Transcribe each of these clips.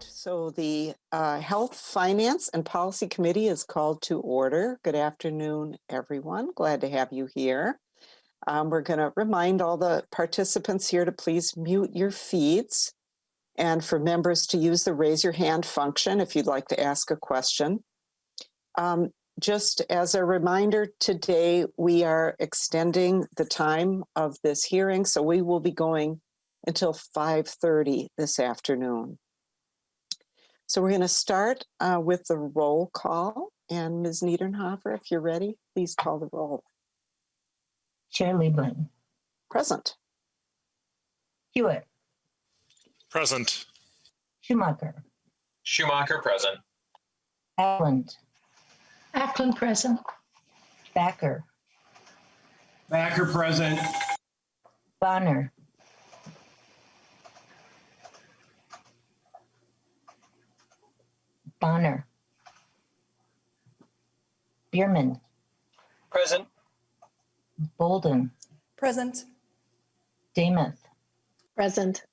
So the Health, Finance, and Policy Committee is called to order. Good afternoon, everyone. Glad to have you here. We're going to remind all the participants here to please mute your feeds and for members to use the raise your hand function if you'd like to ask a question. Just as a reminder, today we are extending the time of this hearing, so we will be going until 5:30 this afternoon. So we're going to start with the roll call. And Ms. Niedernhofer, if you're ready, please call the roll. Chair Lieblin. Present. Hewitt. Present. Schumacher. Schumacher, present. Ackland. Ackland, present. Thacker. Thacker, present. Bonner. Bonner. Bierman. Present. Bolden. Present. Damath. Present.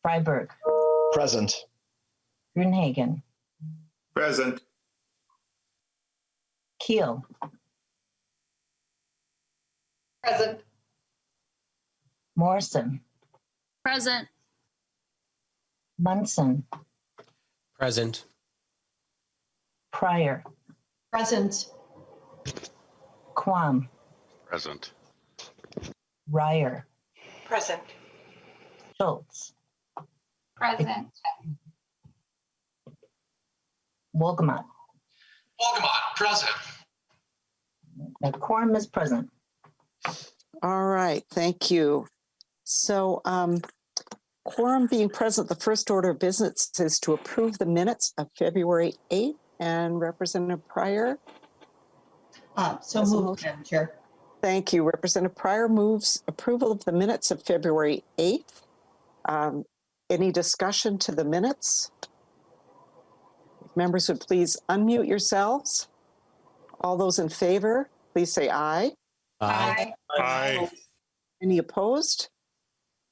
Freiberg. Present. Grunhagen. Present. Keel. Present. Morrison. Present. Munson. Present. Pryor. Present. Quam. Present. Ryer. Present. Schultz. Present. Wolgamott. Wolgamott, present. The quorum is present. All right, thank you. So quorum being present, the first order of business is to approve the minutes of February 8th. And Representative Pryor? So moved, Madam Chair. Thank you. Representative Pryor moves approval of the minutes of February 8th. Any discussion to the minutes? If members would please unmute yourselves. All those in favor, please say aye. Aye. Aye. Any opposed?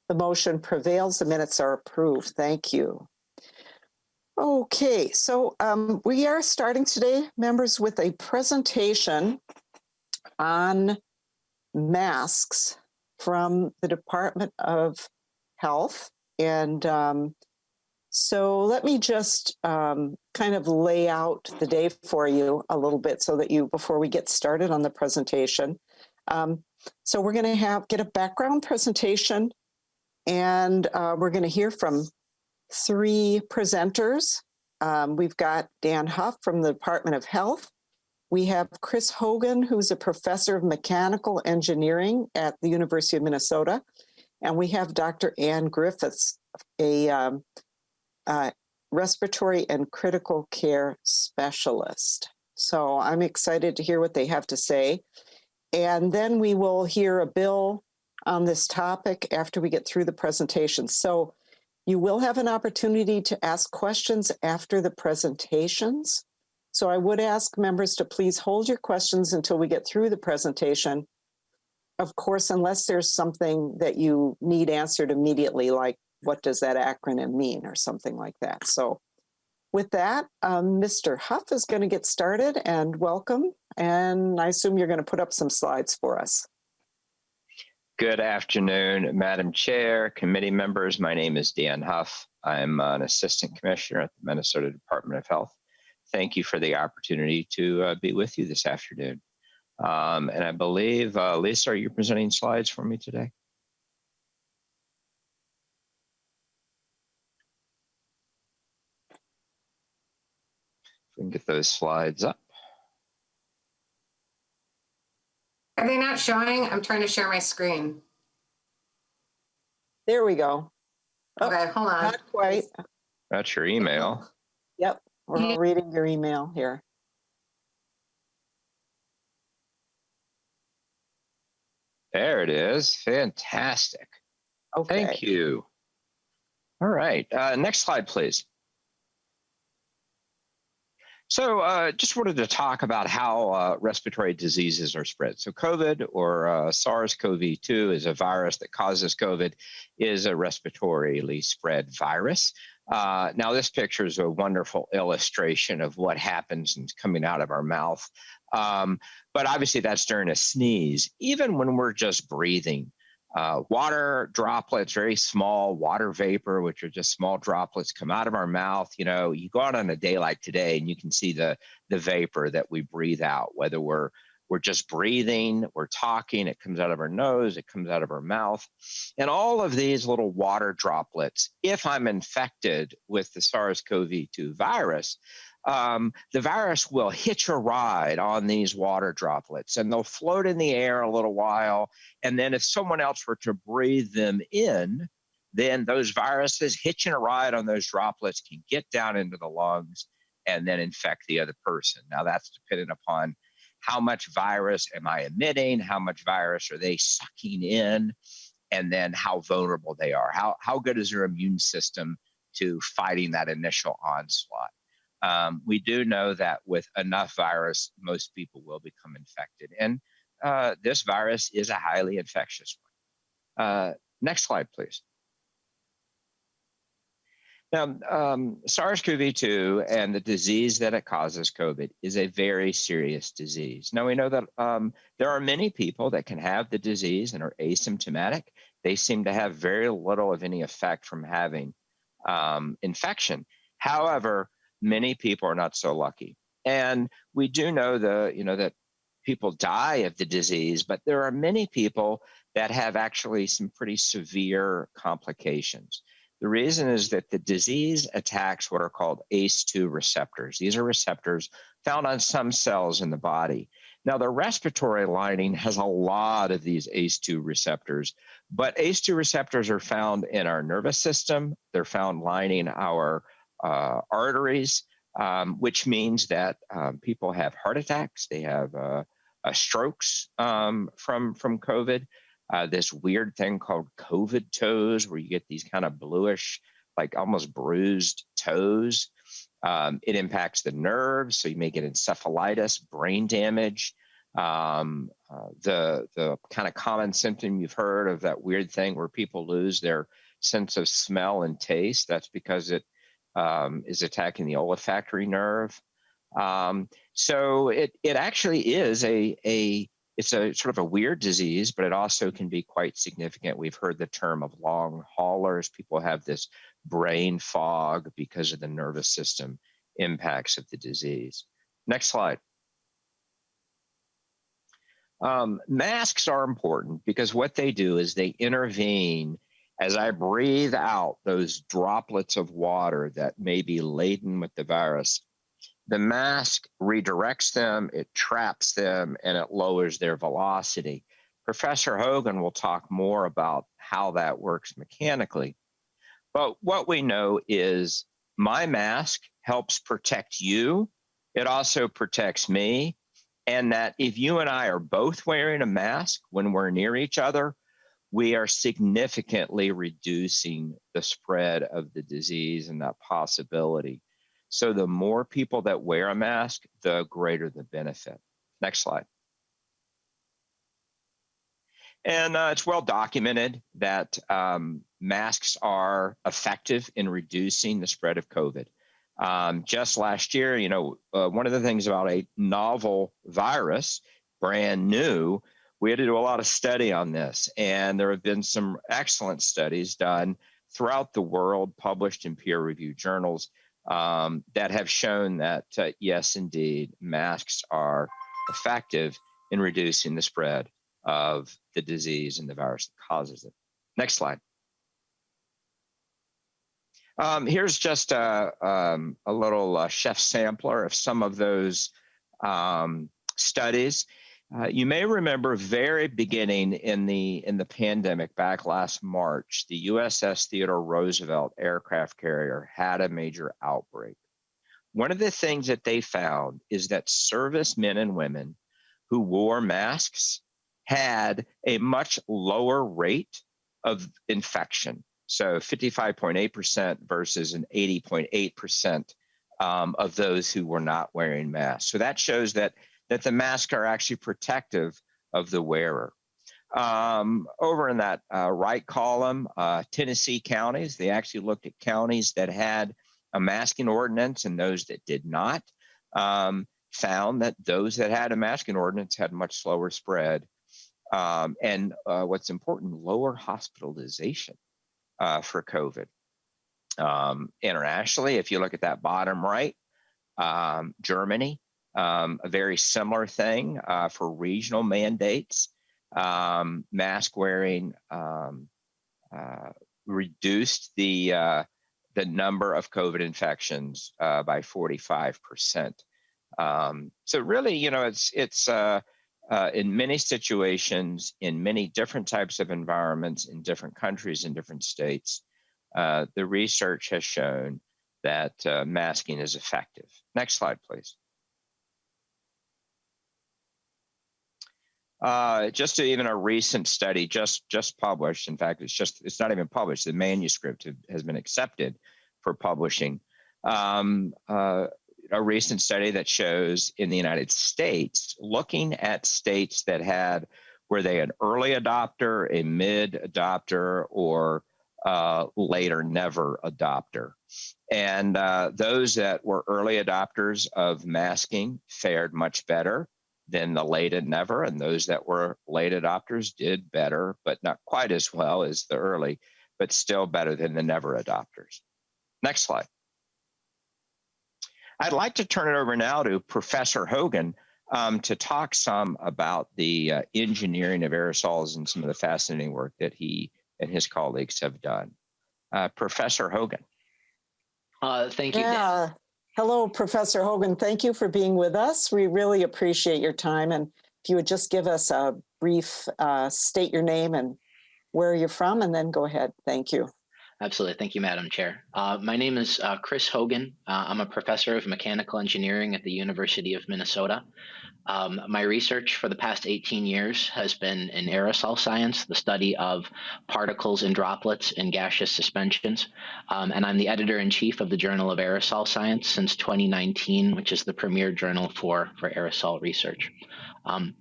The motion prevails. The minutes are approved. Thank you. Okay, so we are starting today, members, with a presentation on masks from the Department of Health. And so let me just kind of lay out the day for you a little bit so that before we get started on the presentation. So we're going to get a background presentation, and we're going to hear from three presenters. We've got Dan Huff from the Department of Health. We have Chris Hogan, who's a professor of mechanical engineering at the University of Minnesota. And we have Dr. Ann Griffiths, a respiratory and critical care specialist. So I'm excited to hear what they have to say. And then we will hear a bill on this topic after we get through the presentation. So you will have an opportunity to ask questions after the presentations. So I would ask members to please hold your questions until we get through the presentation. Of course, unless there's something that you need answered immediately, like what does that acronym mean or something like that. So with that, Mr. Huff is going to get started, and welcome. And I assume you're going to put up some slides for us. Good afternoon, Madam Chair, committee members. My name is Dan Huff. I'm an assistant commissioner at the Minnesota Department of Health. Thank you for the opportunity to be with you this afternoon. And I believe, Lisa, are you presenting slides for me today? If we can get those slides up. Are they not showing? I'm trying to share my screen. There we go. Okay, hold on. Not quite. That's your email. Yep, we're all reading your email here. There it is. Fantastic. Okay. Thank you. All right. Next slide, please. So just wanted to talk about how respiratory diseases are spread. So COVID, or SARS-CoV-2, is a virus that causes COVID, is a respiratorily spread virus. Now, this picture is a wonderful illustration of what happens coming out of our mouth. But obviously, that's during a sneeze. Even when we're just breathing, water droplets, very small water vapor, which are just small droplets, come out of our mouth. You know, you go out on a day like today, and you can see the vapor that we breathe out, whether we're just breathing, we're talking, it comes out of our nose, it comes out of our mouth. And all of these little water droplets, if I'm infected with the SARS-CoV-2 virus, the virus will hitch a ride on these water droplets, and they'll float in the air a little while. And then if someone else were to breathe them in, then those viruses hitching a ride on those droplets can get down into the lungs and then infect the other person. Now, that's dependent upon how much virus am I emitting, how much virus are they sucking in, and then how vulnerable they are. How good is their immune system to fighting that initial onslaught? We do know that with enough virus, most people will become infected. And this virus is a highly infectious one. Next slide, please. Now, SARS-CoV-2 and the disease that it causes, COVID, is a very serious disease. Now, we know that there are many people that can have the disease and are asymptomatic. They seem to have very little of any effect from having infection. However, many people are not so lucky. And we do know that people die of the disease, but there are many people that have actually some pretty severe complications. The reason is that the disease attacks what are called ACE2 receptors. These are receptors found on some cells in the body. Now, the respiratory lining has a lot of these ACE2 receptors, but ACE2 receptors are found in our nervous system. They're found lining our arteries, which means that people have heart attacks. They have strokes from COVID. This weird thing called COVID toes, where you get these kind of bluish, like almost bruised toes. It impacts the nerves, so you may get encephalitis, brain damage. The kind of common symptom you've heard of, that weird thing where people lose their sense of smell and taste, that's because it is attacking the olfactory nerve. So it actually is it's a sort of a weird disease, but it also can be quite significant. We've heard the term of long haulers. People have this brain fog because of the nervous system impacts of the disease. Next slide. Masks are important because what they do is they intervene as I breathe out those droplets of water that may be laden with the virus. The mask redirects them, it traps them, and it lowers their velocity. Professor Hogan will talk more about how that works mechanically. But what we know is my mask helps protect you. It also protects me. And that if you and I are both wearing a mask when we're near each other, we are significantly reducing the spread of the disease and that possibility. So the more people that wear a mask, the greater the benefit. Next slide. And it's well documented that masks are effective in reducing the spread of COVID. Just last year, one of the things about a novel virus, brand new, we had to do a lot of study on this. And there have been some excellent studies done throughout the world, published in peer-reviewed journals, that have shown that, yes, indeed, masks are effective in reducing the spread of the disease and the virus that causes it. Next slide. Here's just a little chef sampler of some of those studies. You may remember very beginning in the pandemic back last March, the USS Theodore Roosevelt aircraft carrier had a major outbreak. One of the things that they found is that servicemen and women who wore masks had a much lower rate of infection. So 55.8% versus an 80.8% of those who were not wearing masks. So that shows that the masks are actually protective of the wearer. Over in that right column, Tennessee counties, they actually looked at counties that had a masking ordinance and those that did not, found that those that had a masking ordinance had much slower spread. And what's important, lower hospitalization for COVID. Internationally, if you look at that bottom right, Germany, a very similar thing for regional mandates. Mask wearing reduced the number of COVID infections by 45%. So really, you know, it's in many situations, in many different types of environments, in different countries, in different states, the research has shown that masking is effective. Next slide, please. Just even a recent study just published. In fact, it's not even published. The manuscript has been accepted for publishing. A recent study that shows in the United States, looking at states that were they an early adopter, a mid adopter, or later never adopter. And those that were early adopters of masking fared much better than the late and never, and those that were late adopters did better, but not quite as well as the early, but still better than the never adopters. Next slide. I'd like to turn it over now to Professor Hogan to talk some about the engineering of aerosols and some of the fascinating work that he and his colleagues have done. Professor Hogan. Thank you. Yeah. Hello, Professor Hogan. Thank you for being with us. We really appreciate your time. And if you would just give us a brief, state your name and where you're from, and then go ahead. Thank you. Absolutely. Thank you, Madam Chair. My name is Chris Hogan. I'm a professor of mechanical engineering at the University of Minnesota. My research for the past 18 years has been in aerosol science, the study of particles and droplets in gaseous suspensions. And I'm the editor-in-chief of the Journal of Aerosol Science since 2019, which is the premier journal for aerosol research. If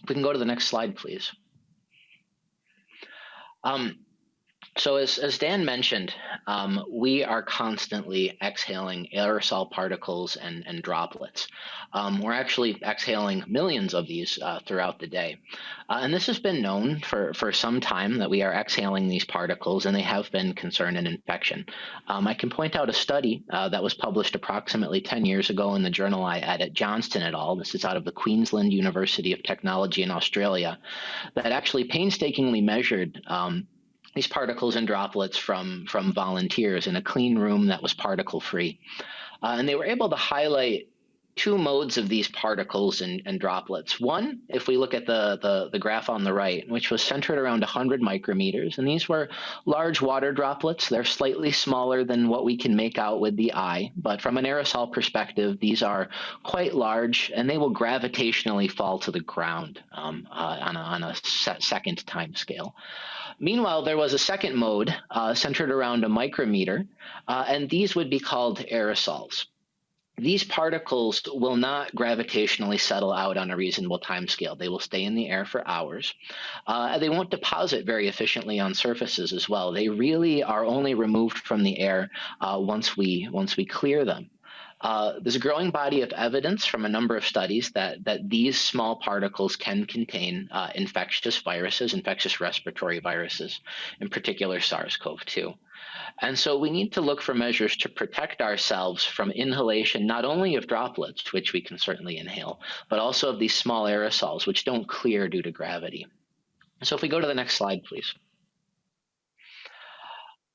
we can go to the next slide, please. So as Dan mentioned, we are constantly exhaling aerosol particles and droplets. We're actually exhaling millions of these throughout the day. And this has been known for some time that we are exhaling these particles, and they have been concerned in infection. I can point out a study that was published approximately 10 years ago in the journal I edit, Johnston et al. This is out of the Queensland University of Technology in Australia, that actually painstakingly measured these particles and droplets from volunteers in a clean room that was particle-free. And they were able to highlight two modes of these particles and droplets. One, if we look at the graph on the right, which was centered around 100 micrometers, and these were large water droplets. They're slightly smaller than what we can make out with the eye, but from an aerosol perspective, these are quite large, and they will gravitationally fall to the ground on a second time scale. Meanwhile, there was a second mode centered around a micrometer, and these would be called aerosols. These particles will not gravitationally settle out on a reasonable timescale. They will stay in the air for hours. They won't deposit very efficiently on surfaces as well. They really are only removed from the air once we clear them. There's a growing body of evidence from a number of studies that these small particles can contain infectious viruses, infectious respiratory viruses, in particular SARS-CoV-2. And so we need to look for measures to protect ourselves from inhalation, not only of droplets, which we can certainly inhale, but also of these small aerosols, which don't clear due to gravity. So if we go to the next slide, please.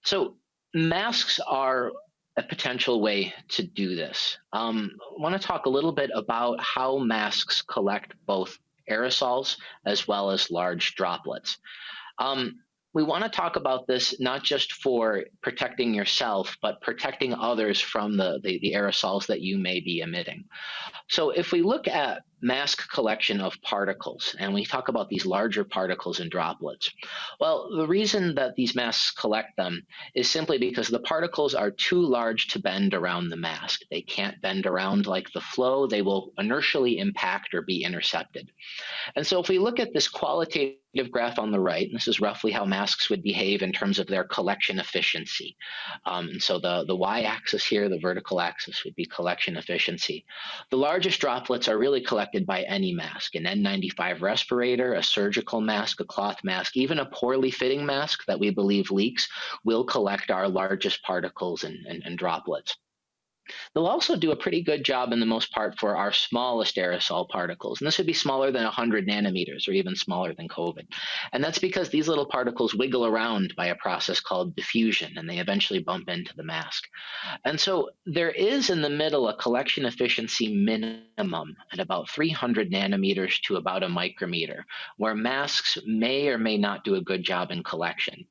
So masks are a potential way to do this. I want to talk a little bit about how masks collect both aerosols as well as large droplets. We want to talk about this not just for protecting yourself, but protecting others from the aerosols that you may be emitting. So if we look at mask collection of particles, and we talk about these larger particles and droplets. Well, the reason that these masks collect them is simply because the particles are too large to bend around the mask. They can't bend around like the flow. They will inertially impact or be intercepted. And so if we look at this qualitative graph on the right, this is roughly how masks would behave in terms of their collection efficiency. And so the y-axis here, the vertical axis, would be collection efficiency. The largest droplets are really collected by any mask, an N95 respirator, a surgical mask, a cloth mask, even a poorly fitting mask that we believe leaks will collect our largest particles and droplets. They'll also do a pretty good job in the most part for our smallest aerosol particles. And this would be smaller than 100 nanometers or even smaller than COVID. And that's because these little particles wiggle around by a process called diffusion, and they eventually bump into the mask. And so there is in the middle a collection efficiency minimum at about 300 nanometers to about a micrometer, where masks may or may not do a good job in collection.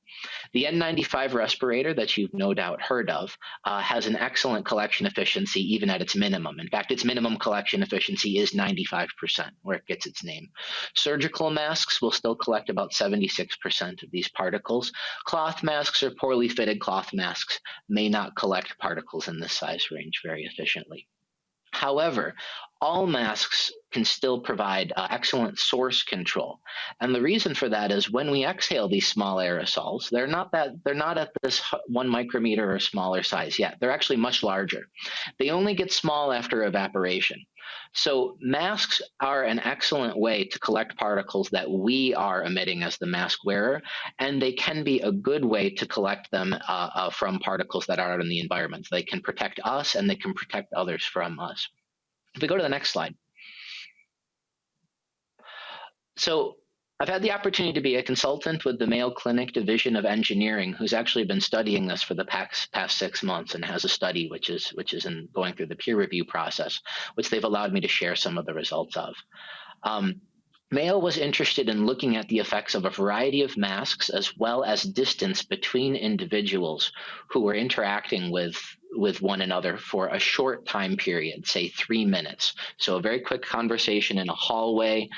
The N95 respirator that you've no doubt heard of has an excellent collection efficiency even at its minimum. In fact, its minimum collection efficiency is 95%, where it gets its name. Surgical masks will still collect about 76% of these particles. Cloth masks or poorly fitted cloth masks may not collect particles in this size range very efficiently. However, all masks can still provide excellent source control. And the reason for that is when we exhale these small aerosols, they're not at this 1 micrometer or smaller size yet. They're actually much larger. They only get small after evaporation. So masks are an excellent way to collect particles that we are emitting as the mask wearer, and they can be a good way to collect them from particles that are out in the environment. They can protect us and they can protect others from us. If we go to the next slide. So I've had the opportunity to be a consultant with the Mayo Clinic Division of Engineering, who's actually been studying this for the past 6 months and has a study which is going through the peer review process, which they've allowed me to share some of the results of. Mayo was interested in looking at the effects of a variety of masks as well as distance between individuals who were interacting with one another for a short time period, say 3 minutes. So a very quick conversation in a hallway,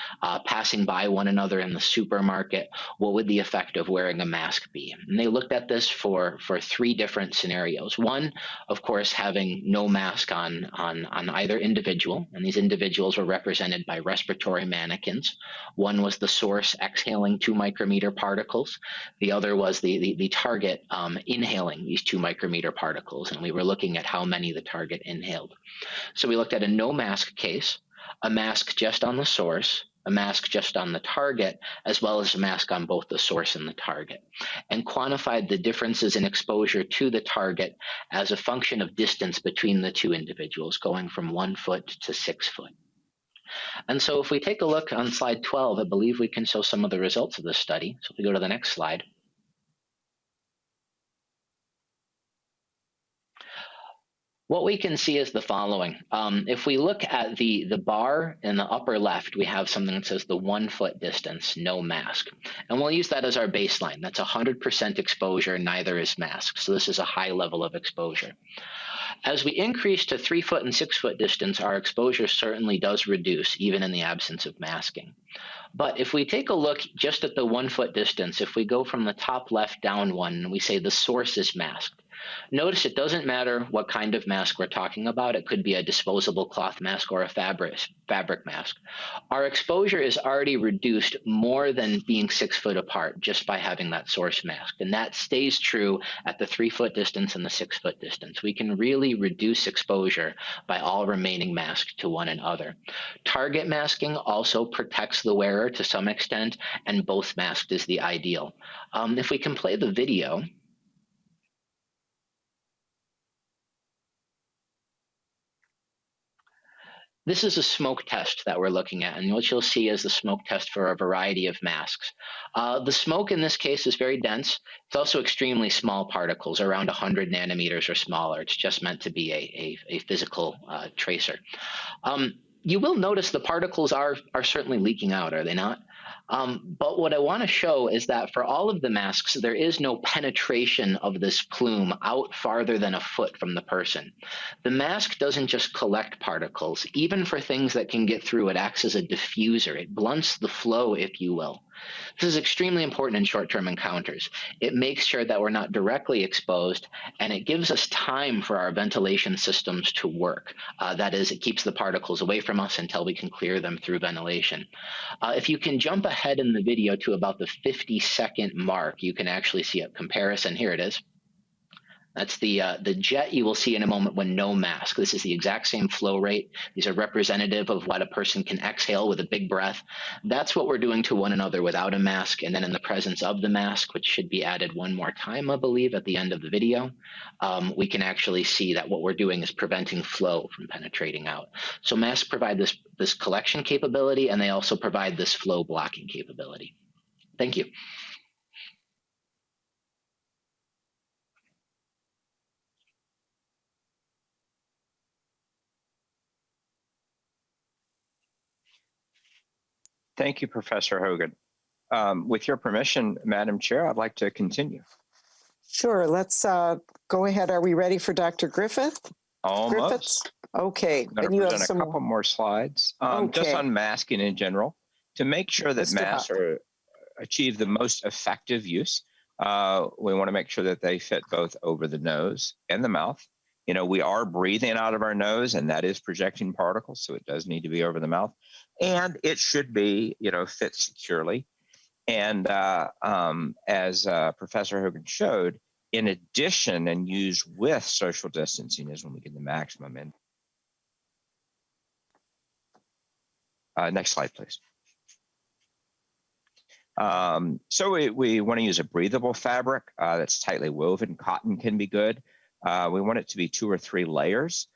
passing by one another in the supermarket. What would the effect of wearing a mask be? And they looked at this for 3 different scenarios. One, of course, having no mask on either individual, and these individuals were represented by respiratory mannequins. One was the source exhaling 2 micrometer particles. The other was the target inhaling these 2 micrometer particles, and we were looking at how many the target inhaled. So we looked at a no mask case, a mask just on the source, a mask just on the target, as well as a mask on both the source and the target, and quantified the differences in exposure to the target as a function of distance between the 2 individuals, going from 1 foot to 6 foot. And so if we take a look on slide 12, I believe we can show some of the results of this study. So if we go to the next slide. What we can see is the following. If we look at the bar in the upper left, we have something that says the 1 foot distance, no mask. And we'll use that as our baseline. That's 100% exposure, neither is masked. So this is a high level of exposure. As we increase to 3 foot and 6 foot distance, our exposure certainly does reduce, even in the absence of masking. But if we take a look just at the 1 foot distance, if we go from the top left down one, and we say the source is masked, notice it doesn't matter what kind of mask we're talking about. It could be a disposable cloth mask or a fabric mask. Our exposure is already reduced more than being 6 foot apart just by having that source masked. And that stays true at the 3 foot distance and the 6 foot distance. We can really reduce exposure by all remaining masked to one another. Target masking also protects the wearer to some extent, and both masked is the ideal. If we can play the video. This is a smoke test that we're looking at, and what you'll see is the smoke test for a variety of masks. The smoke in this case is very dense. It's also extremely small particles, around 100 nanometers or smaller. It's just meant to be a physical tracer. You will notice the particles are certainly leaking out, are they not? But what I want to show is that for all of the masks, there is no penetration of this plume out farther than a foot from the person. The mask doesn't just collect particles. Even for things that can get through, it acts as a diffuser. It blunts the flow, if you will. This is extremely important in short-term encounters. It makes sure that we're not directly exposed, and it gives us time for our ventilation systems to work. That is, it keeps the particles away from us until we can clear them through ventilation. If you can jump ahead in the video to about the 50-second mark, you can actually see a comparison. Here it is. That's the jet you will see in a moment when no mask. This is the exact same flow rate. These are representative of what a person can exhale with a big breath. That's what we're doing to one another without a mask, and then in the presence of the mask, which should be added one more time, I believe, at the end of the video, we can actually see that what we're doing is preventing flow from penetrating out. So masks provide this collection capability, and they also provide this flow blocking capability. Thank you. Thank you, Professor Hogan. With your permission, Madam Chair, I'd like to continue. Sure, let's go ahead. Are we ready for Dr. Griffith? Almost. Griffiths? Okay. I'm going and you to have present a couple more slides, just Okay. on masking in general, to make sure that Mr. masks achieve the most effective use. We want to make sure that they fit both over the nose and the mouth. You know, we are breathing out of our nose, and that is projecting particles, so it does need to be over the mouth. And it should be, you know, fit securely. And as Professor Hogan showed, in addition and used with social distancing is when we get the maximum in. Next slide, please. So we want to use a breathable fabric that's tightly woven. Cotton can be good. We want it to be 2 or 3 layers.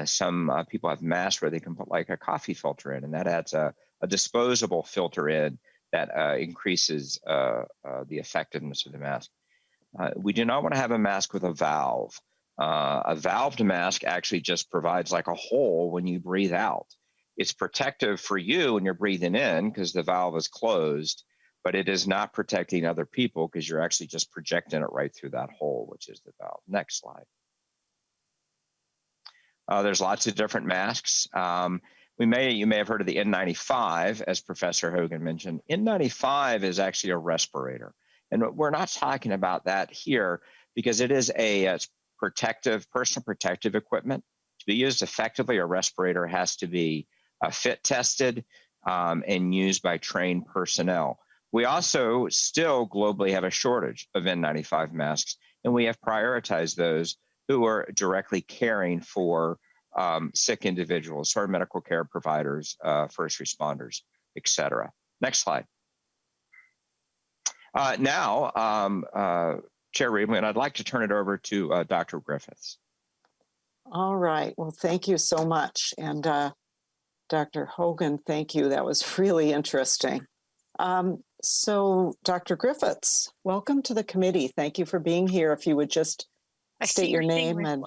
Some people have masks where they can put like a coffee filter in, and that adds a disposable filter in that increases the effectiveness of the mask. We do not want to have a mask with a valve. A valved mask actually just provides like a hole when you breathe out. It's protective for you when you're breathing in because the valve is closed, but it is not protecting other people because you're actually just projecting it right through that hole, which is the valve. Next slide. There's lots of different masks. You may have heard of the N95, as Professor Hogan mentioned. N95 is actually a respirator. And we're not talking about that here because it is a personal protective equipment. To be used effectively, a respirator has to be fit tested and used by trained personnel. We also still globally have a shortage of N95 masks, and we have prioritized those who are directly caring for sick individuals, so our medical care providers, first responders, et cetera. Next slide. Now, Chair Riebling, I'd like to turn it over to Dr. Griffiths. All right. Well, thank you so much. And Dr. Hogan, thank you. That was really interesting. So, Dr. Griffiths, welcome to the committee. Thank you for being here. If you would just state your name and.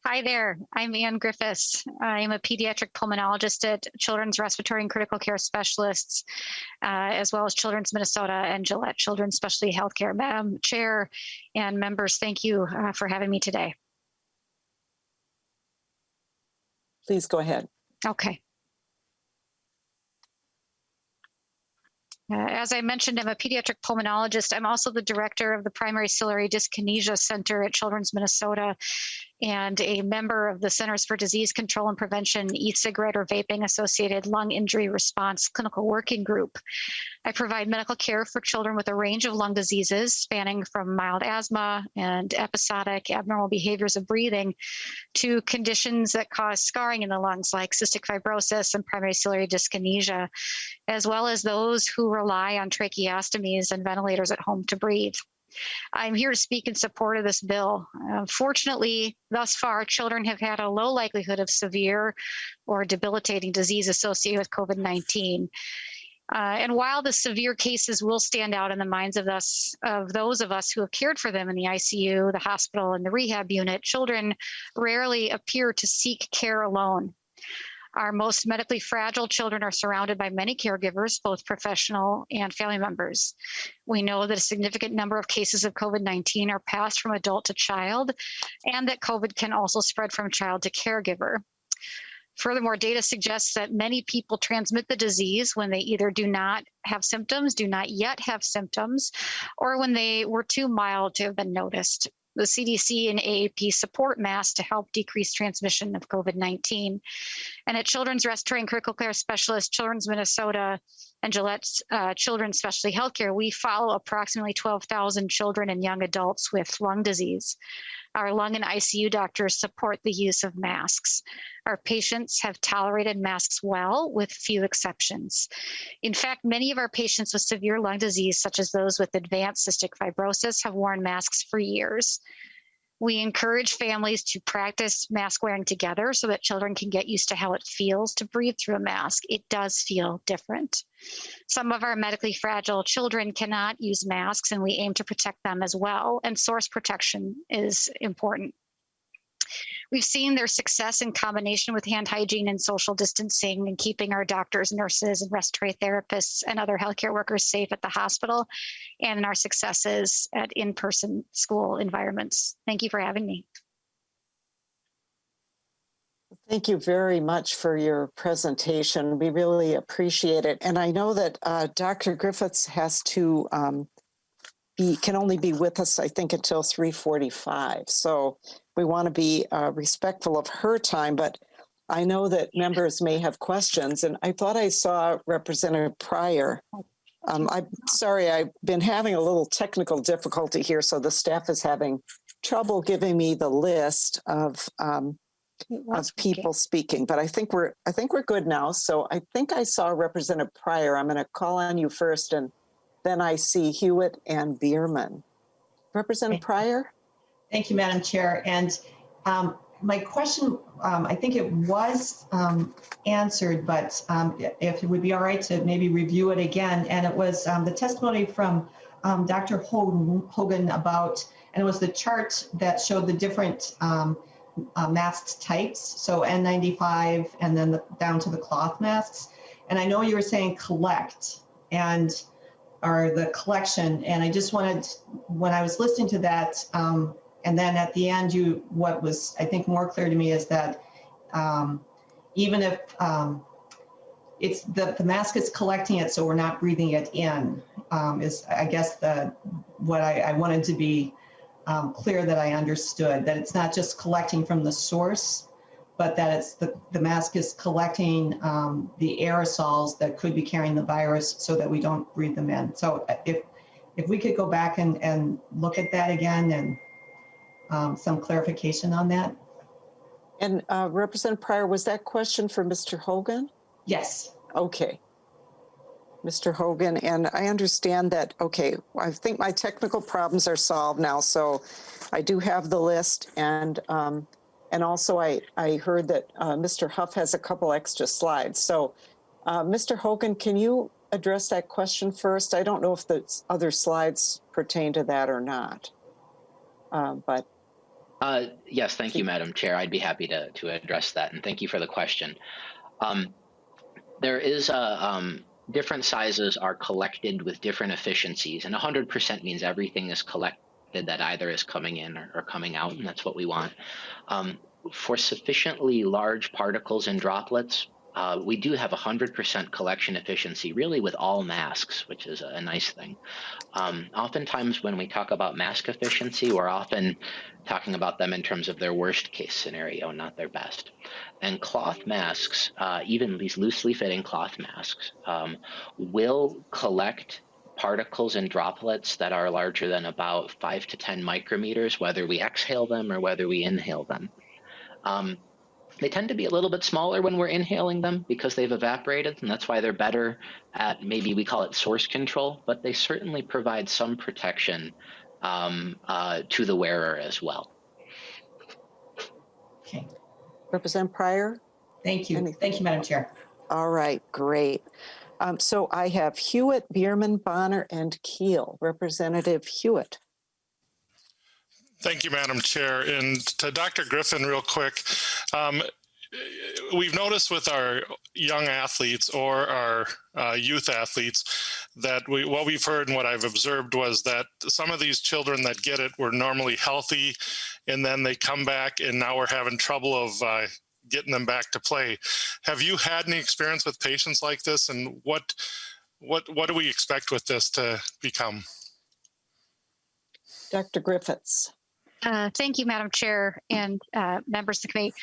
Hi there, I'm Ann Griffiths. I'm a pediatric pulmonologist at Children's Respiratory and Critical Care Specialists, as well as Children's Minnesota and Gillette Children's Specialty Healthcare. Madam Chair and members, thank you for having me today. Please go ahead. Okay. As I mentioned, I'm a pediatric pulmonologist. I'm also the director of the Primary Ciliary Dyskinesia Center at Children's Minnesota and a member of the Centers for Disease Control and Prevention E-cigarette or vaping associated lung injury response clinical working group. I provide medical care for children with a range of lung diseases spanning from mild asthma and episodic abnormal behaviors of breathing to conditions that cause scarring in the lungs like cystic fibrosis and primary ciliary dyskinesia, as well as those who rely on tracheostomies and ventilators at home to breathe. I'm here to speak in support of this bill. Fortunately, thus far, children have had a low likelihood of severe or debilitating disease associated with COVID-19. And while the severe cases will stand out in the minds of those of us who have cared for them in the ICU, the hospital, and the rehab unit, children rarely appear to seek care alone. Our most medically fragile children are surrounded by many caregivers, both professional and family members. We know that a significant number of cases of COVID-19 are passed from adult to child, and that COVID can also spread from child to caregiver. Furthermore, data suggests that many people transmit the disease when they either do not have symptoms, do not yet have symptoms, or when they were too mild to have been noticed. The CDC and AAP support masks to help decrease transmission of COVID-19. And at Children's Respiratory and Critical Care Specialist, Children's Minnesota, and Gillette's Children's Specialty Healthcare, we follow approximately 12,000 children and young adults with lung disease. Our lung and ICU doctors support the use of masks. Our patients have tolerated masks well, with few exceptions. In fact, many of our patients with severe lung disease, such as those with advanced cystic fibrosis, have worn masks for years. We encourage families to practice mask wearing together so that children can get used to how it feels to breathe through a mask. It does feel different. Some of our medically fragile children cannot use masks, and we aim to protect them as well, and source protection is important. We've seen their success in combination with hand hygiene and social distancing and keeping our doctors, nurses, and respiratory therapists and other healthcare workers safe at the hospital, and in our successes at in-person school environments. Thank you for having me. Thank you very much for your presentation. We really appreciate it. And I know that Dr. Griffiths has to can only be with us, I think, until 3:45. So we want to be respectful of her time, but I know that members may have questions. And I thought I saw Representative Pryor. I'm sorry, I've been having a little technical difficulty here, so the staff is having trouble giving me the list of people speaking. But I think we're good now. So I think I saw Representative Pryor. I'm going to call on you first, and then I see Hewitt and Bierman. Representative Pryor? Thank you, Madam Chair. And my question, I think it was answered, but if it would be all right to maybe review it again. And it was the testimony from Dr. Hogan about, and it was the chart that showed the different mask types. So N95 and then down to the cloth masks. And I know you were saying collect or the collection. And I just wanted, when I was listening to that, and then at the end, what was, I think, more clear to me is that even if it's the mask is collecting it, so we're not breathing it in, is, I guess, what I wanted to be clear that I understood, that it's not just collecting from the source, but that it's the mask is collecting the aerosols that could be carrying the virus so that we don't breathe them in. So if we could go back and look at that again and some clarification on that. And Representative Pryor, was that question for Mr. Hogan? Yes. Okay. Mr. Hogan, and I understand that, okay, I think my technical problems are solved now, so I do have the list, and also I heard that Mr. Huff has a couple extra slides. So Mr. Hogan, can you address that question first? I don't know if the other slides pertain to that or not, but. Yes, thank you, Madam Chair. I'd be happy to address that, and thank you for the question. There is different sizes are collected with different efficiencies, and 100% means everything is collected that either is coming in or coming out, and that's what we want. For sufficiently large particles and droplets, we do have 100% collection efficiency, really, with all masks, which is a nice thing. Oftentimes, when we talk about mask efficiency, we're often talking about them in terms of their worst case scenario, not their best. And cloth masks, even these loosely fitting cloth masks, will collect particles and droplets that are larger than about 5 to 10 micrometers, whether we exhale them or whether we inhale them. They tend to be a little bit smaller when we're inhaling them because they've evaporated, and that's why they're better at, maybe we call it source control, but they certainly provide some protection to the wearer as well. Okay. Representative Pryor? Thank you. Thank you, Madam Chair. All right, great. So I have Hewitt, Bierman, Bonner, and Keel. Representative Hewitt. Thank you, Madam Chair. And to Dr. Griffin, real quick, we've noticed with our young athletes or our youth athletes that what we've heard and what I've observed was that some of these children that get it were normally healthy, and then they come back and now we're having trouble of getting them back to play. Have you had any experience with patients like this, and what do we expect with this to become? Dr. Griffiths. Thank you, Madam Chair and members of the committee.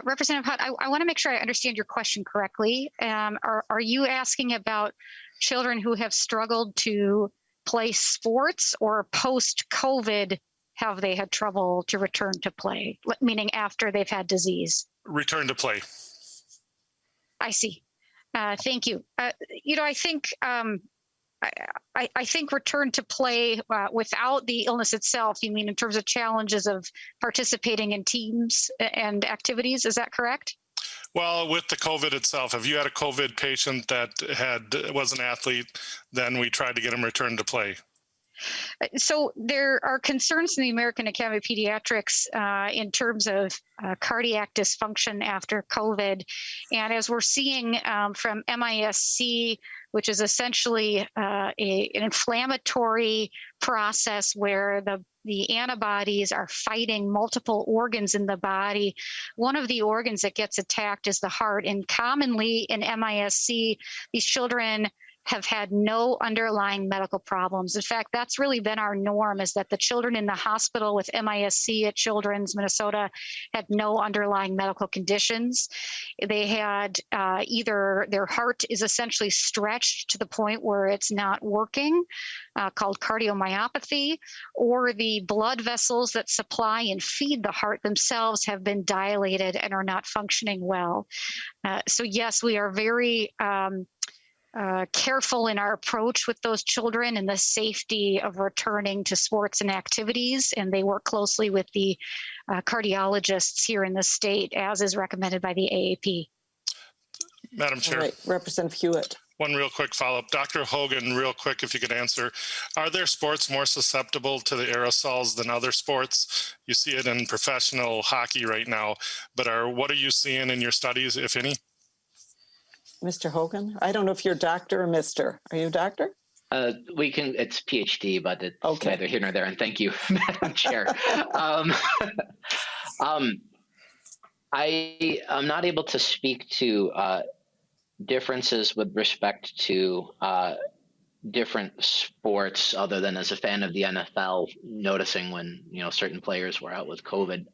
Representative Hutt, I want to make sure I understand your question correctly. Are you asking about children who have struggled to play sports, or post-COVID have they had trouble to return to play, meaning after they've had disease? Return to play. I see. Thank you. I think I think return to play without the illness itself, you mean in terms of challenges of participating in teams and activities, is that correct? Well, with the COVID itself, if you had a COVID patient that was an athlete, then we tried to get them returned to play. So there are concerns in the American Academy of Pediatrics in terms of cardiac dysfunction after COVID. And as we're seeing from MISC, which is essentially an inflammatory process where the antibodies are fighting multiple organs in the body. One of the organs that gets attacked is the heart. And commonly in MISC, these children have had no underlying medical problems. In fact, that's really been our norm, is that the children in the hospital with MISC at Children's Minnesota had no underlying medical conditions. They had either their heart is essentially stretched to the point where it's not working, called cardiomyopathy, or the blood vessels that supply and feed the heart themselves have been dilated and are not functioning well. So yes, we are very careful in our approach with those children and the safety of returning to sports and activities. And they work closely with the cardiologists here in the state, as is recommended by the AAP. Madam Chair. All right, Representative Hewitt. One real quick follow-up. Dr. Hogan, real quick, if you could answer, are there sports more susceptible to the aerosols than other sports? You see it in professional hockey right now, but what are you seeing in your studies, if any? Mr. Hogan? I don't know if you're doctor or Mr. Are you a doctor? It's PhD, but it's okay. Neither here nor there. And thank you, Madam Chair. I am not able to speak to differences with respect to different sports, other than as a fan of the NFL, noticing when certain players were out with COVID.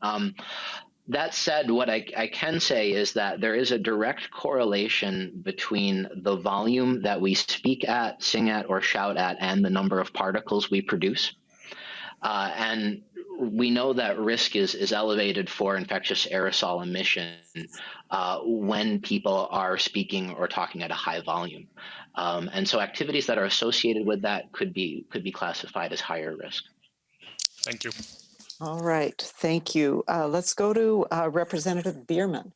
That said, what I can say is that there is a direct correlation between the volume that we speak at, sing at, or shout at, and the number of particles we produce. And we know that risk is elevated for infectious aerosol emission when people are speaking or talking at a high volume. And so activities that are associated with that could be classified as higher risk. Thank you. All right, thank you. Let's go to Representative Bierman.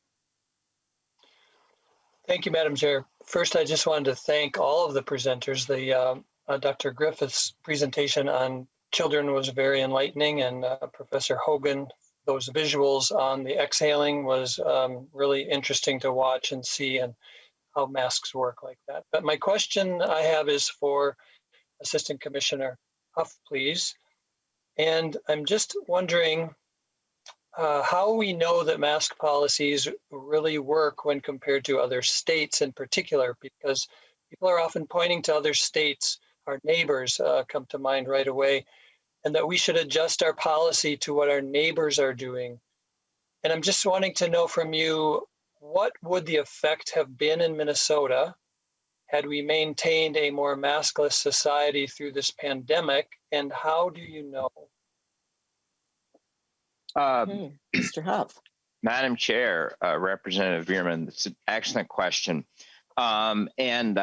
Thank you, Madam Chair. First, I just wanted to thank all of the presenters. Dr. Griffith's presentation on children was very enlightening, and Professor Hogan, those visuals on the exhaling was really interesting to watch and see, and how masks work like that. But my question I have is for Assistant Commissioner Huff, please. And I'm just wondering how we know that mask policies really work when compared to other states in particular, because people are often pointing to other states. Our neighbors come to mind right away, and that we should adjust our policy to what our neighbors are doing. And I'm just wanting to know from you, what would the effect have been in Minnesota had we maintained a more maskless society through this pandemic, and how do you know? Mr. Huff. Madam Chair, Representative Bierman, that's an excellent question. And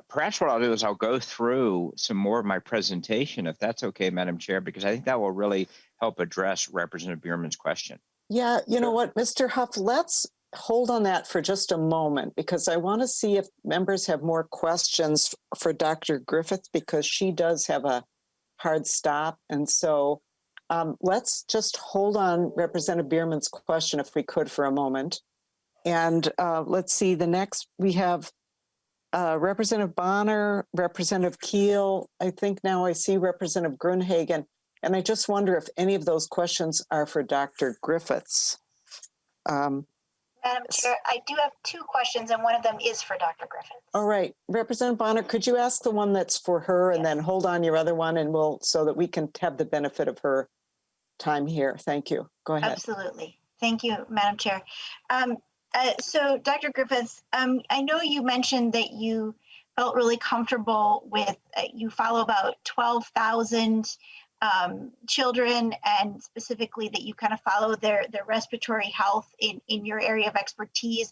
perhaps what I'll do is I'll go through some more of my presentation, if that's okay, Madam Chair, because I think that will really help address Representative Bierman's question. Yeah, you know what, Mr. Huff, let's hold on that for just a moment, because I want to see if members have more questions for Dr. Griffith, because she does have a hard stop. And so let's just hold on Representative Bierman's question, if we could, for a moment. And let's see, the next we have Representative Bonner, Representative Keel. I think now I see Representative Grunhagen. And I just wonder if any of those questions are for Dr. Griffiths. Madam Chair, I do have two questions, and one of them is for Dr. Griffiths. All right, Representative Bonner, could you ask the one that's for her and then hold on your other one, and we'll, so that we can have the benefit of her time here. Thank you. Go ahead. Absolutely. Thank you, Madam Chair. So Dr. Griffiths, I know you mentioned that you felt really comfortable with, you follow about 12,000 children, and specifically that you kind of follow their respiratory health in your area of expertise,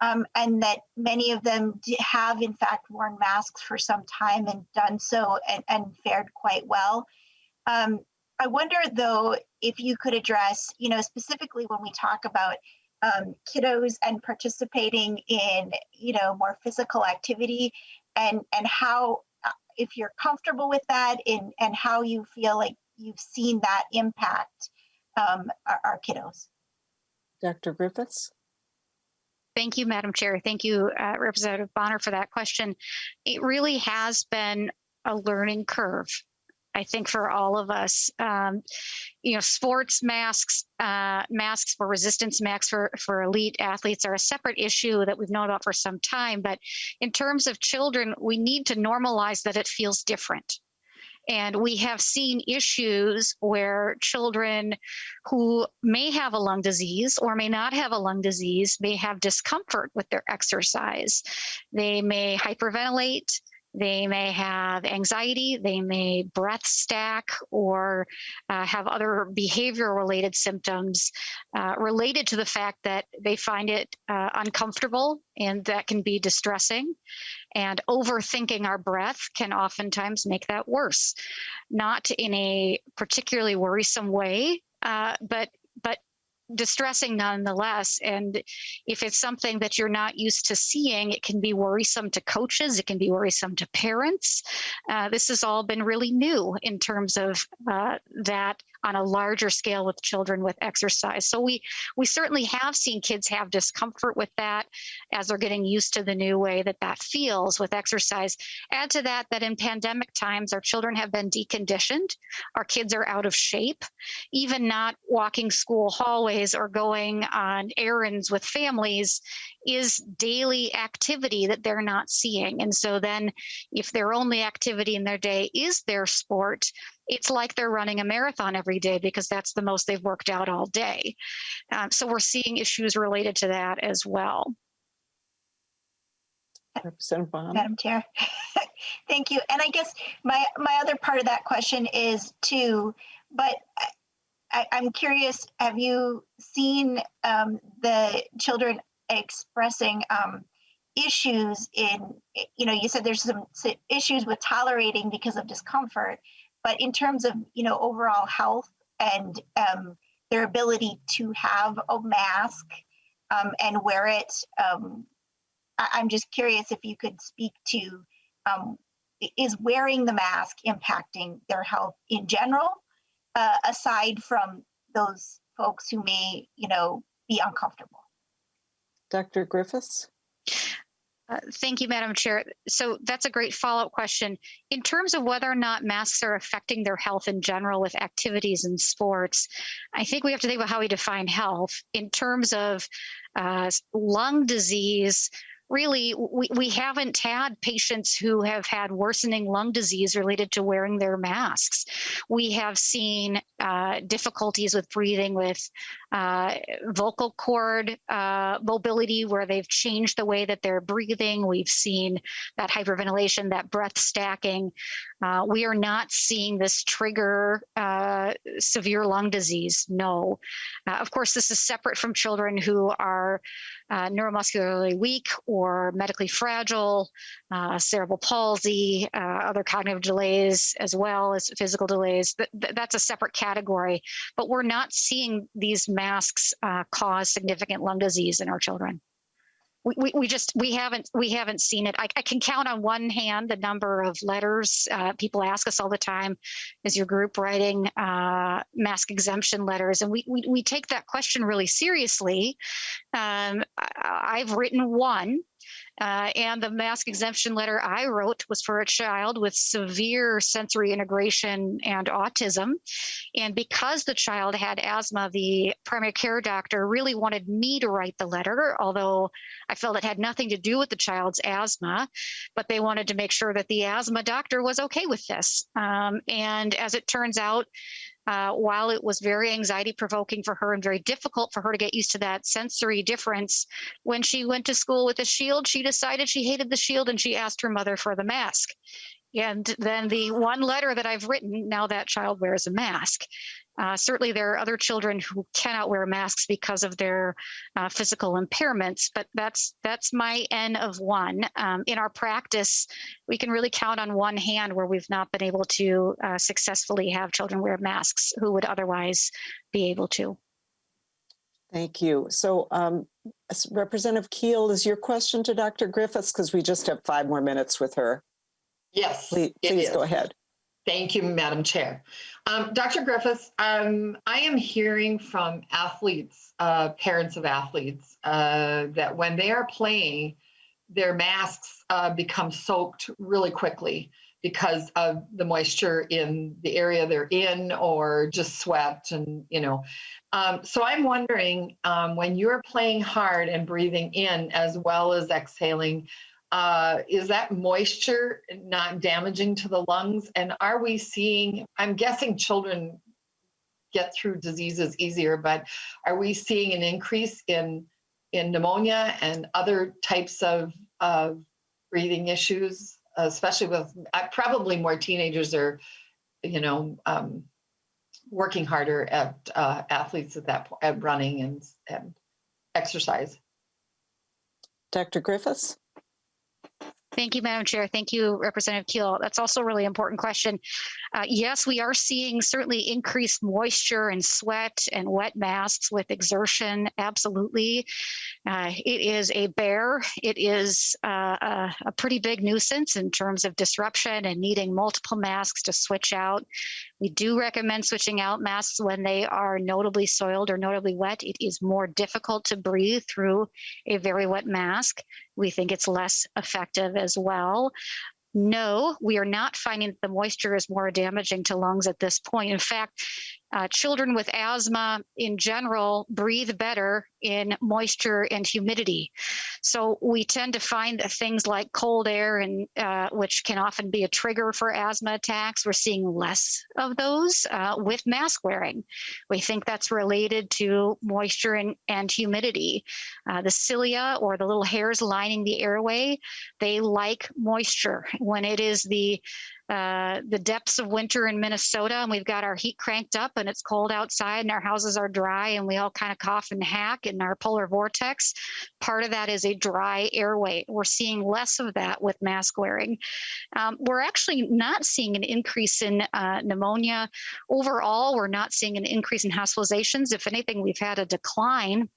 and that many of them have in fact worn masks for some time and done so and fared quite well. I wonder though, if you could address, specifically when we talk about kiddos and participating in, more physical activity, and how, if you're comfortable with that, and how you feel like you've seen that impact our kiddos. Dr. Griffiths. Thank you, Madam Chair. Thank you, Representative Bonner, for that question. It really has been a learning curve, I think, for all of us. Sports masks, masks for resistance, masks for elite athletes are a separate issue that we've known about for some time. But in terms of children, we need to normalize that it feels different. And we have seen issues where children who may have a lung disease or may not have a lung disease may have discomfort with their exercise. They may hyperventilate. They may have anxiety, they may breath stack, or have other behavior-related symptoms related to the fact that they find it uncomfortable, and that can be distressing. And overthinking our breath can oftentimes make that worse. Not in a particularly worrisome way, but distressing nonetheless. And if it's something that you're not used to seeing, it can be worrisome to coaches, it can be worrisome to parents. This has all been really new in terms of that on a larger scale with children with exercise. So we certainly have seen kids have discomfort with that as they're getting used to the new way that feels with exercise. Add to that in pandemic times, our children have been deconditioned. Our kids are out of shape. Even not walking school hallways or going on errands with families is daily activity that they're not seeing. And so then if their only activity in their day is their sport, it's like they're running a marathon every day because that's the most they've worked out all day. So we're seeing issues related to that as well. Representative Bonner. Madam Chair, thank you. And I guess my other part of that question is too, but I'm curious, have you seen the children expressing issues in, you said there's some issues with tolerating because of discomfort, but in terms of, overall health and their ability to have a mask and wear it, I'm just curious if you could speak to, is wearing the mask impacting their health in general, aside from those folks who may, be uncomfortable? Dr. Griffiths. Thank you, Madam Chair. So that's a great follow-up question. In terms of whether or not masks are affecting their health in general with activities and sports, I think we have to think about how we define health. In terms of lung disease, really, we haven't had patients who have had worsening lung disease related to wearing their masks. We have seen difficulties with breathing with vocal cord mobility, where they've changed the way that they're breathing. We've seen that hyperventilation, that breath stacking. We are not seeing this trigger severe lung disease, no. Of course, this is separate from children who are neuromuscularly weak or medically fragile, cerebral palsy, other cognitive delays, as well as physical delays. That's a separate category, but we're not seeing these masks cause significant lung disease in our children. we haven't seen it. I can count on one hand the number of letters. People ask us all the time, is your group writing mask exemption letters? And we take that question really seriously. I've written one. And the mask exemption letter I wrote was for a child with severe sensory integration and autism. And because the child had asthma, the primary care doctor really wanted me to write the letter, although I felt it had nothing to do with the child's asthma, but they wanted to make sure that the asthma doctor was okay with this. And as it turns out, while it was very anxiety provoking for her and very difficult for her to get used to that sensory difference, when she went to school with a shield, she decided she hated the shield and she asked her mother for the mask. And then the one letter that I've written, now that child wears a mask. Certainly there are other children who cannot wear masks because of their physical impairments, but that's my N of one. In our practice, we can really count on one hand where we've not been able to successfully have children wear masks who would otherwise be able to. Thank you. So Representative Keel, is your question to Dr. Griffiths? Because we just have 5 more minutes with her. Yes, please go ahead. Thank you, Madam Chair. Dr. Griffiths, I am hearing from athletes, parents of athletes, that when they are playing, their masks become soaked really quickly because of the moisture in the area they're in or just sweat and, so I'm wondering when you're playing hard and breathing in as well as exhaling, is that moisture not damaging to the lungs? And are we seeing, I'm guessing children get through diseases easier, but are we seeing an increase in pneumonia and other types of breathing issues, especially with probably more teenagers are, working harder at athletes at that point, at running and exercise? Dr. Griffiths? Thank you, Madam Chair. Thank you, Representative Keel. That's also a really important question. Yes, we are seeing certainly increased moisture and sweat and wet masks with exertion. Absolutely. It is a bear. It is a pretty big nuisance in terms of disruption and needing multiple masks to switch out. We do recommend switching out masks when they are notably soiled or notably wet. It is more difficult to breathe through a very wet mask. We think it's less effective as well. No, we are not finding that the moisture is more damaging to lungs at this point. In fact, children with asthma in general breathe better in moisture and humidity. So we tend to find that things like cold air, and which can often be a trigger for asthma attacks, we're seeing less of those with mask wearing. We think that's related to moisture and humidity. The cilia, or the little hairs lining the airway, they like moisture. When it is the depths of winter in Minnesota and we've got our heat cranked up and it's cold outside and our houses are dry and we all kind of cough and hack in our polar vortex, part of that is a dry airway. We're seeing less of that with mask wearing. We're actually not seeing an increase in pneumonia. Overall, we're not seeing an increase in hospitalizations. If anything, we've had a decline.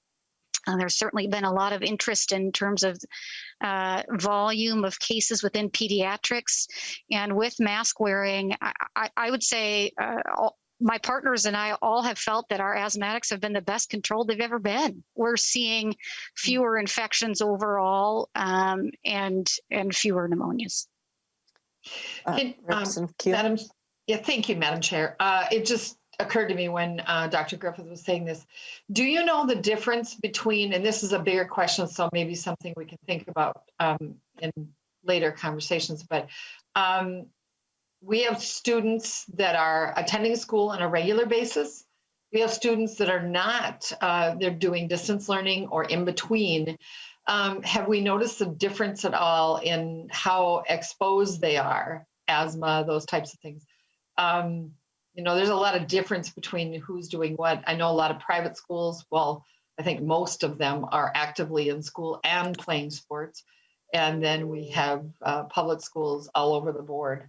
There's certainly been a lot of interest in terms of volume of cases within pediatrics. And with mask wearing, I would say my partners and I all have felt that our asthmatics have been the best controlled they've ever been. We're seeing fewer infections overall and fewer pneumonias. Thank you, Madam Chair. It just occurred to me when Dr. Griffith was saying this. Do you know the difference between, and this is a bigger question, so maybe something we can think about in later conversations, but we have students that are attending school on a regular basis. We have students that are not, they're doing distance learning or in between. Have we noticed a difference at all in how exposed they are, asthma, those types of things? There's a lot of difference between who's doing what. I know a lot of private schools, well, I think most of them are actively in school and playing sports. And then we have public schools all over the board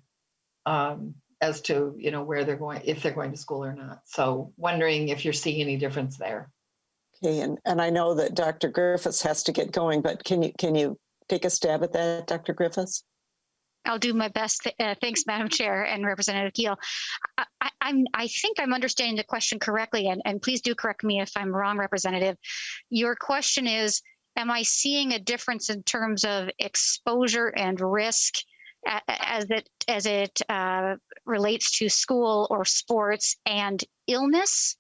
as to, where they're going, if they're going to school or not. So wondering if you're seeing any difference there. Okay, and I know that Dr. Griffiths has to get going, but can you take a stab at that, Dr. Griffiths? I'll do my best. Thanks, Madam Chair and Representative Keel. I think I'm understanding the question correctly, and please do correct me if I'm wrong, Representative. Your question is, am I seeing a difference in terms of exposure and risk as it relates to school or sports and illness?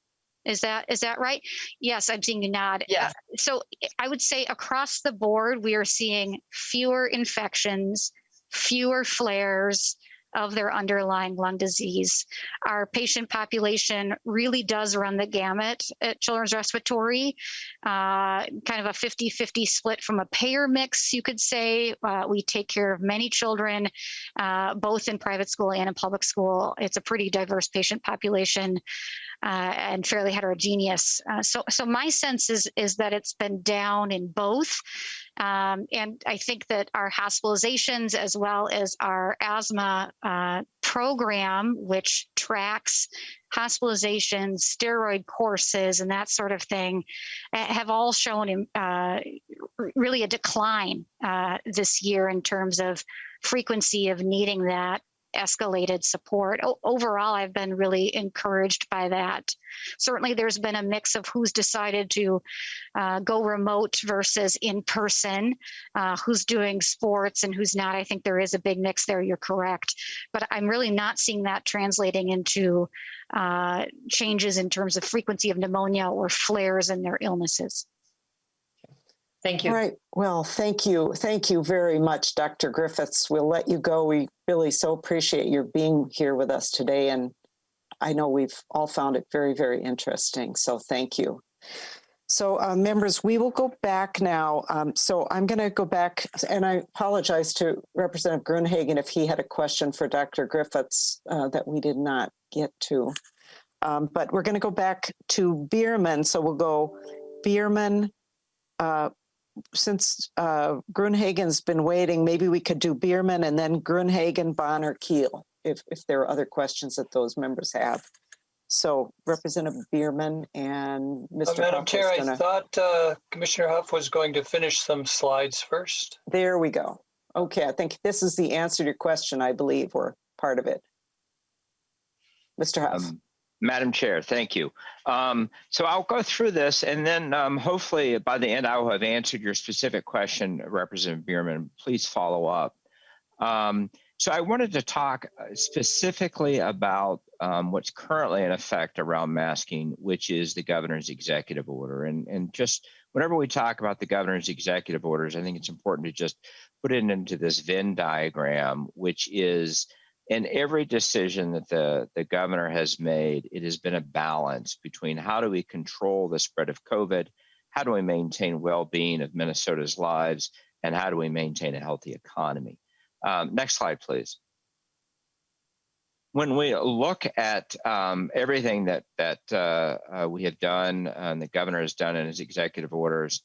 Is that right? Yes, I'm seeing you nod. Yes. So I would say across the board, we are seeing fewer infections, fewer flares of their underlying lung disease. Our patient population really does run the gamut at Children's Respiratory, kind of a 50-50 split from a payer mix, you could say. We take care of many children, both in private school and in public school. It's a pretty diverse patient population and fairly heterogeneous. So my sense is that it's been down in both. And I think that our hospitalizations, as well as our asthma program, which tracks hospitalizations, steroid courses, and that sort of thing, have all shown really a decline this year in terms of frequency of needing that escalated support. Overall, I've been really encouraged by that. Certainly, there's been a mix of who's decided to go remote versus in person, who's doing sports and who's not. I think there is a big mix there. You're correct. But I'm really not seeing that translating into changes in terms of frequency of pneumonia or flares in their illnesses. Thank you. All right. Well, thank you. Thank you very much, Dr. Griffiths. We'll let you go. We really so appreciate your being here with us today. And I know we've all found it very, very interesting. So thank you. So members, we will go back now. So I'm going to go back, and I apologize to Representative Grunhagen if he had a question for Dr. Griffiths that we did not get to. But we're going to go back to Bierman. So we'll go Bierman. Since Grunhagen's been waiting, maybe we could do Bierman and then Grunhagen, Bonner, Keel, if there are other questions that those members have. So Representative Bierman and Mr. Madam Huff Chair, was gonna... I thought Commissioner Huff was going to finish some slides first. There we go. Okay, I think this is the answer to your question, I believe, or part of it. Mr. Huff. Madam Chair, thank you. So I'll go through this, and then hopefully by the end I will have answered your specific question, Representative Bierman. Please follow up. So I wanted to talk specifically about what's currently in effect around masking, which is the governor's executive order. And just whenever we talk about the governor's executive orders, I think it's important to just put it into this Venn diagram, which is in every decision that the governor has made, it has been a balance between how do we control the spread of COVID, how do we maintain well-being of Minnesota's lives, and how do we maintain a healthy economy. Next slide, please. When we look at everything that we have done and the governor has done in his executive orders,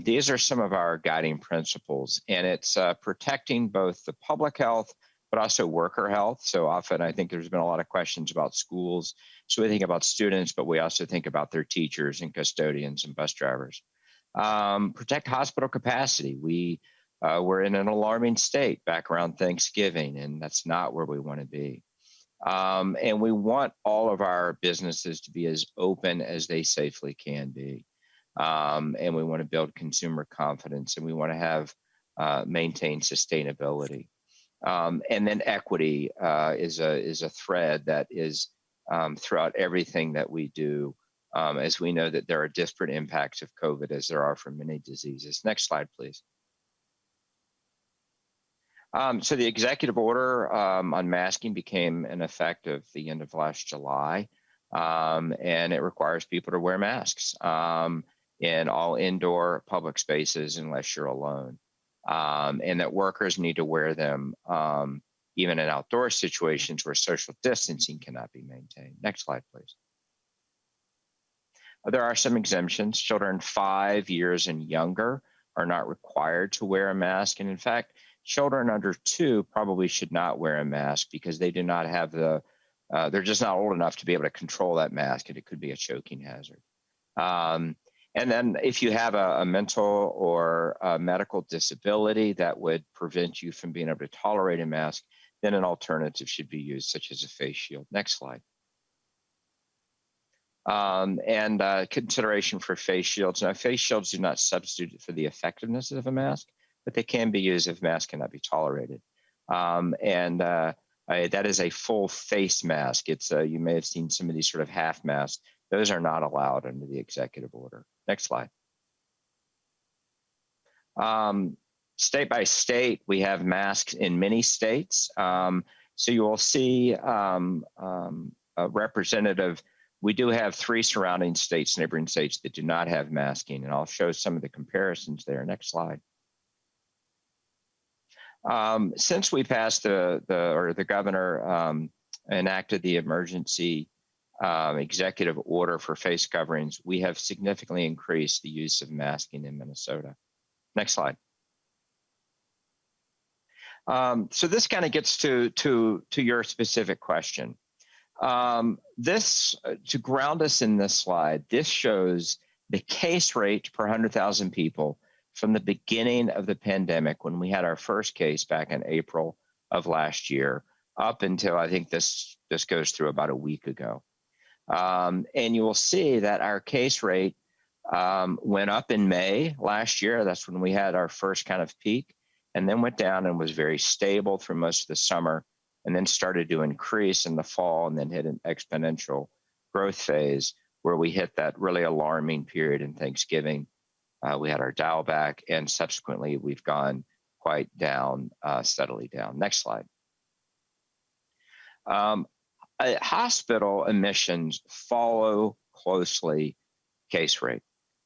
these are some of our guiding principles, and it's protecting both the public health but also worker health. So often I think there's been a lot of questions about schools. So we think about students, but we also think about their teachers and custodians and bus drivers. Protect hospital capacity. We're in an alarming state back around Thanksgiving, and that's not where we want to be. And we want all of our businesses to be as open as they safely can be. And we want to build consumer confidence, and we want to have maintain sustainability. And then equity is a thread that is throughout everything that we do, as we know that there are disparate impacts of COVID as there are for many diseases. Next slide, please. So the executive order on masking became in effect of the end of last July, and it requires people to wear masks in all indoor public spaces unless you're alone. And that workers need to wear them even in outdoor situations where social distancing cannot be maintained. Next slide, please. There are some exemptions. Children 5 years and younger are not required to wear a mask. And in fact, children under 2 probably should not wear a mask because they do not have they're just not old enough to be able to control that mask, and it could be a choking hazard. And then if you have a mental or a medical disability that would prevent you from being able to tolerate a mask, then an alternative should be used, such as a face shield. Next slide. Consideration for face shields. Now, face shields do not substitute for the effectiveness of a mask, but they can be used if masks cannot be tolerated. That is a full face mask. It's you may have seen some of these sort of half masks. Those are not allowed under the executive order. Next slide. State by state, we have masks in many states. So you will see a representative. We do have 3 surrounding states, neighboring states, that do not have masking, and I'll show some of the comparisons there. Next slide. Since we passed the governor enacted the emergency executive order for face coverings, we have significantly increased the use of masking in Minnesota. Next slide. So this kind of gets to your specific question. To ground us in this slide, this shows the case rate per 100,000 people from the beginning of the pandemic, when we had our first case back in April of last year, up until I think this goes through about a week ago. And you will see that our case rate went up in May last year. That's when we had our first kind of peak, and then went down and was very stable through most of the summer, and then started to increase in the fall, and then hit an exponential growth phase where we hit that really alarming period in Thanksgiving. We had our dial back, and subsequently we've gone quite down, steadily down. Next slide. Hospital admissions follow closely case rate.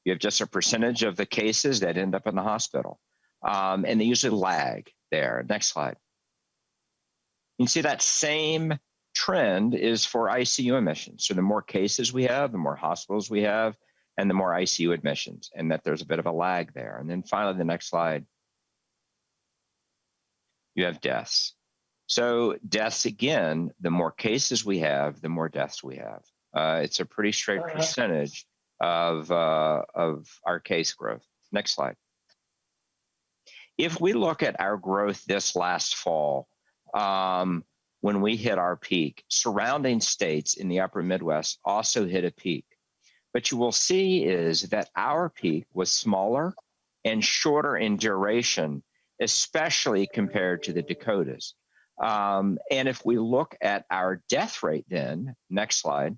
You have just a percentage of the cases that end up in the hospital, and they usually lag there. Next slide. You can see that same trend is for ICU admissions. So the more cases we have, the more hospitals we have, and the more ICU admissions, and that there's a bit of a lag there. And then finally, the next slide, you have deaths. So deaths, again, the more cases we have, the more deaths we have. It's a pretty straight percentage of our case growth. Next slide. If we look at our growth this last fall, when we hit our peak, surrounding states in the upper Midwest also hit a peak. What you will see is that our peak was smaller and shorter in duration, especially compared to the Dakotas. And if we look at our death rate then, next slide,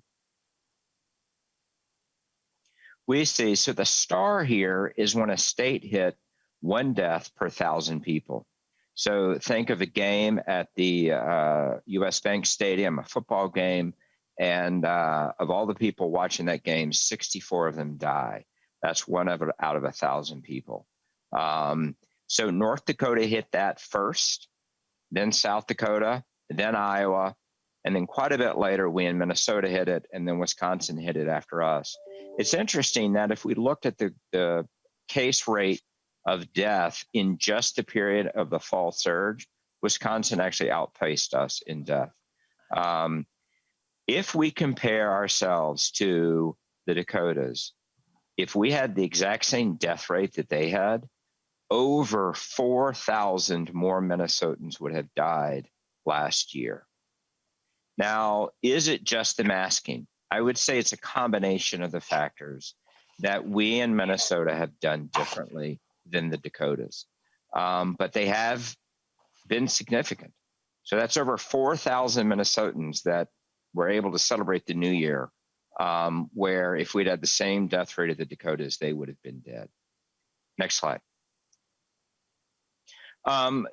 we see, so the star here is when a state hit 1 death per 1,000 people. So think of a game at the US Bank Stadium, a football game, and of all the people watching that game, 64 of them die. That's 1 out of 1,000 people. So North Dakota hit that first, then South Dakota, then Iowa, and then quite a bit later, we in Minnesota hit it, and then Wisconsin hit it after us. It's interesting that if we looked at the case rate of death in just the period of the fall surge, Wisconsin actually outpaced us in death. If we compare ourselves to the Dakotas, if we had the exact same death rate that they had, over 4,000 more Minnesotans would have died last year. Now, is it just the masking? I would say it's a combination of the factors that we in Minnesota have done differently than the Dakotas, but they have been significant. So that's over 4,000 Minnesotans that were able to celebrate the new year, where if we'd had the same death rate of the Dakotas, they would have been dead. Next slide.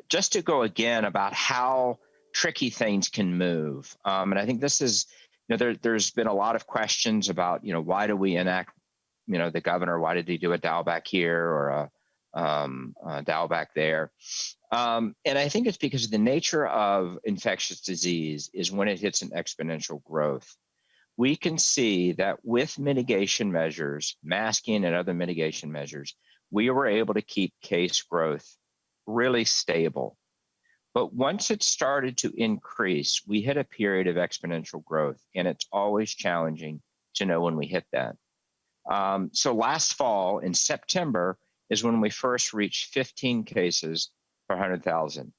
Just to go again about how tricky things can move. And I think this is, there's been a lot of questions about, why do we enact, the governor, why did he do a dial back here or a dial back there? And I think it's because the nature of infectious disease is when it hits an exponential growth. We can see that with mitigation measures, masking and other mitigation measures, we were able to keep case growth really stable. But once it started to increase, we hit a period of exponential growth, and it's always challenging to know when we hit that. So last fall in September is when we first reached 15 cases per 100,000.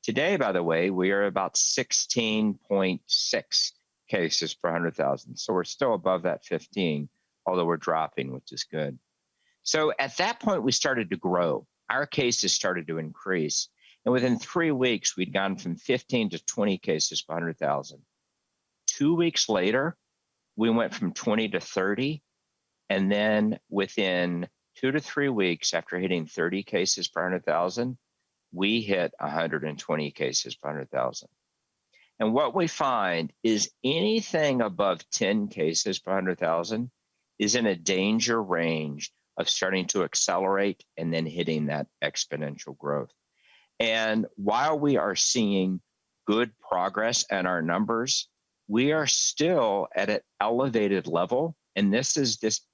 Today, by the way, we are about 16.6 cases per 100,000. So we're still above that 15, although we're dropping, which is good. So at that point, we started to grow. Our cases started to increase. And within 3 weeks, we'd gone from 15 to 20 cases per 100,000. 2 weeks later, we went from 20 to 30. And then within 2 to 3 weeks after hitting 30 cases per 100,000, we hit 120 cases per 100,000. And what we find is anything above 10 cases per 100,000 is in a danger range of starting to accelerate and then hitting that exponential growth. And while we are seeing good progress in our numbers, we are still at an elevated level. And this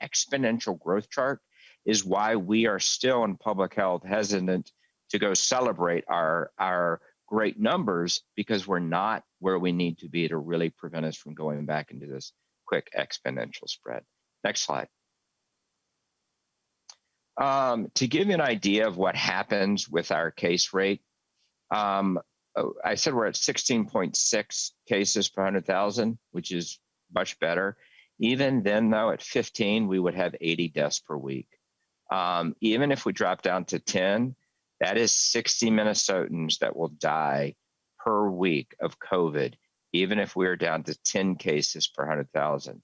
exponential growth chart is why we are still in public health hesitant to go celebrate our great numbers, because we're not where we need to be to really prevent us from going back into this quick exponential spread. Next slide. To give you an idea of what happens with our case rate, I said we're at 16.6 cases per 100,000, which is much better. Even then, though, at 15, we would have 80 deaths per week. Even if we drop down to 10, that is 60 Minnesotans that will die per week of COVID, even if we are down to 10 cases per 100,000.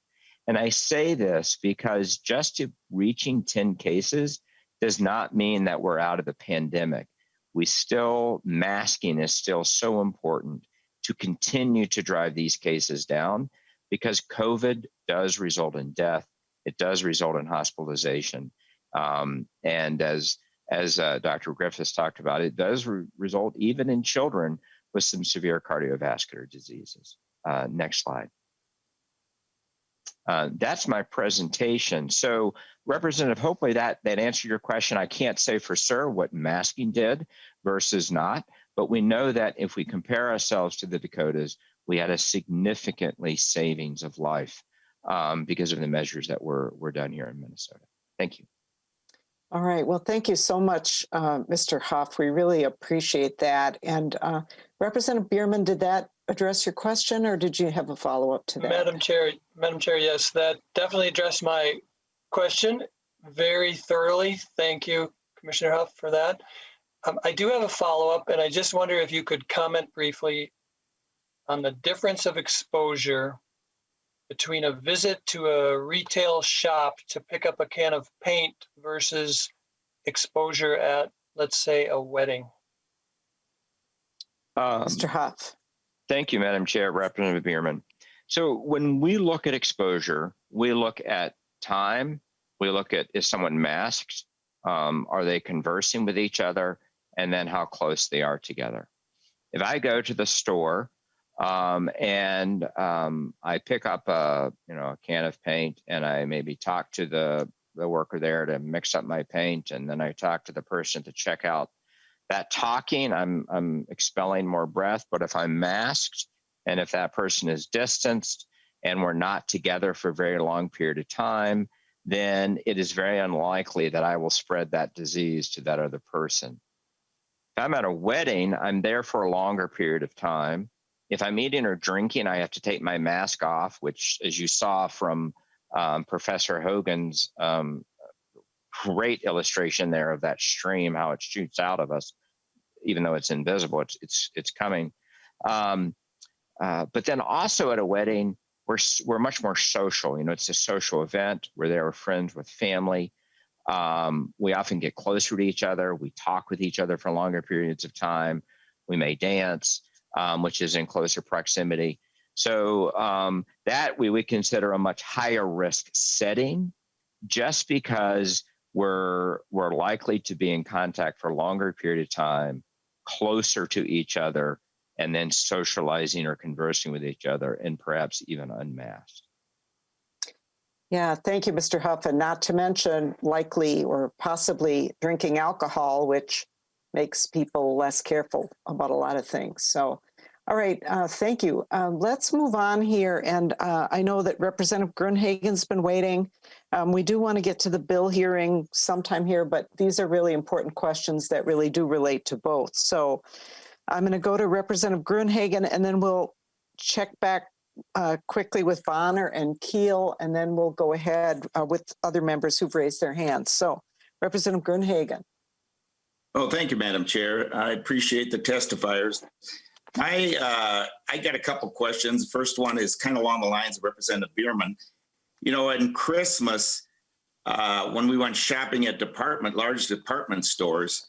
And I say this because just reaching 10 cases does not mean that we're out of the pandemic. Masking is still so important to continue to drive these cases down, because COVID does result in death. It does result in hospitalization. And as Dr. Griffiths talked about, it does result even in children with some severe cardiovascular diseases. Next slide. That's my presentation. So Representative, hopefully that answered your question. I can't say for sure what masking did versus not, but we know that if we compare ourselves to the Dakotas, we had a significantly savings of life because of the measures that were done here in Minnesota. Thank you. All right. Well, thank you so much, Mr. Huff. We really appreciate that. And Representative Bierman, did that address your question, or did you have a follow-up to that? Madam Chair, yes, that definitely addressed my question very thoroughly. Thank you, Commissioner Huff, for that. I do have a follow-up, and I just wonder if you could comment briefly on the difference of exposure between a visit to a retail shop to pick up a can of paint versus exposure at, let's say, a wedding. Mr. Huff. Thank you, Madam Chair, Representative Bierman. So when we look at exposure, we look at time, we look at, is someone masked? Are they conversing with each other? And then how close they are together. If I go to the store and I pick up a can of paint, and I maybe talk to the worker there to mix up my paint, and then I talk to the person at the checkout, that talking, I'm expelling more breath. But if I'm masked, and if that person is distanced and we're not together for a very long period of time, then it is very unlikely that I will spread that disease to that other person. If I'm at a wedding, I'm there for a longer period of time. If I'm eating or drinking, I have to take my mask off, which, as you saw from Professor Hogan's great illustration there of that stream, how it shoots out of us, even though it's invisible, it's coming. But then also at a wedding, we're much more social. It's a social event. We're there with friends, with family. We often get closer to each other. We talk with each other for longer periods of time. We may dance, which is in closer proximity. So that we would consider a much higher risk setting, just because we're likely to be in contact for a longer period of time, closer to each other, and then socializing or conversing with each other, and perhaps even unmasked. Yeah, thank you, Mr. Huff. And not to mention likely or possibly drinking alcohol, which makes people less careful about a lot of things. So All right, thank you. Let's move on here. And I know that Representative Grunhagen's been waiting. We do want to get to the bill hearing sometime here, but these are really important questions that really do relate to both. So I'm going to go to Representative Grunhagen, and then we'll check back quickly with Bonner and Keel, and then we'll go ahead with other members who've raised their hands. So Representative Grunhagen. Oh, thank you, Madam Chair. I appreciate the testifiers. I got a couple questions. First one is kind of along the lines of Representative Bierman. You know, in Christmas, when we went shopping at large department stores,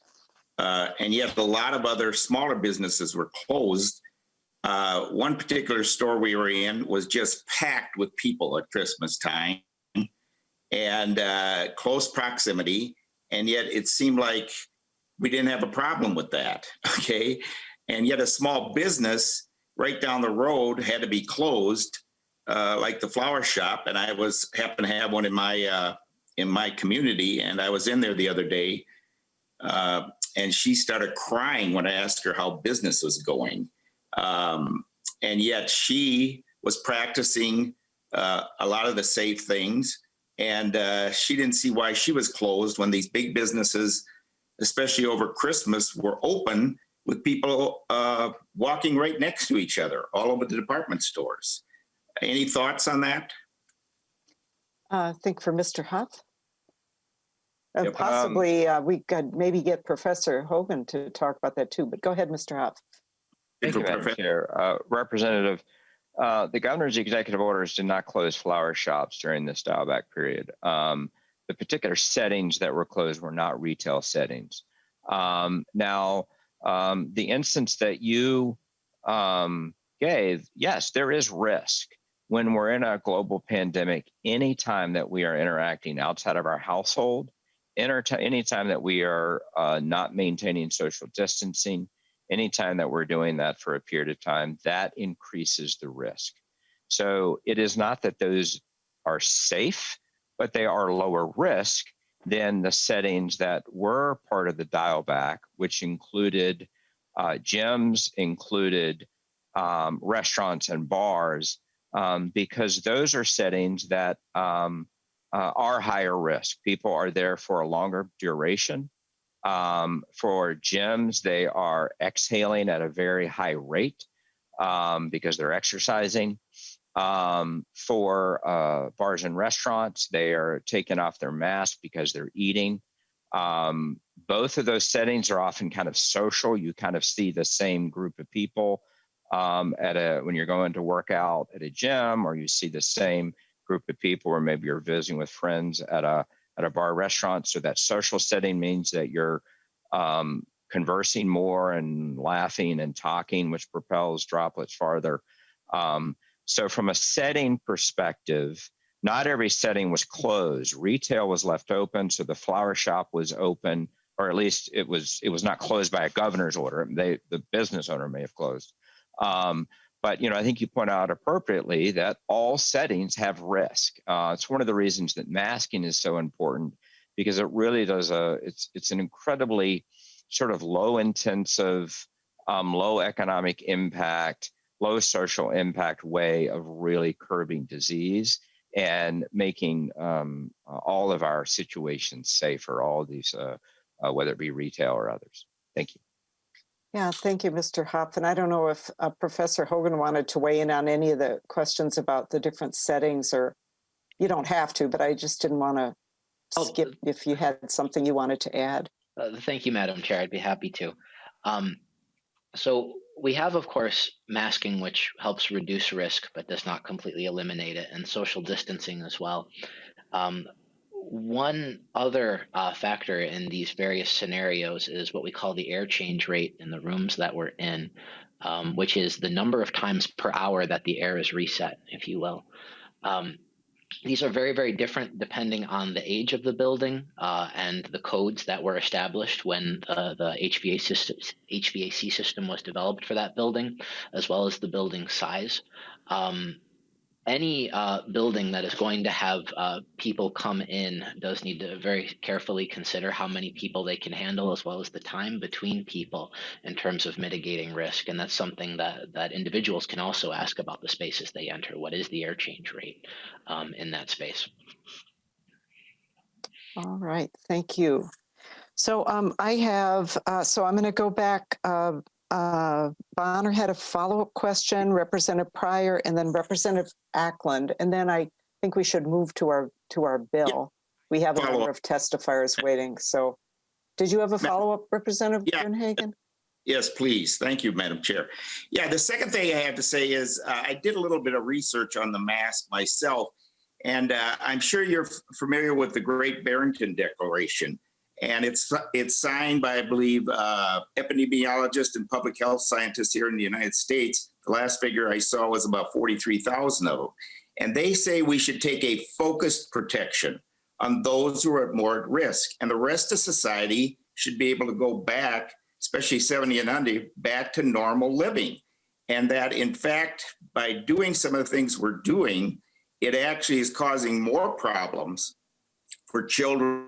and yet a lot of other smaller businesses were closed. One particular store we were in was just packed with people at Christmas time and close proximity. And yet it seemed like we didn't have a problem with that, okay? And yet a small business right down the road had to be closed, like the flower shop. And I happened to have one in my community, and I was in there the other day, and she started crying when I asked her how business was going. And yet she was practicing a lot of the safe things, and she didn't see why she was closed when these big businesses, especially over Christmas, were open with people walking right next to each other all over the department stores. Any thoughts on that? I think for Mr. Huff. Yep, Possibly we could maybe get Professor Hogan to talk about that too, but go ahead, Mr. Huff. Thank you, Madam Chair. Representative, the governor's executive orders did not close flower shops during this dial-back period. The particular settings that were closed were not retail settings. Now, the instance that you gave, yes, there is risk. When we're in a global pandemic, anytime that we are interacting outside of our household, anytime that we are not maintaining social distancing, anytime that we're doing that for a period of time, that increases the risk. So it is not that those are safe, but they are lower risk than the settings that were part of the dial back, which included gyms, included restaurants and bars, because those are settings that are higher risk. People are there for a longer duration. For gyms, they are exhaling at a very high rate because they're exercising. For bars and restaurants, they are taking off their masks because they're eating. Both of those settings are often kind of social. You kind of see the same group of people when you're going to work out at a gym, or you see the same group of people, or maybe you're visiting with friends at a bar restaurant. So that social setting means that you're conversing more and laughing and talking, which propels droplets farther. So from a setting perspective, not every setting was closed. Retail was left open, so the flower shop was open, or at least it was not closed by a governor's order. The business owner may have closed. But I think you point out appropriately that all settings have risk. It's one of the reasons that masking is so important, because it really does it's an incredibly sort of low intensive, low economic impact, low social impact way of really curbing disease and making all of our situations safer, all of these, whether it be retail or others. Thank you. Yeah, thank you, Mr. Huff. And I don't know if Professor Hogan wanted to weigh in on any of the questions about the different settings, or you don't have to, but I just didn't want to skip if you had something you wanted to add. Thank you, Madam Chair. I'd be happy to. So we have, of course, masking, which helps reduce risk, but does not completely eliminate it, and social distancing as well. One other factor in these various scenarios is what we call the air change rate in the rooms that we're in, which is the number of times per hour that the air is reset, if you will. These are very, very different depending on the age of the building and the codes that were established when the HVAC system was developed for that building, as well as the building size. any building that is going to have people come in does need to very carefully consider how many people they can handle, as well as the time between people in terms of mitigating risk. And that's something that individuals can also ask about the spaces they enter. What is the air change rate in that space? All right, thank you. So I have, so I'm going to go back. Bonner had a follow-up question, Representative Pryor, and then Representative Ackland, and then I think we should move to our bill. Yep. We have a number of testifiers waiting. So, did you have a follow-up, Representative Grunhagen? Yes, please. Thank you, Madam Chair. Yeah, the second thing I have to say is I did a little bit of research on the mask myself, and I'm sure you're familiar with the Great Barrington Declaration. And it's signed by, I believe, epidemiologists and public health scientists here in the United States. The last figure I saw was about 43,000 of them. And they say we should take a focused protection on those who are more at risk. And the rest of society should be able to go back, especially 70 and under, back to normal living. And that, in fact, by doing some of the things we're doing, it actually is causing more problems for children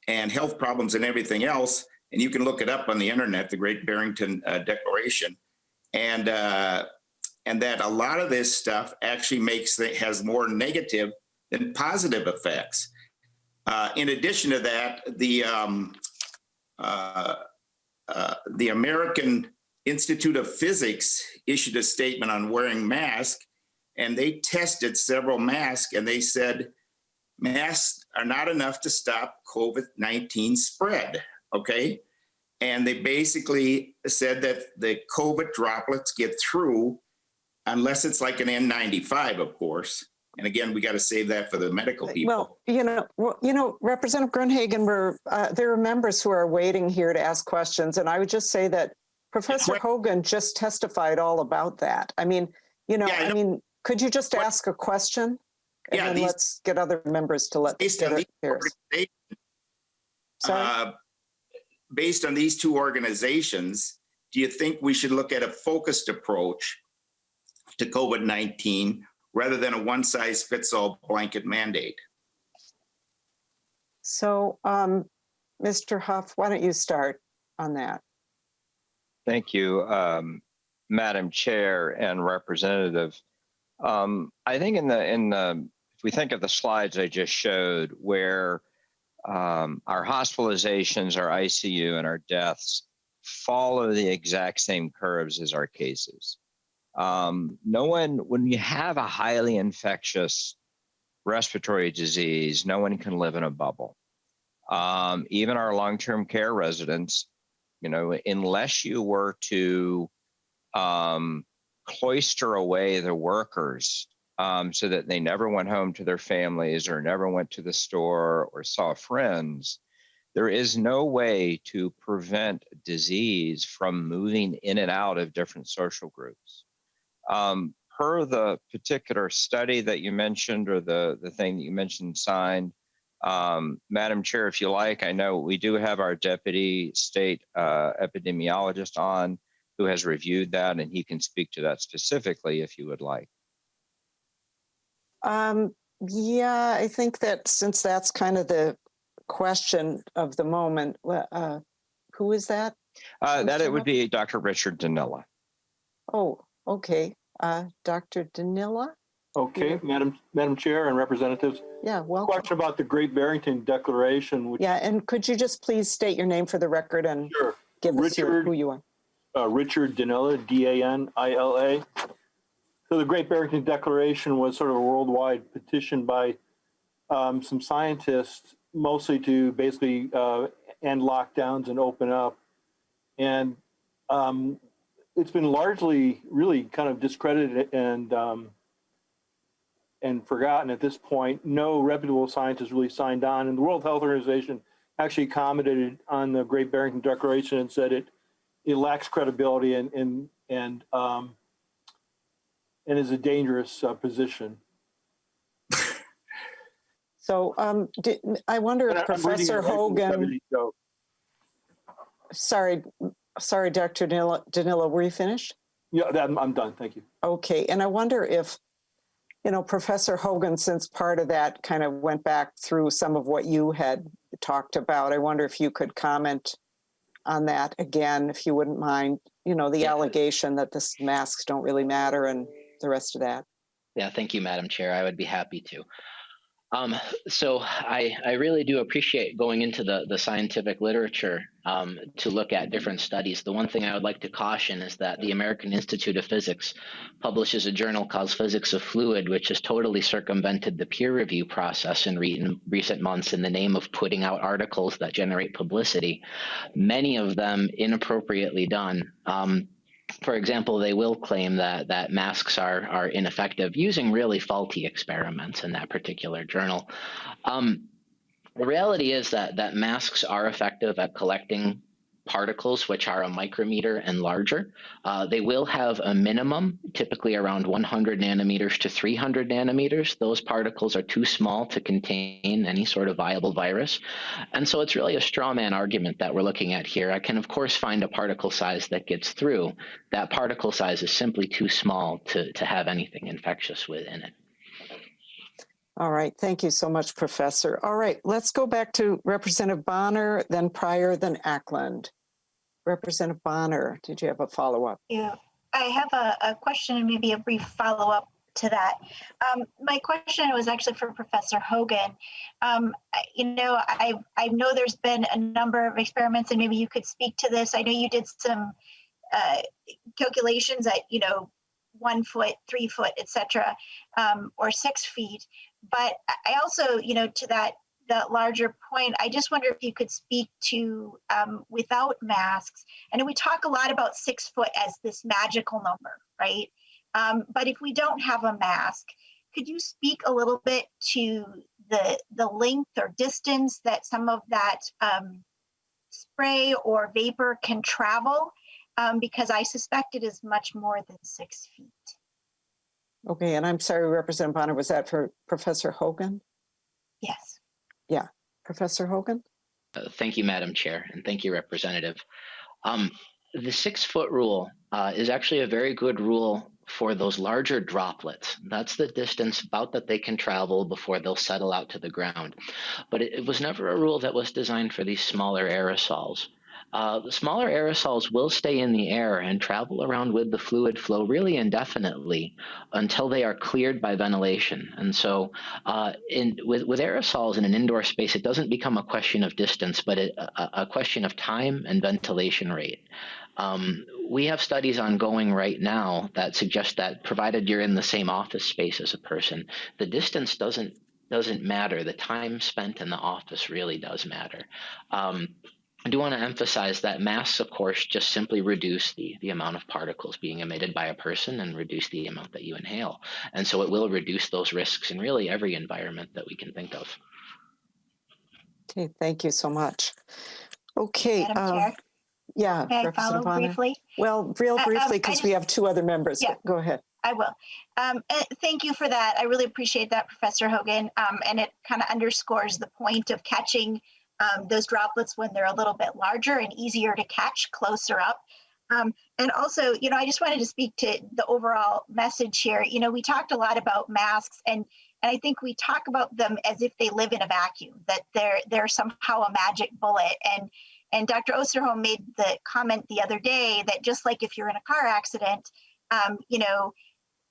and health problems and everything else. And you can look it up on the internet, the Great Barrington Declaration. And that a lot of this stuff actually has more negative than positive effects. In addition to that, the American Institute of Physics issued a statement on wearing masks, and they tested several masks, and they said, masks are not enough to stop COVID-19 spread, okay? And they basically said that the COVID droplets get through, unless it's like an N95, of course. And again, we got to save that for the medical people. Well, Representative Grunhagen, there are members who are waiting here to ask questions. And I would just say that Professor Hogan just testified all about that. I mean, could you just ask a question? And then let's get other members to let based on these two organizations, do you think we should look at a focused approach to COVID-19 rather than a one-size-fits-all blanket mandate? So, Mr. Huff, why don't you start on that? Thank you, Madam Chair and Representative. I think if we think of the slides I just showed, where our hospitalizations, our ICU, and our deaths follow the exact same curves as our cases. When you have a highly infectious respiratory disease, no one can live in a bubble. Even our long-term care residents, unless you were to cloister away the workers so that they never went home to their families or never went to the store or saw friends, there is no way to prevent disease from moving in and out of different social groups. Per the particular study that you mentioned, or the thing that you mentioned signed, Madam Chair, if you like, I know we do have our deputy state epidemiologist on who has reviewed that, and he can speak to that specifically if you would like. Yeah, I think that since that's kind of the question of the moment, who is that? It would be Dr. Richard Danila. Oh, okay. Dr. Danila? Okay, Madam Chair and representatives. Yeah, welcome. Question about the Great Barrington Declaration. Yeah, and could you just please state your name for the record and give us who you are? Richard Danila, D-A-N-I-L-A. So the Great Barrington Declaration was sort of a worldwide petition by some scientists, mostly to basically end lockdowns and open up. And it's been largely really kind of discredited and forgotten at this point. No reputable scientists really signed on, and the World Health Organization actually commented on the Great Barrington Declaration and said it lacks credibility and is a dangerous position. So I wonder if Professor Hogan. Sorry, Dr. Danila, were you finished? Yeah, I'm done. Thank you. Okay, and I wonder if Professor Hogan, since part of that kind of went back through some of what you had talked about, I wonder if you could comment on that again, if you wouldn't mind, the allegation that the masks don't really matter and the rest of that. Yeah, thank you, Madam Chair. I would be happy to. So I really do appreciate going into the scientific literature to look at different studies. The one thing I would like to caution is that the American Institute of Physics publishes a journal called Physics of Fluid, which has totally circumvented the peer review process in recent months in the name of putting out articles that generate publicity, many of them inappropriately done. For example, they will claim that masks are ineffective using really faulty experiments in that particular journal. The reality is that masks are effective at collecting particles which are a micrometer and larger. They will have a minimum, typically around 100 nanometers to 300 nanometers. Those particles are too small to contain any sort of viable virus. And so it's really a straw man argument that we're looking at here. I can, of course, find a particle size that gets through. That particle size is simply too small to have anything infectious within it. All right. Thank you so much, Professor. All right. Let's go back to Representative Bonner, then Pryor, then Ackland. Representative Bonner, did you have a follow-up? Yeah, I have a question and maybe a brief follow-up to that. My question was actually for Professor Hogan. I know there's been a number of experiments, and maybe you could speak to this. I know you did some calculations at 1 foot, 3 foot, et cetera, or 6 feet. But I also, to that larger point, I just wonder if you could speak to without masks. I know we talk a lot about 6 foot as this magical number, right? But if we don't have a mask, could you speak a little bit to the length or distance that some of that spray or vapor can travel? Because I suspect it is much more than 6 feet. Okay, and I'm sorry, Representative Bonner, was that for Professor Hogan? Yes. Yeah, Professor Hogan? Thank you, Madam Chair, and thank you, Representative. The 6 foot rule is actually a very good rule for those larger droplets. That's the distance about that they can travel before they'll settle out to the ground. But it was never a rule that was designed for these smaller aerosols. The smaller aerosols will stay in the air and travel around with the fluid flow really indefinitely until they are cleared by ventilation. And so with aerosols in an indoor space, it doesn't become a question of distance, but a question of time and ventilation rate. We have studies ongoing right now that suggest that provided you're in the same office space as a person, the distance doesn't matter. The time spent in the office really does matter. I do want to emphasize that masks, of course, just simply reduce the amount of particles being emitted by a person and reduce the amount that you inhale. And so it will reduce those risks in really every environment that we can think of. Okay, thank you so much. Okay. Madam Chair, yeah, may I follow briefly? Well, real briefly, because we have 2 other members. Yeah. Go ahead. I will. Thank you for that. I really appreciate that, Professor Hogan. And it kind of underscores the point of catching those droplets when they're a little bit larger and easier to catch closer up. And also, I just wanted to speak to the overall message here. We talked a lot about masks, and I think we talk about them as if they live in a vacuum, that they're somehow a magic bullet. And Dr. Osterholm made the comment the other day that just like if you're in a car accident,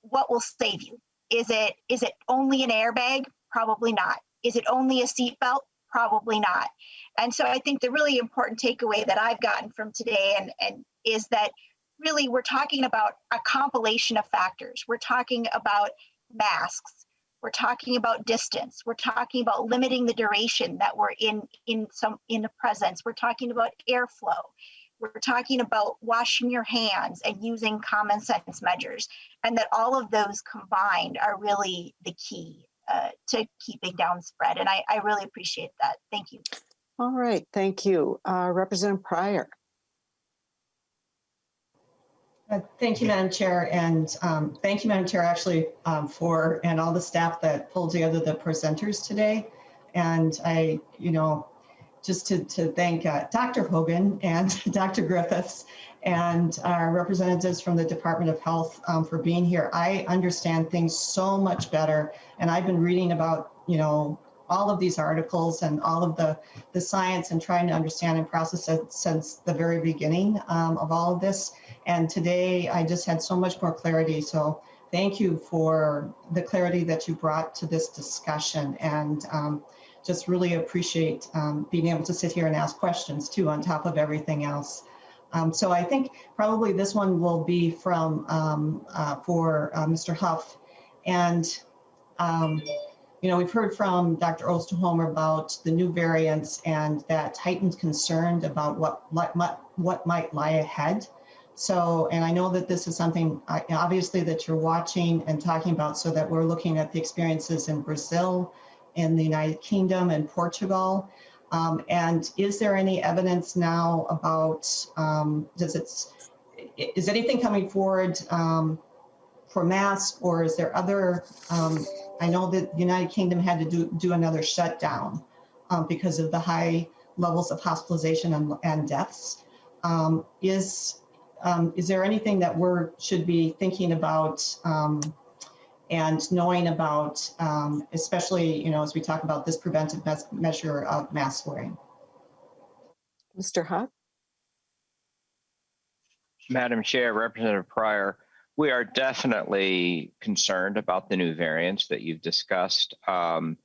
what will save you? Is it only an airbag? Probably not. Is it only a seatbelt? Probably not. And so I think the really important takeaway that I've gotten from today and is that really we're talking about a compilation of factors. We're talking about masks. We're talking about distance. We're talking about limiting the duration that we're in the presence. We're talking about airflow. We're talking about washing your hands and using common sense measures, and that all of those combined are really the key to keeping down spread. And I really appreciate that. Thank you. All right. Thank you. Representative Pryor. Thank you, Madam Chair. And thank you, Madam Chair, actually, and all the staff that pulled together the presenters today. And just to thank Dr. Hogan and Dr. Griffiths and our representatives from the Department of Health for being here. I understand things so much better, and I've been reading about, all of these articles and all of the science and trying to understand and process it since the very beginning of all of this. And today I just had so much more clarity. So thank you for the clarity that you brought to this discussion, and just really appreciate being able to sit here and ask questions too on top of everything else. So I think probably this one will be from for Mr. Huff. And we've heard from Dr. Osterholm about the new variants and that heightened concern about what might lie ahead. So, and I know that this is something obviously that you're watching and talking about, so that we're looking at the experiences in Brazil, in the United Kingdom, and Portugal. And is there any evidence now about, is anything coming forward for masks, or is there other, I know that the United Kingdom had to do another shutdown because of the high levels of hospitalization and deaths. Is there anything that should be thinking about and knowing about, especially, as we talk about this preventive measure of mask wearing? Mr. Huff? Madam Chair, Representative Pryor, we are definitely concerned about the new variants that you've discussed. Our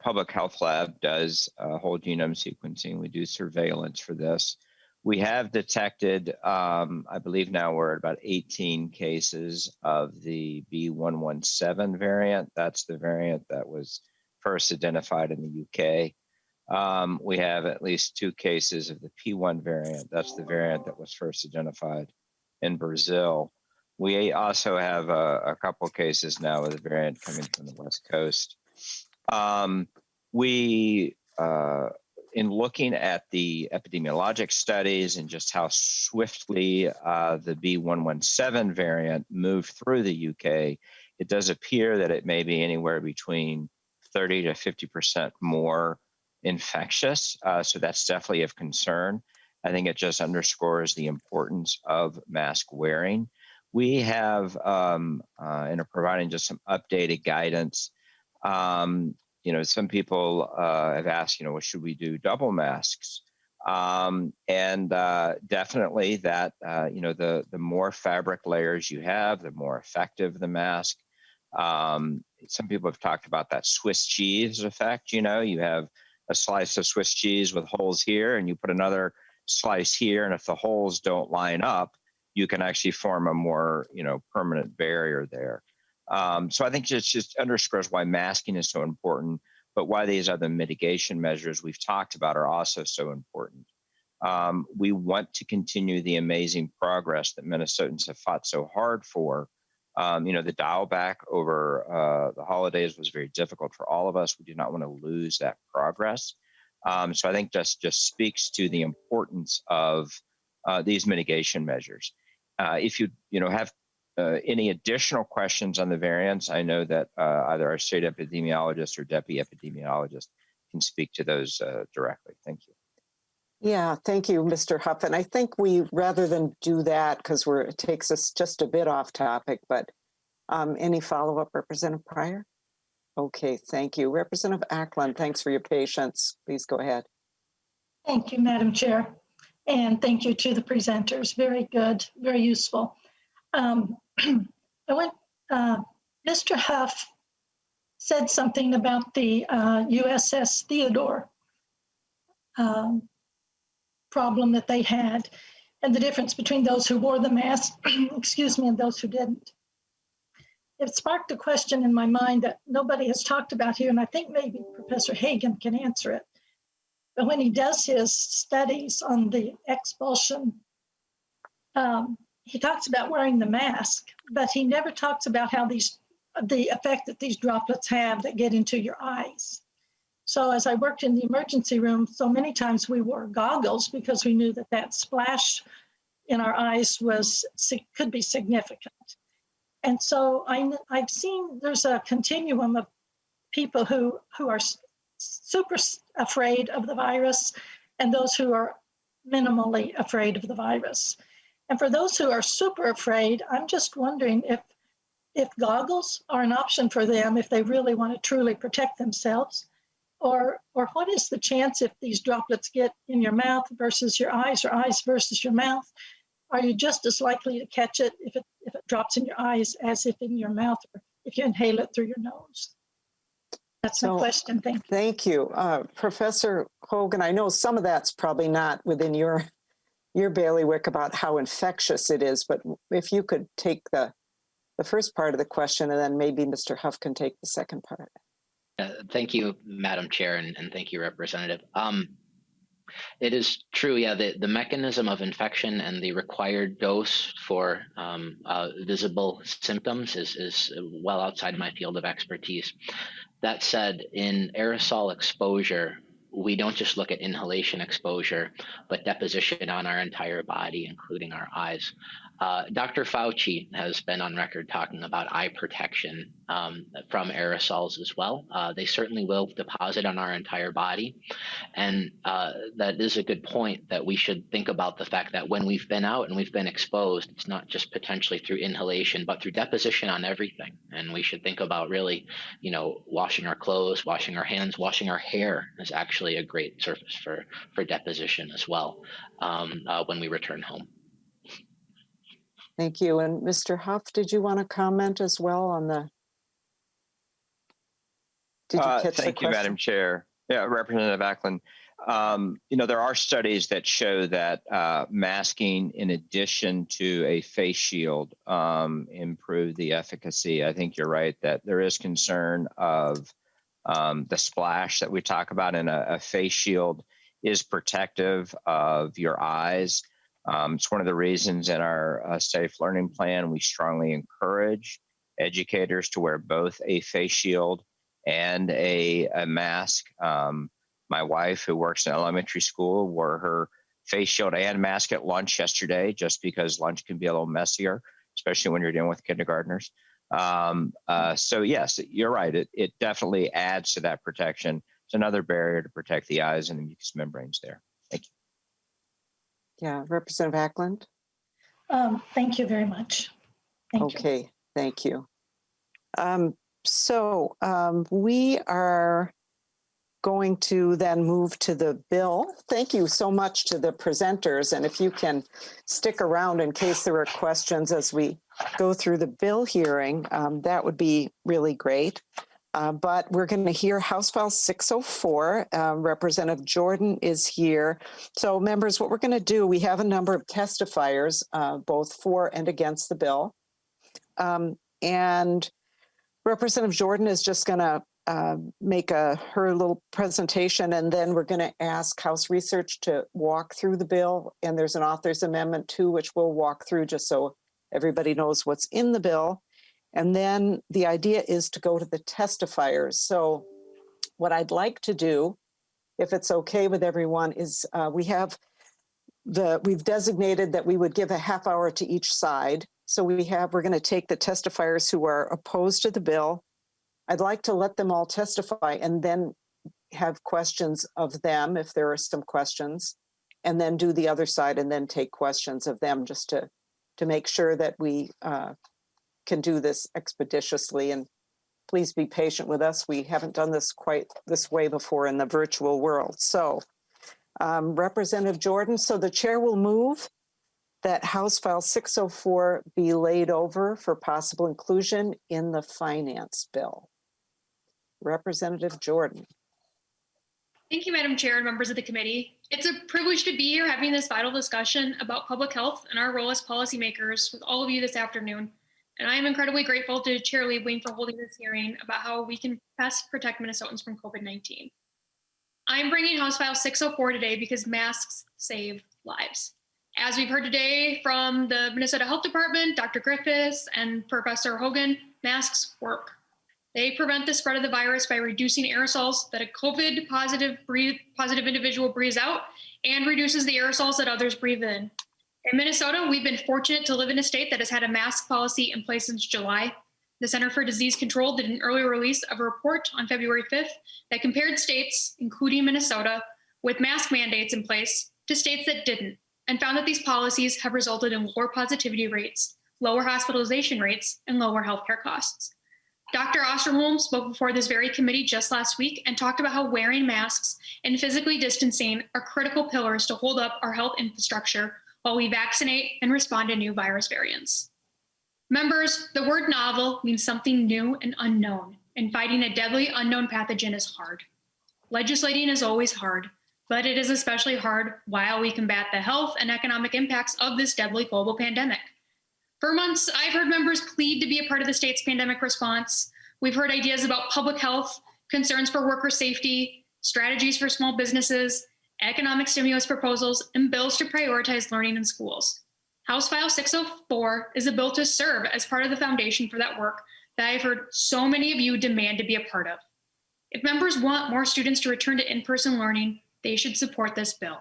public health lab does whole genome sequencing. We do surveillance for this. We have detected, I believe now we're at about 18 cases of the B117 variant. That's the variant that was first identified in the UK. We have at least 2 cases of the P1 variant. That's the variant that was first identified in Brazil. We also have a couple cases now with a variant coming from the West Coast. In looking at the epidemiologic studies and just how swiftly the B117 variant moved through the UK, it does appear that it may be anywhere between 30 to 50% more infectious. So that's definitely of concern. I think it just underscores the importance of mask wearing. We have, and are providing just some updated guidance. Some people have asked, should we do double masks? Definitely that, the more fabric layers you have, the more effective the mask. Some people have talked about that Swiss cheese effect. You have a slice of Swiss cheese with holes here, and you put another slice here, and if the holes don't line up, you can actually form a more, permanent barrier there. So I think it just underscores why masking is so important, but why these other mitigation measures we've talked about are also so important. We want to continue the amazing progress that Minnesotans have fought so hard for. The dial back over the holidays was very difficult for all of us. We do not want to lose that progress. So I think just speaks to the importance of these mitigation measures. If you have any additional questions on the variants, I know that either our state epidemiologist or deputy epidemiologist can speak to those directly. Thank you. Yeah, thank you, Mr. Huff. And I think rather than do that, because it takes us just a bit off topic, but any follow-up, Representative Pryor? Okay, thank you. Representative Ackland, thanks for your patience. Please go ahead. Thank you, Madam Chair. And thank you to the presenters. Very good, very useful. Mr. Huff said something about the USS Theodore problem that they had, and the difference between those who wore the mask, excuse me, and those who didn't. It sparked a question in my mind that nobody has talked about here, and I think maybe Professor Hagan can answer it. But when he does his studies on the expulsion, he talks about wearing the mask, but he never talks about how the effect that these droplets have that get into your eyes. So as I worked in the emergency room, so many times we wore goggles because we knew that splash in our eyes could be significant. And so I've seen there's a continuum of people who are super afraid of the virus and those who are minimally afraid of the virus. And for those who are super afraid, I'm just wondering if goggles are an option for them if they really want to truly protect themselves, or what is the chance if these droplets get in your mouth versus your eyes or eyes versus your mouth? Are you just as likely to catch it if it drops in your eyes as if in your mouth or if you inhale it through your nose? That's my question. Thank you. Thank you. Professor Hogan, I know some of that's probably not within your bailiwick about how infectious it is, but if you could take the first part of the question and then maybe Mr. Huff can take the second part. Thank you, Madam Chair, and thank you, Representative. It is true, yeah, the mechanism of infection and the required dose for visible symptoms is well outside my field of expertise. That said, in aerosol exposure, we don't just look at inhalation exposure, but deposition on our entire body, including our eyes. Dr. Fauci has been on record talking about eye protection from aerosols as well. They certainly will deposit on our entire body. And that is a good point that we should think about the fact that when we've been out and we've been exposed, it's not just potentially through inhalation, but through deposition on everything. And we should think about really, washing our clothes, washing our hands, washing our hair is actually a great surface for deposition as well when we return home. Thank you. And Mr. Huff, did you want to comment as well on the? Did you catch the question? Thank you, Madam Chair. Yeah, Representative Ackland. There are studies that show that masking in addition to a face shield improve the efficacy. I think you're right that there is concern of the splash that we talk about, and a face shield is protective of your eyes. It's one of the reasons in our Safe Learning Plan, we strongly encourage educators to wear both a face shield and a mask. My wife, who works in elementary school, wore her face shield and mask at lunch yesterday, just because lunch can be a little messier, especially when you're dealing with kindergartners. So yes, you're right. It definitely adds to that protection. It's another barrier to protect the eyes and the mucous membranes there. Thank you. Yeah, Representative Ackland. Thank you very much. Okay, thank you. So we are going to then move to the bill. Thank you so much to the presenters. And if you can stick around in case there are questions as we go through the bill hearing, that would be really great. But we're going to hear House File 604. Representative Jordan is here. So members, what we're going to do, we have a number of testifiers, both for and against the bill. And Representative Jordan is just going to make her little presentation, and then we're going to ask House Research to walk through the bill. And there's an author's amendment too, which we'll walk through just so everybody knows what's in the bill. And then the idea is to go to the testifiers. So what I'd like to do, if it's okay with everyone, is we've designated that we would give a half hour to each side. So we're going to take the testifiers who are opposed to the bill. I'd like to let them all testify and then have questions of them if there are some questions, and then do the other side and then take questions of them just to make sure that we can do this expeditiously. And please be patient with us. We haven't done this quite this way before in the virtual world. So Representative Jordan, so the chair will move that House File 604 be laid over for possible inclusion in the finance bill. Representative Jordan. Thank you, Madam Chair and members of the committee. It's a privilege to be here having this vital discussion about public health and our role as policymakers with all of you this afternoon. And I am incredibly grateful to Chair Liebling for holding this hearing about how we can best protect Minnesotans from COVID-19. I'm bringing House File 604 today because masks save lives. As we've heard today from the Minnesota Health Department, Dr. Griffiths and Professor Hogan, masks work. They prevent the spread of the virus by reducing aerosols that a COVID positive individual breathes out and reduces the aerosols that others breathe in. In Minnesota, we've been fortunate to live in a state that has had a mask policy in place since July. The Center for Disease Control did an earlier release of a report on February 5th that compared states, including Minnesota, with mask mandates in place to states that didn't, and found that these policies have resulted in lower positivity rates, lower hospitalization rates, and lower healthcare costs. Dr. Osterholm spoke before this very committee just last week and talked about how wearing masks and physically distancing are critical pillars to hold up our health infrastructure while we vaccinate and respond to new virus variants. Members, the word novel means something new and unknown, and fighting a deadly unknown pathogen is hard. Legislating is always hard, but it is especially hard while we combat the health and economic impacts of this deadly global pandemic. For months, I've heard members plead to be a part of the state's pandemic response. We've heard ideas about public health, concerns for worker safety, strategies for small businesses, economic stimulus proposals, and bills to prioritize learning in schools. House File 604 is a bill to serve as part of the foundation for that work that I've heard so many of you demand to be a part of. If members want more students to return to in-person learning, they should support this bill.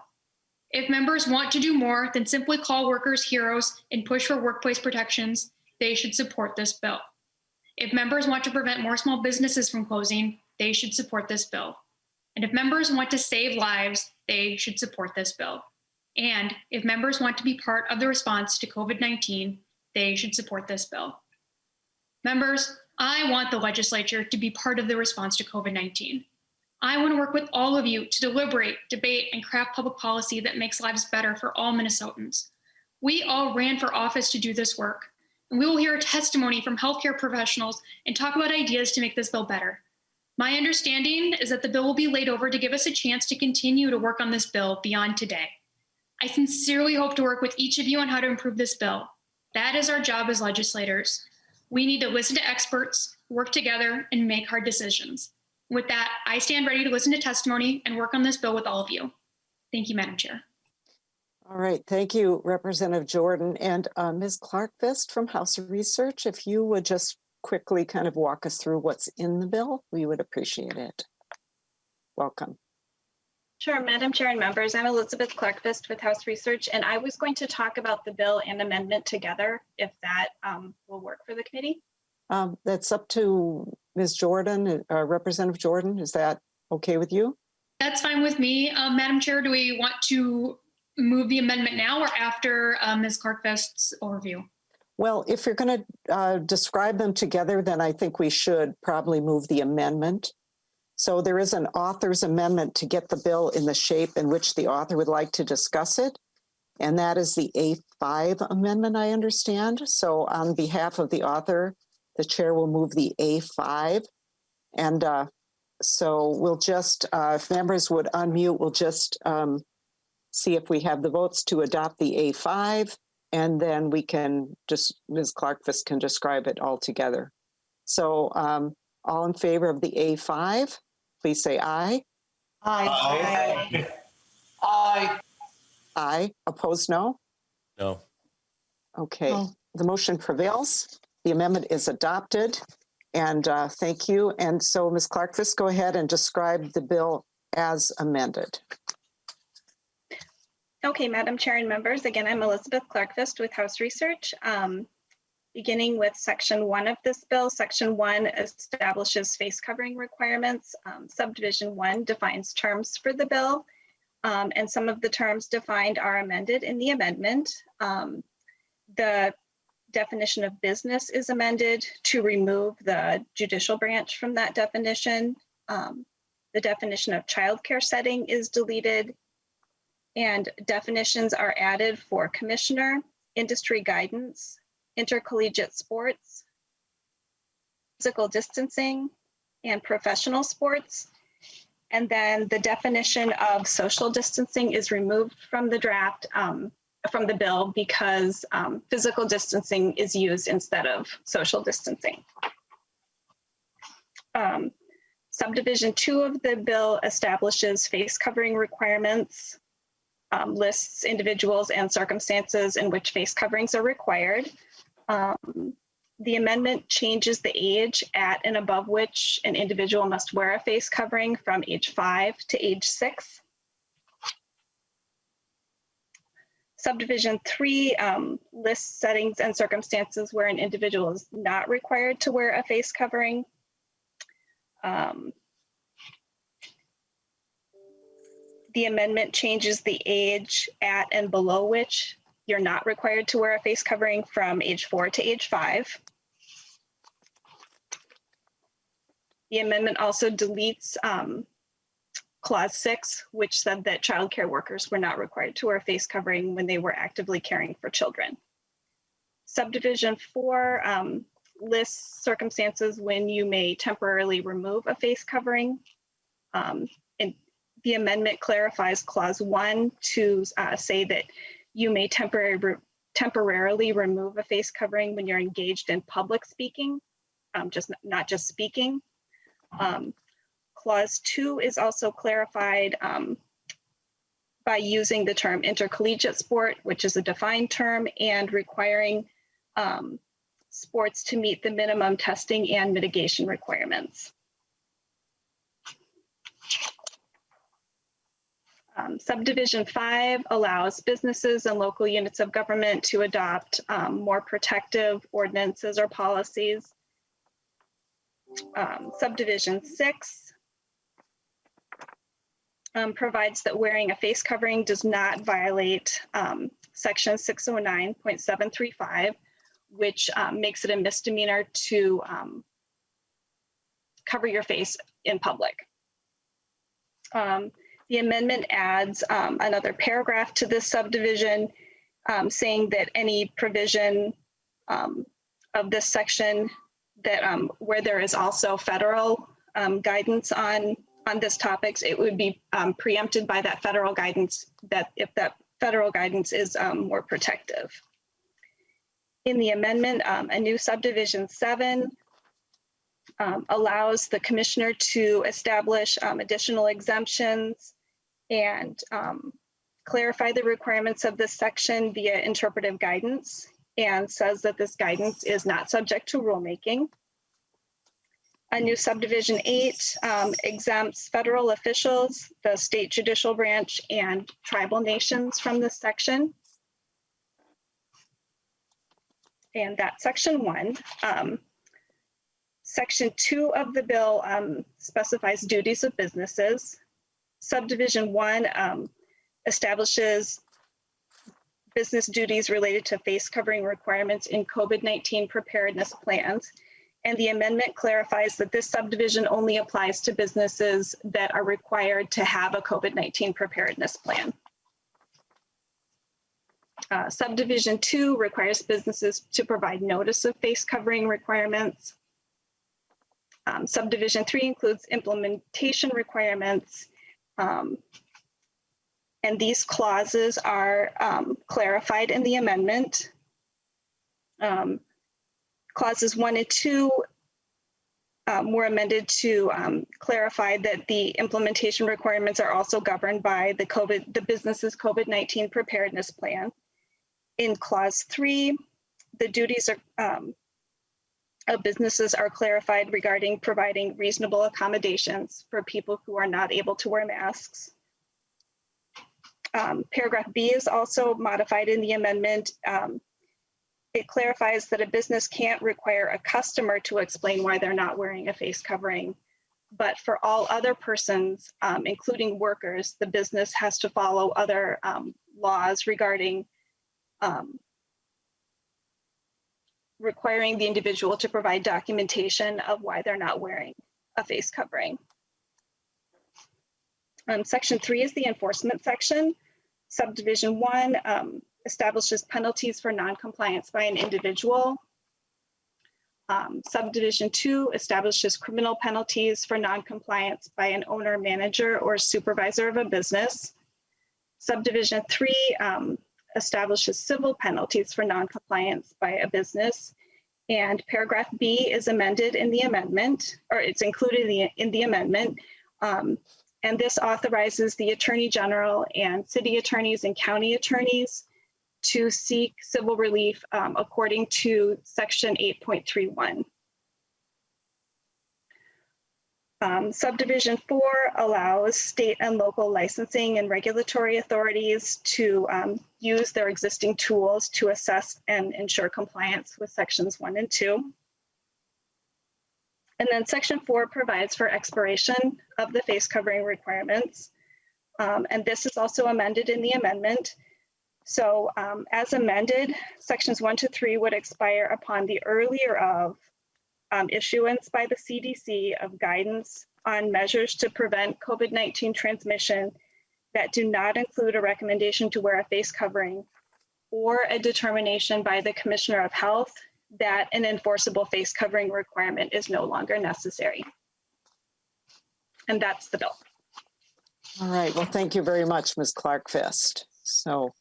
If members want to do more than simply call workers heroes and push for workplace protections, they should support this bill. If members want to prevent more small businesses from closing, they should support this bill. And if members want to save lives, they should support this bill. And if members want to be part of the response to COVID-19, they should support this bill. Members, I want the legislature to be part of the response to COVID-19. I want to work with all of you to deliberate, debate, and craft public policy that makes lives better for all Minnesotans. We all ran for office to do this work, and we will hear a testimony from healthcare professionals and talk about ideas to make this bill better. My understanding is that the bill will be laid over to give us a chance to continue to work on this bill beyond today. I sincerely hope to work with each of you on how to improve this bill. That is our job as legislators. We need to listen to experts, work together, and make hard decisions. With that, I stand ready to listen to testimony and work on this bill with all of you. Thank you, Madam Chair. All right, thank you, Representative Jordan. And Ms. Clark-Fist from House Research, if you would just quickly kind of walk us through what's in the bill, we would appreciate it. Welcome. Sure, Madam Chair and members, I'm Elizabeth Clark-Fist with House Research, and I was going to talk about the bill and amendment together, if that will work for the committee. That's up to Ms. Jordan, Representative Jordan. Is that okay with you? That's fine with me. Madam Chair, do we want to move the amendment now or after Ms. Clark-Fist's overview? Well, if you're going to describe them together, then I think we should probably move the amendment. So there is an author's amendment to get the bill in the shape in which the author would like to discuss it. And that is the A5 amendment, I understand. So on behalf of the author, the chair will move the A5. And so we'll just, if members would unmute, we'll just see if we have the votes to adopt the A5. And then we can just, Ms. Clark-Fist can describe it all together. So all in favor of the A5, please say aye. Aye. Aye. Aye. Aye. Opposed, no? No. Okay. No. The motion prevails. The amendment is adopted. And thank you. And so, Ms. Clark-Fist, go ahead and describe the bill as amended. Okay, Madam Chair and members, again, I'm Elizabeth Clark-Fist with House Research. Beginning with Section 1 of this bill, Section 1 establishes face covering requirements. Subdivision 1 defines terms for the bill, and some of the terms defined are amended in the amendment. The definition of business is amended to remove the judicial branch from that definition. The definition of childcare setting is deleted, and definitions are added for commissioner, industry guidance, intercollegiate sports, physical distancing, and professional sports. And then the definition of social distancing is removed from the draft, from the bill, because physical distancing is used instead of social distancing. Subdivision 2 of the bill establishes face covering requirements, lists individuals and circumstances in which face coverings are required. The amendment changes the age at and above which an individual must wear a face covering from age 5 to age 6. Subdivision 3 lists settings and circumstances where an individual is not required to wear a face covering. The amendment changes the age at and below which you're not required to wear a face covering from age 4 to age 5. The amendment also deletes Clause 6, which said that child care workers were not required to wear a face covering when they were actively caring for children. Subdivision 4 lists circumstances when you may temporarily remove a face covering. And the amendment clarifies Clause 1 to say that you may temporarily remove a face covering when you're engaged in public speaking, not just speaking. Clause 2 is also clarified by using the term intercollegiate sport, which is a defined term, and requiring sports to meet the minimum testing and mitigation requirements. Subdivision 5 allows businesses and local units of government to adopt more protective ordinances or policies. Subdivision 6 provides that wearing a face covering does not violate section 609.735, which makes it a misdemeanor to cover your face in public. The amendment adds another paragraph to this subdivision saying that any provision of this section that where there is also federal guidance on this topics, it would be preempted by that federal guidance, that if that federal guidance is more protective. In the amendment, a new subdivision 7 allows the commissioner to establish additional exemptions and clarify the requirements of this section via interpretive guidance, and says that this guidance is not subject to rulemaking. A new subdivision 8 exempts federal officials, the state judicial branch, and tribal nations from this section. And that's section 1. Section 2 of the bill specifies duties of businesses. Subdivision 1 establishes business duties related to face covering requirements in COVID-19 preparedness plans. And the amendment clarifies that this subdivision only applies to businesses that are required to have a COVID-19 preparedness plan. Subdivision 2 requires businesses to provide notice of face covering requirements. Subdivision 3 includes implementation requirements. And these clauses are clarified in the amendment. Clauses 1 and 2 were amended to clarify that the implementation requirements are also governed by the business's COVID-19 preparedness plan. In Clause 3, the duties of businesses are clarified regarding providing reasonable accommodations for people who are not able to wear masks. Paragraph B is also modified in the amendment. It clarifies that a business can't require a customer to explain why they're not wearing a face covering, but for all other persons, including workers, the business has to follow other laws regarding requiring the individual to provide documentation of why they're not wearing a face covering. Section 3 is the enforcement section. Subdivision 1 establishes penalties for non-compliance by an individual. Subdivision 2 establishes criminal penalties for non-compliance by an owner, manager, or supervisor of a business. Subdivision 3 establishes civil penalties for non-compliance by a business. And paragraph B is amended in the amendment, or it's included in the amendment. And this authorizes the Attorney General and city attorneys and county attorneys to seek civil relief according to section 8.31. Subdivision 4 allows state and local licensing and regulatory authorities to use their existing tools to assess and ensure compliance with sections 1 and 2. And then section 4 provides for expiration of the face covering requirements. And this is also amended in the amendment. So as amended, sections 1 to 3 would expire upon the earlier of issuance by the CDC of guidance on measures to prevent COVID-19 transmission that do not include a recommendation to wear a face covering or a determination by the Commissioner of Health that an enforceable face covering requirement is no longer necessary. And that's the bill. All right. Well, thank you very much, Ms. Clark-Fist. So,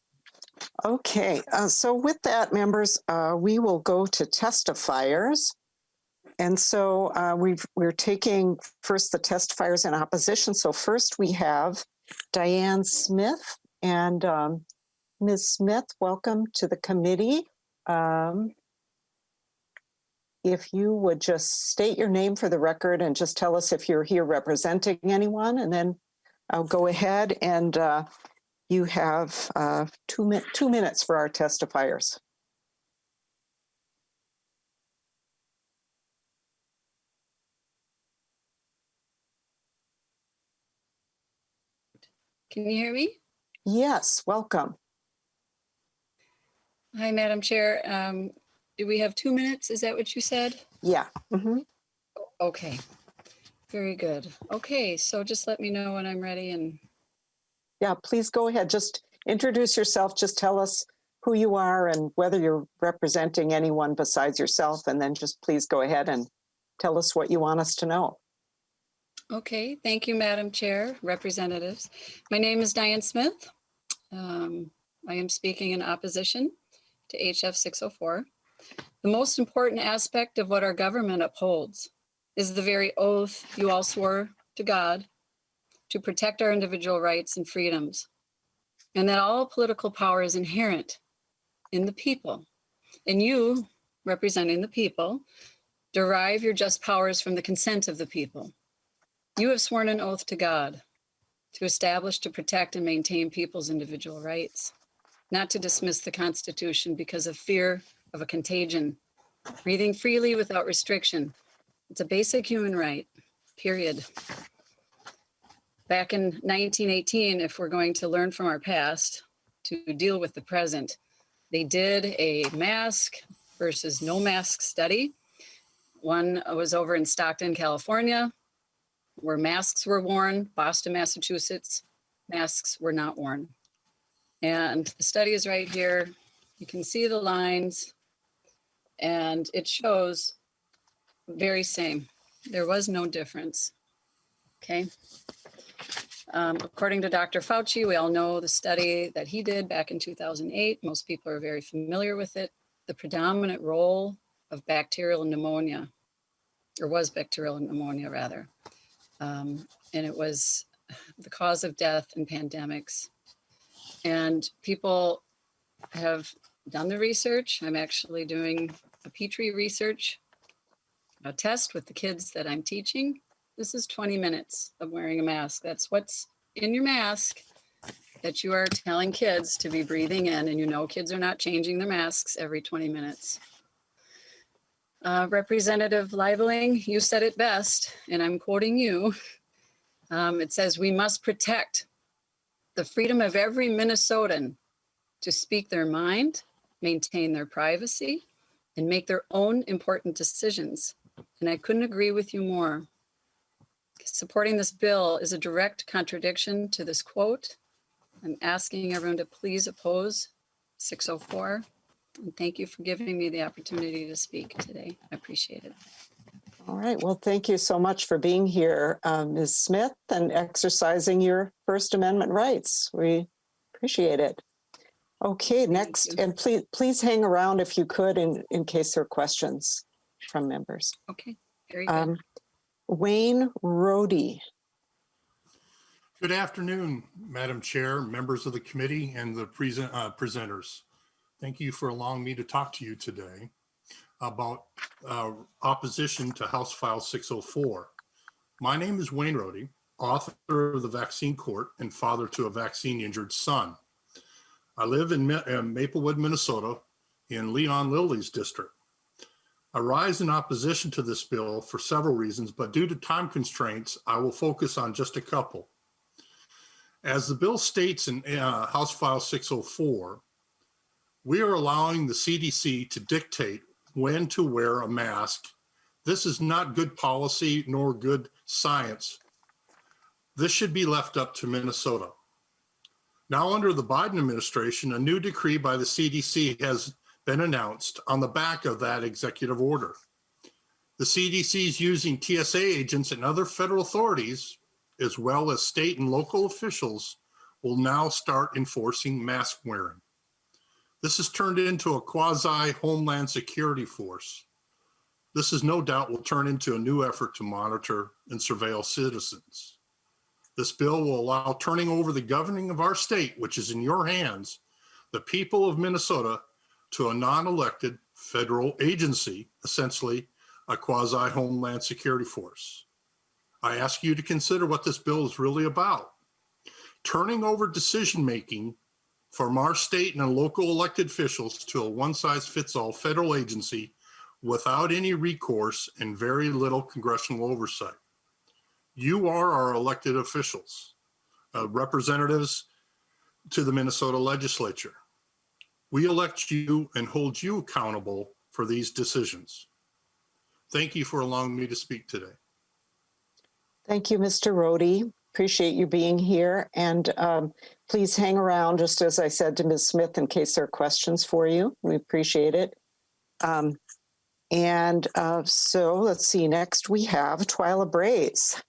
okay. So with that, members, we will go to testifiers. And so we're taking first the testifiers in opposition. So first we have Diane Smith. And Ms. Smith, welcome to the committee. If you would just state your name for the record and just tell us if you're here representing anyone, and then I'll go ahead and you have 2 minutes for our testifiers. Can you hear me? Yes, welcome. Hi, Madam Chair. Do we have 2 minutes? Is that what you said? Yeah. Mm-hmm. Okay, very good. Okay, so just let me know when I'm ready. And yeah, please go ahead. Just introduce yourself. Just tell us who you are and whether you're representing anyone besides yourself. And then just please go ahead and tell us what you want us to know. Okay, thank you, Madam Chair, representatives. My name is Diane Smith. I am speaking in opposition to HF 604. The most important aspect of what our government upholds is the very oath you all swore to God to protect our individual rights and freedoms, and that all political power is inherent in the people. And you, representing the people, derive your just powers from the consent of the people. You have sworn an oath to God to establish, to protect, and maintain people's individual rights, not to dismiss the Constitution because of fear of a contagion. Breathing freely without restriction. It's a basic human right, period. Back in 1918, if we're going to learn from our past to deal with the present, they did a mask versus no mask study. One was over in Stockton, California, where masks were worn. Boston, Massachusetts, masks were not worn. And the study is right here. You can see the lines, and it shows very same. There was no difference, okay? According to Dr. Fauci, we all know the study that he did back in 2008. Most people are very familiar with it. The predominant role of bacterial pneumonia, or was bacterial pneumonia rather, and it was the cause of death in pandemics. And people have done the research. I'm actually doing a Petri research, a test with the kids that I'm teaching. This is 20 minutes of wearing a mask. That's what's in your mask that you are telling kids to be breathing in, and you know kids are not changing their masks every 20 minutes. Representative Liveling, you said it best, and I'm quoting you. It says, we must protect the freedom of every Minnesotan to speak their mind, maintain their privacy, and make their own important decisions. And I couldn't agree with you more. Supporting this bill is a direct contradiction to this quote. I'm asking everyone to please oppose 604. And thank you for giving me the opportunity to speak today. I appreciate it. All right. Well, thank you so much for being here, Ms. Smith, and exercising your First Amendment rights. We appreciate it. Okay, next, and please hang around if you could in case there are questions from members. Okay, very good. Wayne Rohde. Good afternoon, Madam Chair, members of the committee, and the presenters. Thank you for allowing me to talk to you today about opposition to House File 604. My name is Wayne Rohde, author of The Vaccine Court and father to a vaccine-injured son. I live in Maplewood, Minnesota, in Leon Lilly's district. I rise in opposition to this bill for several reasons, but due to time constraints, I will focus on just a couple. As the bill states in House File 604, we are allowing the CDC to dictate when to wear a mask. This is not good policy nor good science. This should be left up to Minnesota. Now, under the Biden administration, a new decree by the CDC has been announced on the back of that executive order. The CDC is using TSA agents and other federal authorities, as well as state and local officials, will now start enforcing mask wearing. This has turned into a quasi-homeland security force. This is no doubt will turn into a new effort to monitor and surveil citizens. This bill will allow turning over the governing of our state, which is in your hands, the people of Minnesota, to a non-elected federal agency, essentially a quasi-homeland security force. I ask you to consider what this bill is really about. Turning over decision-making from our state and local elected officials to a one-size-fits-all federal agency without any recourse and very little congressional oversight. You are our elected officials, representatives to the Minnesota legislature. We elect you and hold you accountable for these decisions. Thank you for allowing me to speak today. Thank you, Mr. Rohde. Appreciate you being here. And please hang around, just as I said to Ms. Smith, in case there are questions for you. We appreciate it. So let's see, next we have Twyla Braze.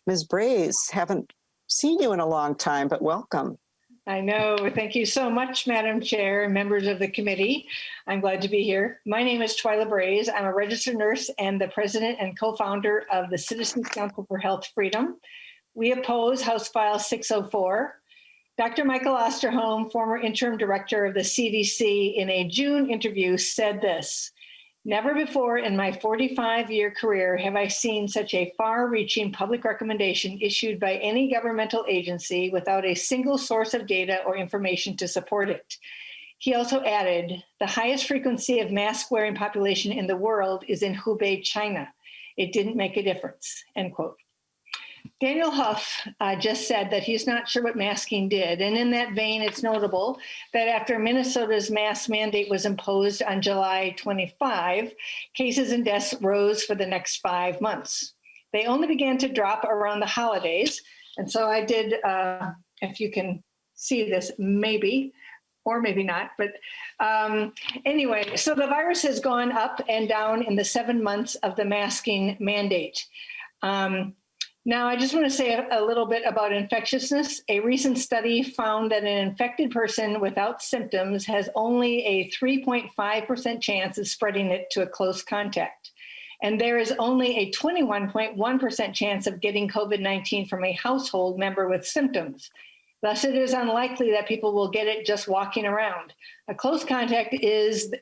Ms. Braze, haven't seen you in a long time, but welcome. I know. Thank you so much, Madam Chair and members of the committee. I'm glad to be here. My name is Twyla Braze. I'm a registered nurse and the president and co-founder of the Citizens Council for Health Freedom. We oppose House File 604. Dr. Michael Osterholm, former interim director of the CDC, in a June interview said this: "Never before in my 45-year career have I seen such a far-reaching public recommendation issued by any governmental agency without a single source of data or information to support it." He also added, "The highest frequency of mask-wearing population in the world is in Hubei, China. It didn't make a difference," end quote. Daniel Huff just said that he's not sure what masking did. And in that vein, it's notable that after Minnesota's mask mandate was imposed on July 25, cases and deaths rose for the next 5 months. They only began to drop around the holidays. And so I did, if you can see this, maybe, or maybe not. But anyway, so the virus has gone up and down in the 7 months of the masking mandate. Now, I just want to say a little bit about infectiousness. A recent study found that an infected person without symptoms has only a 3.5% chance of spreading it to a close contact. And there is only a 21.1% chance of getting COVID-19 from a household member with symptoms. Thus, it is unlikely that people will get it just walking around. A close contact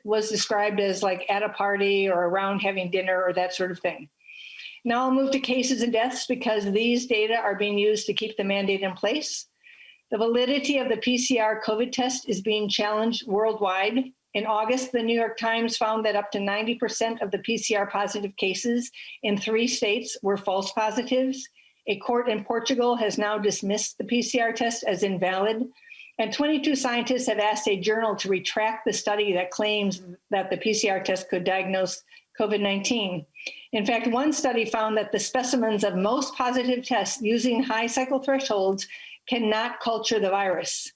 was described as like at a party or around having dinner or that sort of thing. Now I'll move to cases and deaths because these data are being used to keep the mandate in place. The validity of the PCR COVID test is being challenged worldwide. In August, the New York Times found that up to 90% of the PCR positive cases in 3 states were false positives. A court in Portugal has now dismissed the PCR test as invalid. And 22 scientists have asked a journal to retract the study that claims that the PCR test could diagnose COVID-19. In fact, one study found that the specimens of most positive tests using high cycle thresholds cannot culture the virus.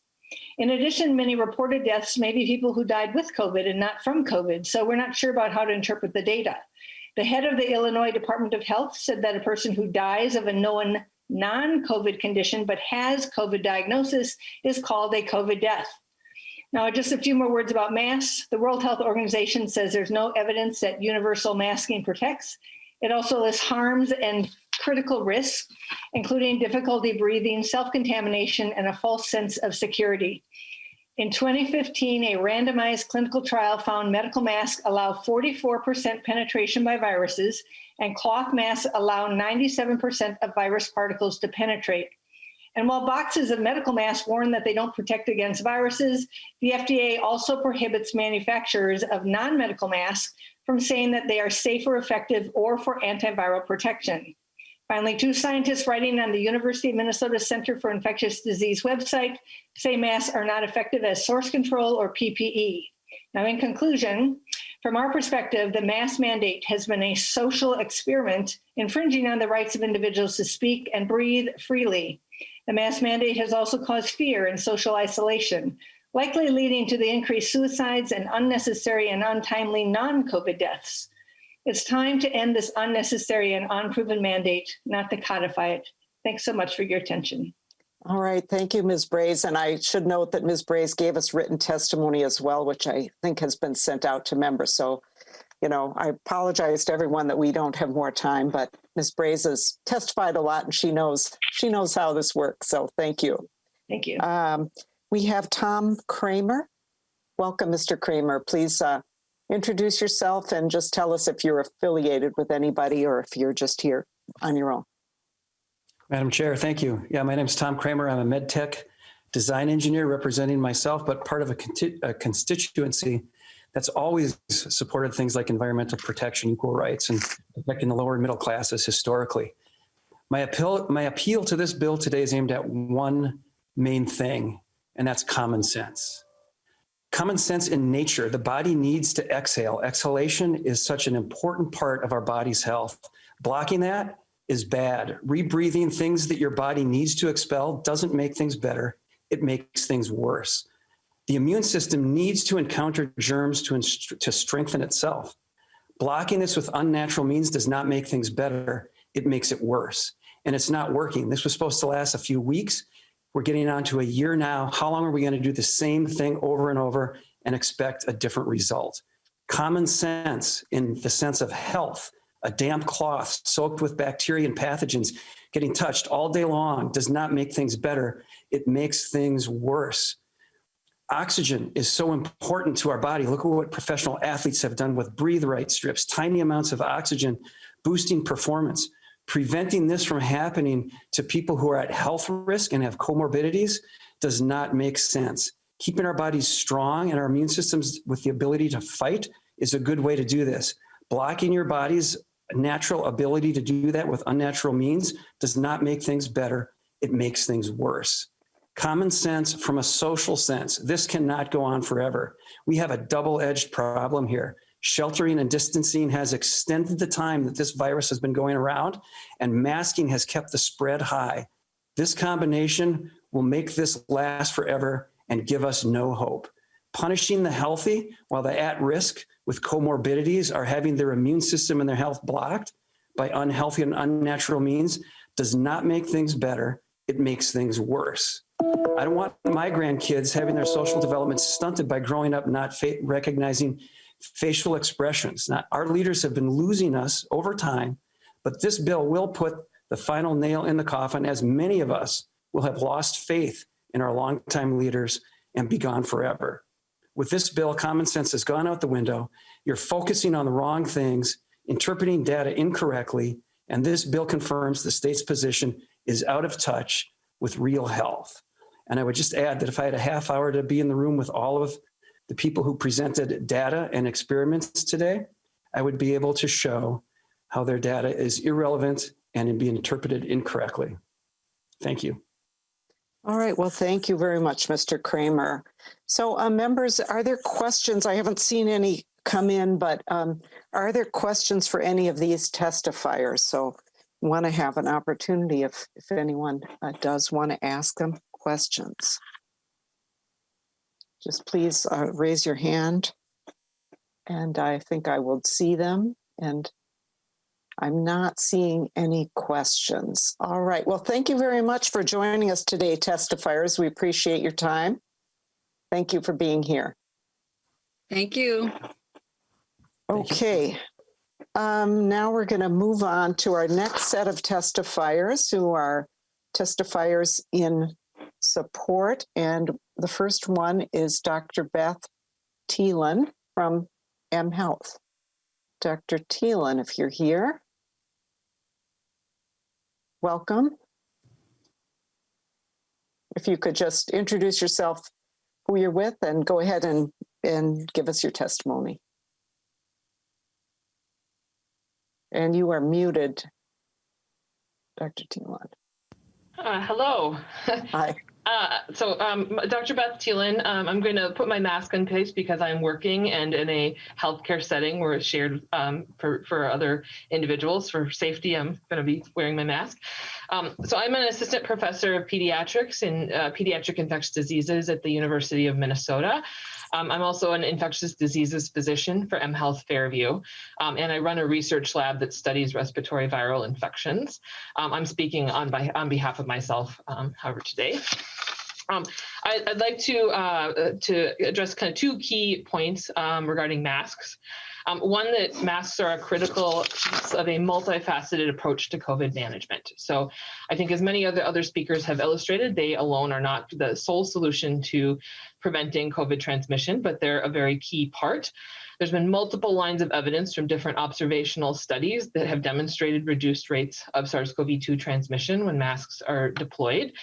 In addition, many reported deaths may be people who died with COVID and not from COVID, so we're not sure about how to interpret the data. The head of the Illinois Department of Health said that a person who dies of a known non-COVID condition but has COVID diagnosis is called a COVID death. Now, just a few more words about masks. The World Health Organization says there's no evidence that universal masking protects. It also lists harms and critical risks, including difficulty breathing, self-contamination, and a false sense of security. In 2015, a randomized clinical trial found medical masks allow 44% penetration by viruses, and cloth masks allow 97% of virus particles to penetrate. And while boxes of medical masks warn that they don't protect against viruses, the FDA also prohibits manufacturers of non-medical masks from saying that they are safe or effective or for antiviral protection. Finally, 2 scientists writing on the University of Minnesota Center for Infectious Disease website say masks are not effective as source control or PPE. Now, in conclusion, from our perspective, the mask mandate has been a social experiment infringing on the rights of individuals to speak and breathe freely. The mask mandate has also caused fear and social isolation, likely leading to the increased suicides and unnecessary and untimely non-COVID deaths. It's time to end this unnecessary and unproven mandate, not to codify it. Thanks so much for your attention. All right, thank you, Ms. Braze. And I should note that Ms. Braze gave us written testimony as well, which I think has been sent out to members. So, I apologize to everyone that we don't have more time, but Ms. Braze has testified a lot and she knows how this works. So thank you. Thank you. We have Tom Kramer. Welcome, Mr. Kramer. Please introduce yourself and just tell us if you're affiliated with anybody or if you're just here on your own. Madam Chair, thank you. Yeah, my name is Tom Kramer. I'm a med tech design engineer representing myself, but part of a constituency that's always supported things like environmental protection, equal rights, and protecting the lower and middle classes historically. My appeal to this bill today is aimed at one main thing, and that's common sense. Common sense in nature. The body needs to exhale. Exhalation is such an important part of our body's health. Blocking that is bad. Rebreathing things that your body needs to expel doesn't make things better. It makes things worse. The immune system needs to encounter germs to strengthen itself. Blocking this with unnatural means does not make things better. It makes it worse. And it's not working. This was supposed to last a few weeks. We're getting on to a year now. How long are we going to do the same thing over and over and expect a different result? Common sense in the sense of health, a damp cloth soaked with bacteria and pathogens getting touched all day long does not make things better. It makes things worse. Oxygen is so important to our body. Look at what professional athletes have done with breathe right strips, tiny amounts of oxygen, boosting performance. Preventing this from happening to people who are at health risk and have comorbidities does not make sense. Keeping our bodies strong and our immune systems with the ability to fight is a good way to do this. Blocking your body's natural ability to do that with unnatural means does not make things better. It makes things worse. Common sense from a social sense. This cannot go on forever. We have a double-edged problem here. Sheltering and distancing has extended the time that this virus has been going around, and masking has kept the spread high. This combination will make this last forever and give us no hope. Punishing the healthy while the at-risk with comorbidities are having their immune system and their health blocked by unhealthy and unnatural means does not make things better. It makes things worse. I don't want my grandkids having their social development stunted by growing up not recognizing facial expressions. Now, our leaders have been losing us over time, but this bill will put the final nail in the coffin, as many of us will have lost faith in our longtime leaders and be gone forever. With this bill, common sense has gone out the window. You're focusing on the wrong things, interpreting data incorrectly, and this bill confirms the state's position is out of touch with real health. And I would just add that if I had a half hour to be in the room with all of the people who presented data and experiments today, I would be able to show how their data is irrelevant and being interpreted incorrectly. Thank you. All right, well, thank you very much, Mr. Kramer. So members, are there questions? I haven't seen any come in, but are there questions for any of these testifiers? So I want to have an opportunity if anyone does want to ask them questions. Just please raise your hand, and I think I will see them, and I'm not seeing any questions. All right, well, thank you very much for joining us today, testifiers. We appreciate your time. Thank you for being here. Thank you. Okay, now we're going to move on to our next set of testifiers who are testifiers in support, and The first one is Dr. Beth Thielen from mHealth. Dr. Thielen, if you're here, welcome. If you could just introduce yourself, who you're with, and go ahead and give us your testimony. And you are muted, Dr. Thielen. Hello. Hi. Dr. Beth Thielen, I'm going to put my mask in place because I'm working and in a healthcare setting where it's shared for other individuals. For safety, I'm going to be wearing my mask. So I'm an assistant professor of pediatrics in pediatric infectious diseases at the University of Minnesota. I'm also an infectious diseases physician for mHealth Fairview, and I run a research lab that studies respiratory viral infections. I'm speaking on behalf of myself, however, today. I'd like to address kind of two key points regarding masks. One, that masks are a critical piece of a multifaceted approach to COVID management. So I think as many other speakers have illustrated, they alone are not the sole solution to preventing COVID transmission, but they're a very key part. There's been multiple lines of evidence from different observational studies that have demonstrated reduced rates of SARS-CoV-2 transmission when masks are deployed.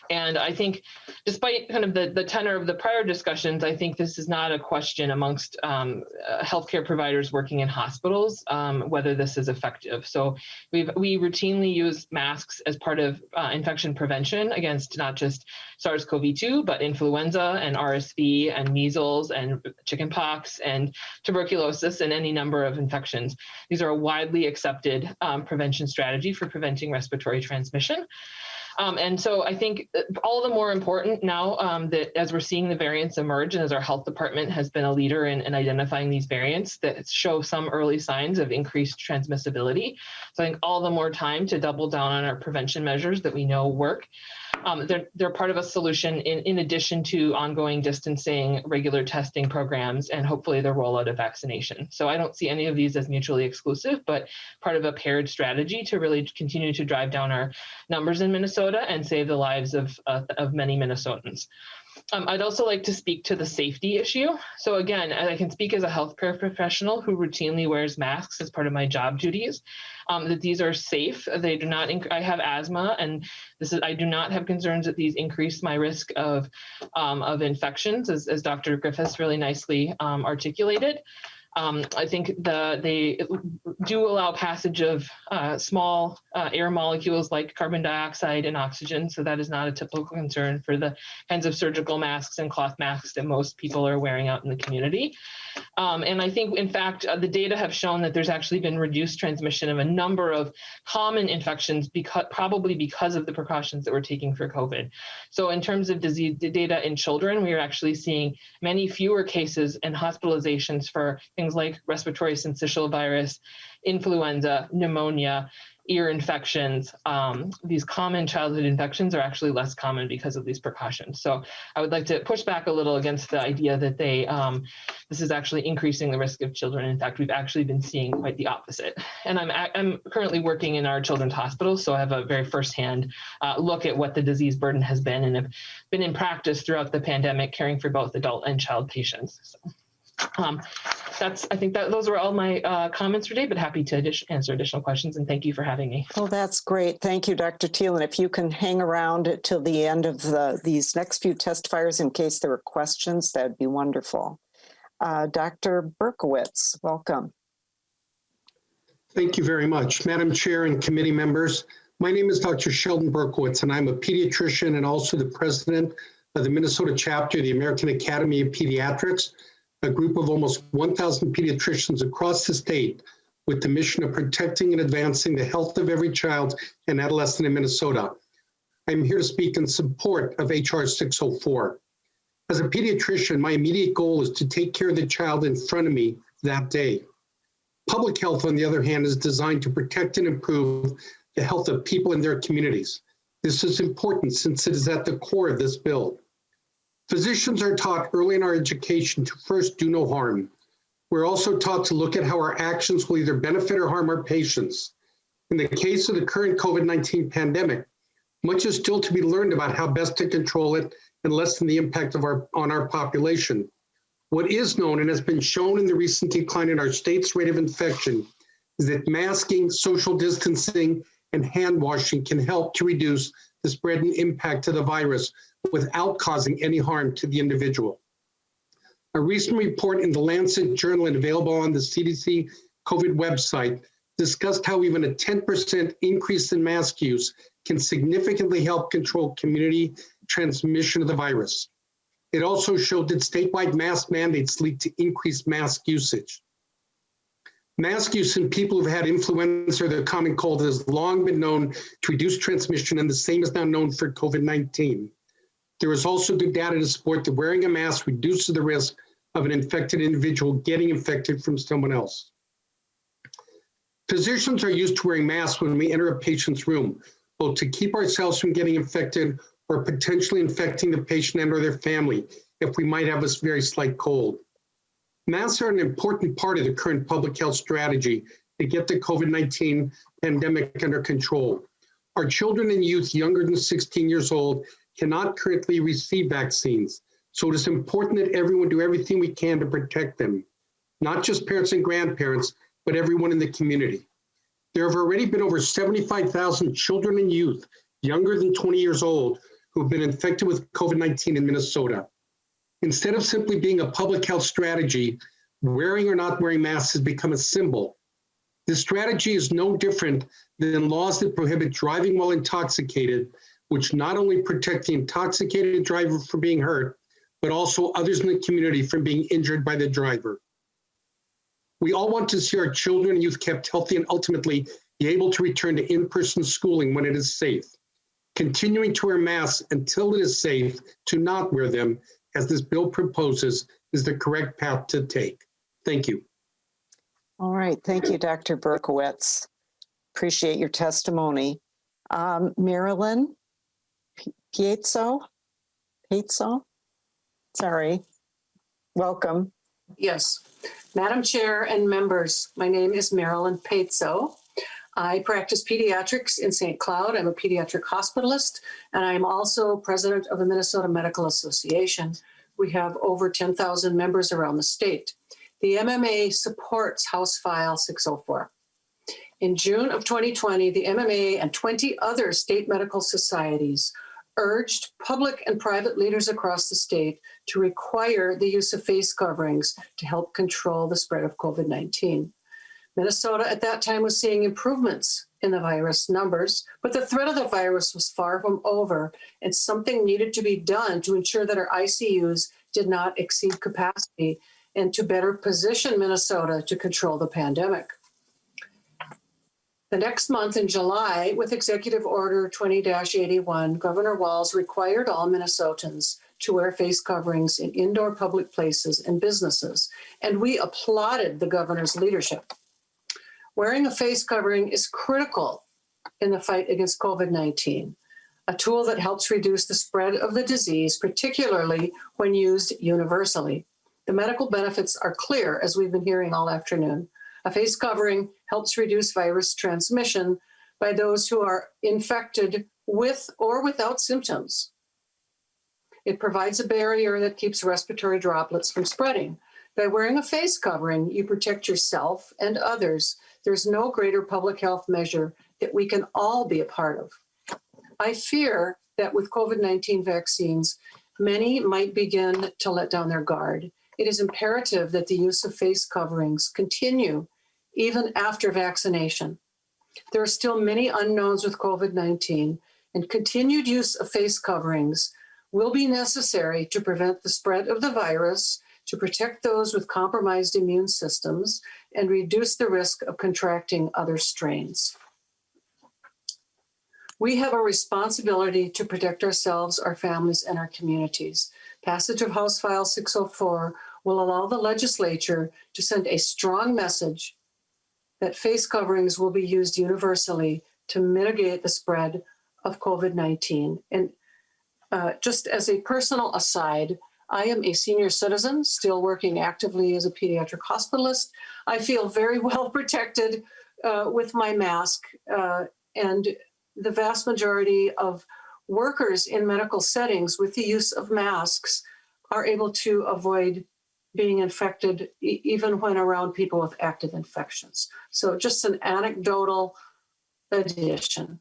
And I think despite kind of the tenor of the prior discussions, I think this is not a question amongst healthcare providers working in hospitals, whether this is effective. So we routinely use masks as part of infection prevention against not just SARS-CoV-2, but influenza and RSV and measles and chickenpox and tuberculosis and any number of infections. These are a widely accepted prevention strategy for preventing respiratory transmission. And so I think all the more important now that as we're seeing the variants emerge and as our health department has been a leader in identifying these variants that show some early signs of increased transmissibility. So I think all the more time to double down on our prevention measures that we know work. They're part of a solution in addition to ongoing distancing, regular testing programs, and hopefully the rollout of vaccination. So I don't see any of these as mutually exclusive, but part of a paired strategy to really continue to drive down our numbers in Minnesota and save the lives of many Minnesotans. I'd also like to speak to the safety issue. So again, I can speak as a healthcare professional who routinely wears masks as part of my job duties, that these are safe. They do not, I have asthma, and I do not have concerns that these increase my risk of infections, as Dr. Griffiths really nicely articulated. I think they do allow passage of small air molecules like carbon dioxide and oxygen, so that is not a typical concern for the kinds of surgical masks and cloth masks that most people are wearing out in the community. And I think, in fact, the data have shown that there's actually been reduced transmission of a number of common infections, probably because of the precautions that we're taking for COVID. So in terms of disease data in children, we are actually seeing many fewer cases and hospitalizations for things like respiratory syncytial virus, influenza, pneumonia, ear infections. These common childhood infections are actually less common because of these precautions. So I would like to push back a little against the idea that this is actually increasing the risk of children. In fact, we've actually been seeing quite the opposite. And I'm currently working in our children's hospital, so I have a very firsthand look at what the disease burden has been and have been in practice throughout the pandemic, caring for both adult and child patients. So. I think those are all my comments today, but happy to answer additional questions, and thank you for having me. Oh, that's great. Thank you, Dr. Thielen. If you can hang around till the end of these next few testifiers in case there are questions, that'd be wonderful. Dr. Berkowitz, welcome. Thank you very much. Madam Chair and committee members, my name is Dr. Sheldon Berkowitz, and I'm a pediatrician and also the president of the Minnesota chapter of the American Academy of Pediatrics, a group of almost 1,000 pediatricians across the state with the mission of protecting and advancing the health of every child and adolescent in Minnesota. I'm here to speak in support of HR 604. As a pediatrician, my immediate goal is to take care of the child in front of me that day. Public health, on the other hand, is designed to protect and improve the health of people in their communities. This is important since it is at the core of this bill. Physicians are taught early in our education to first do no harm. We're also taught to look at how our actions will either benefit or harm our patients. In the case of the current COVID-19 pandemic, Much is still to be learned about how best to control it and lessen the impact on our population. What is known and has been shown in the recent decline in our state's rate of infection is that masking, social distancing, and hand washing can help to reduce the spread and impact of the virus without causing any harm to the individual. A recent report in the Lancet Journal and available on the CDC COVID website discussed how even a 10% increase in mask use can significantly help control community transmission of the virus. It also showed that statewide mask mandates lead to increased mask usage. Mask use in people who've had influenza or the common cold has long been known to reduce transmission, and the same is now known for COVID-19. There is also good data to support that wearing a mask reduces the risk of an infected individual getting infected from someone else. Physicians are used to wearing masks when we enter a patient's room, both to keep ourselves from getting infected or potentially infecting the patient and or their family if we might have a very slight cold. Masks are an important part of the current public health strategy to get the COVID-19 pandemic under control. Our children and youth younger than 16 years old cannot currently receive vaccines, so it is important that everyone do everything we can to protect them, not just parents and grandparents, but everyone in the community. There have already been over 75,000 children and youth younger than 20 years old who have been infected with COVID-19 in Minnesota. Instead of simply being a public health strategy, wearing or not wearing masks has become a symbol. This strategy is no different than laws that prohibit driving while intoxicated, which not only protect the intoxicated driver from being hurt, but also others in the community from being injured by the driver. We all want to see our children and youth kept healthy and ultimately be able to return to in-person schooling when it is safe. Continuing to wear masks until it is safe to not wear them, as this bill proposes, is the correct path to take. Thank you. All right. Thank you, Dr. Berkowitz. Appreciate your testimony. Marilyn Pietzo? Sorry. Welcome. Yes. Madam Chair and members, my name is Marilyn Pietzo. I practice pediatrics in St. Cloud. I'm a pediatric hospitalist, and I'm also president of the Minnesota Medical Association. We have over 10,000 members around the state. The MMA supports House File 604. In June of 2020, the MMA and 20 other state medical societies urged public and private leaders across the state to require the use of face coverings to help control the spread of COVID-19. Minnesota at that time was seeing improvements in the virus numbers, but the threat of the virus was far from over, and something needed to be done to ensure that our ICUs did not exceed capacity and to better position Minnesota to control the pandemic. The next month in July, with Executive Order 20-81, Governor Walz required all Minnesotans to wear face coverings in indoor public places and businesses, and we applauded the governor's leadership. Wearing a face covering is critical in the fight against COVID-19, a tool that helps reduce the spread of the disease, particularly when used universally. The medical benefits are clear, as we've been hearing all afternoon. A face covering helps reduce virus transmission by those who are infected with or without symptoms. It provides a barrier that keeps respiratory droplets from spreading. By wearing a face covering, you protect yourself and others. There's no greater public health measure that we can all be a part of. I fear that with COVID-19 vaccines, many might begin to let down their guard. It is imperative that the use of face coverings continue even after vaccination. There are still many unknowns with COVID-19, and continued use of face coverings will be necessary to prevent the spread of the virus, to protect those with compromised immune systems, and reduce the risk of contracting other strains. We have a responsibility to protect ourselves, our families, and our communities. Passage of House File 604 will allow the legislature to send a strong message that face coverings will be used universally to mitigate the spread of COVID-19. And just as a personal aside, I am a senior citizen, still working actively as a pediatric hospitalist. I feel very well protected with my mask, and the vast majority of workers in medical settings with the use of masks are able to avoid being infected even when around people with active infections. So just an anecdotal addition.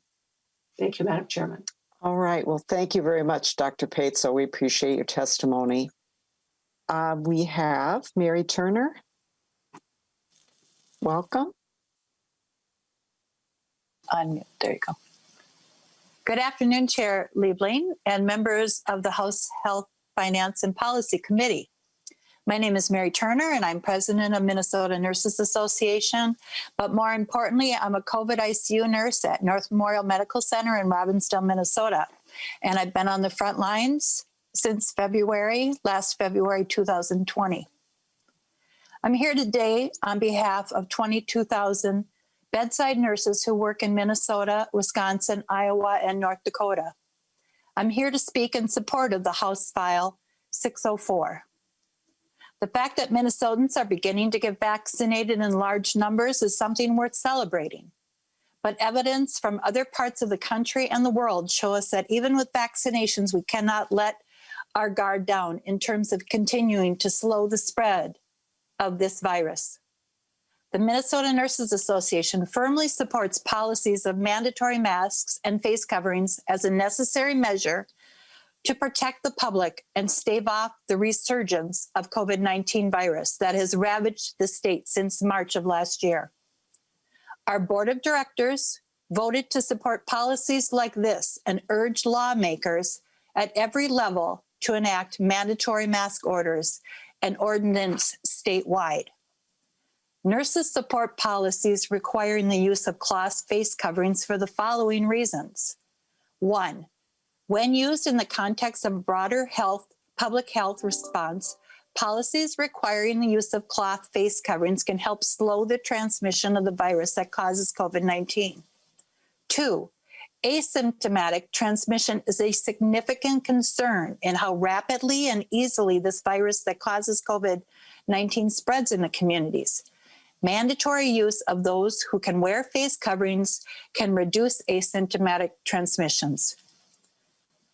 Thank you, Madam Chairman. All right. Well, thank you very much, Dr. Patso. We appreciate your testimony. We have Mary Turner. Welcome. Unmute. There you go. Good afternoon, Chair Liebling and members of the House Health, Finance, and Policy Committee. My name is Mary Turner, and I'm president of Minnesota Nurses Association. But more importantly, I'm a COVID ICU nurse at North Memorial Medical Center in Robbinsdale, Minnesota. And I've been on the front lines since last February 2020. I'm here today on behalf of 22,000 bedside nurses who work in Minnesota, Wisconsin, Iowa, and North Dakota. I'm here to speak in support of the House File 604. The fact that Minnesotans are beginning to get vaccinated in large numbers is something worth celebrating. But evidence from other parts of the country and the world show us that even with vaccinations, we cannot let our guard down in terms of continuing to slow the spread of this virus. The Minnesota Nurses Association firmly supports policies of mandatory masks and face coverings as a necessary measure to protect the public and stave off the resurgence of COVID-19 virus that has ravaged the state since March of last year. Our board of directors voted to support policies like this and urged lawmakers at every level to enact mandatory mask orders and ordinance statewide. Nurses support policies requiring the use of cloth face coverings for the following reasons. 1, when used in the context of broader public health response, policies requiring the use of cloth face coverings can help slow the transmission of the virus that causes COVID-19. 2, asymptomatic transmission is a significant concern in how rapidly and easily this virus that causes COVID-19 spreads in the communities. Mandatory use of those who can wear face coverings can reduce asymptomatic transmissions.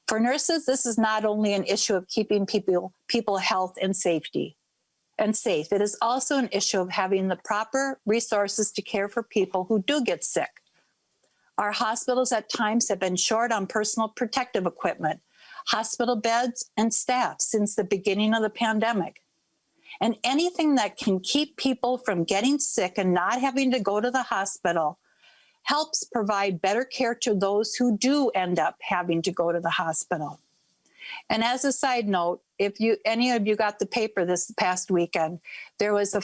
For nurses, this is not only an issue of keeping people health and safe. It is also an issue of having the proper resources to care for people who do get sick. Our hospitals at times have been short on personal protective equipment, hospital beds, and staff since the beginning of the pandemic. And anything that can keep people from getting sick and not having to go to the hospital helps provide better care to those who do end up having to go to the hospital. And as a side note, if any of you got the paper this past weekend, there was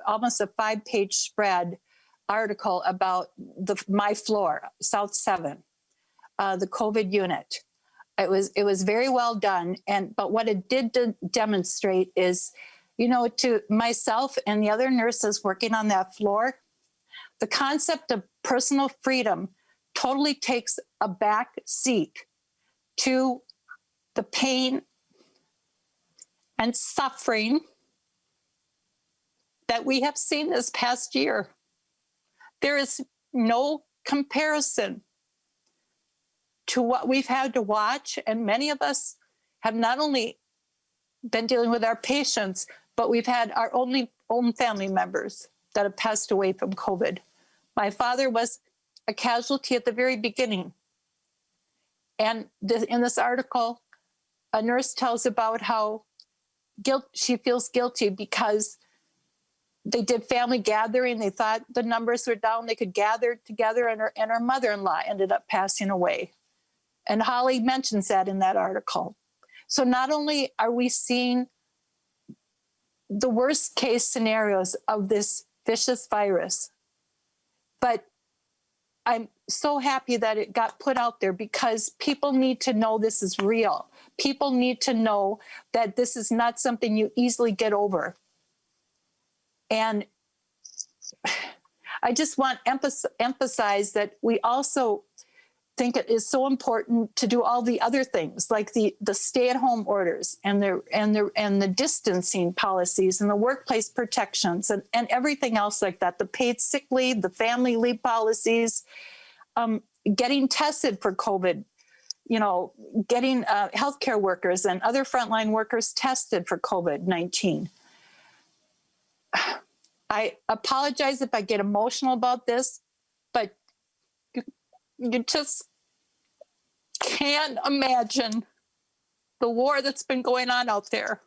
almost a 5-page spread article about my floor, South 7, the COVID unit. It was very well done, but what it did demonstrate is, to myself and the other nurses working on that floor, the concept of personal freedom totally takes a back seat to the pain and suffering that we have seen this past year. There is no comparison to what we've had to watch, and many of us have not only been dealing with our patients, but we've had our own family members that have passed away from COVID. My father was a casualty at the very beginning. And in this article, a nurse tells about how she feels guilty because they did family gathering. They thought the numbers were down. They could gather together, and her mother-in-law ended up passing away. And Holly mentions that in that article. So not only are we seeing the worst case scenarios of this vicious virus, but I'm so happy that it got put out there because people need to know this is real. People need to know that this is not something you easily get over. And I just want to emphasize that we also think it is so important to do all the other things, like the stay-at-home orders and the distancing policies and the workplace protections and everything else like that, the paid sick leave, the family leave policies. getting tested for COVID, getting healthcare workers and other frontline workers tested for COVID-19. I apologize if I get emotional about this, but you just can't imagine the war that's been going on out there.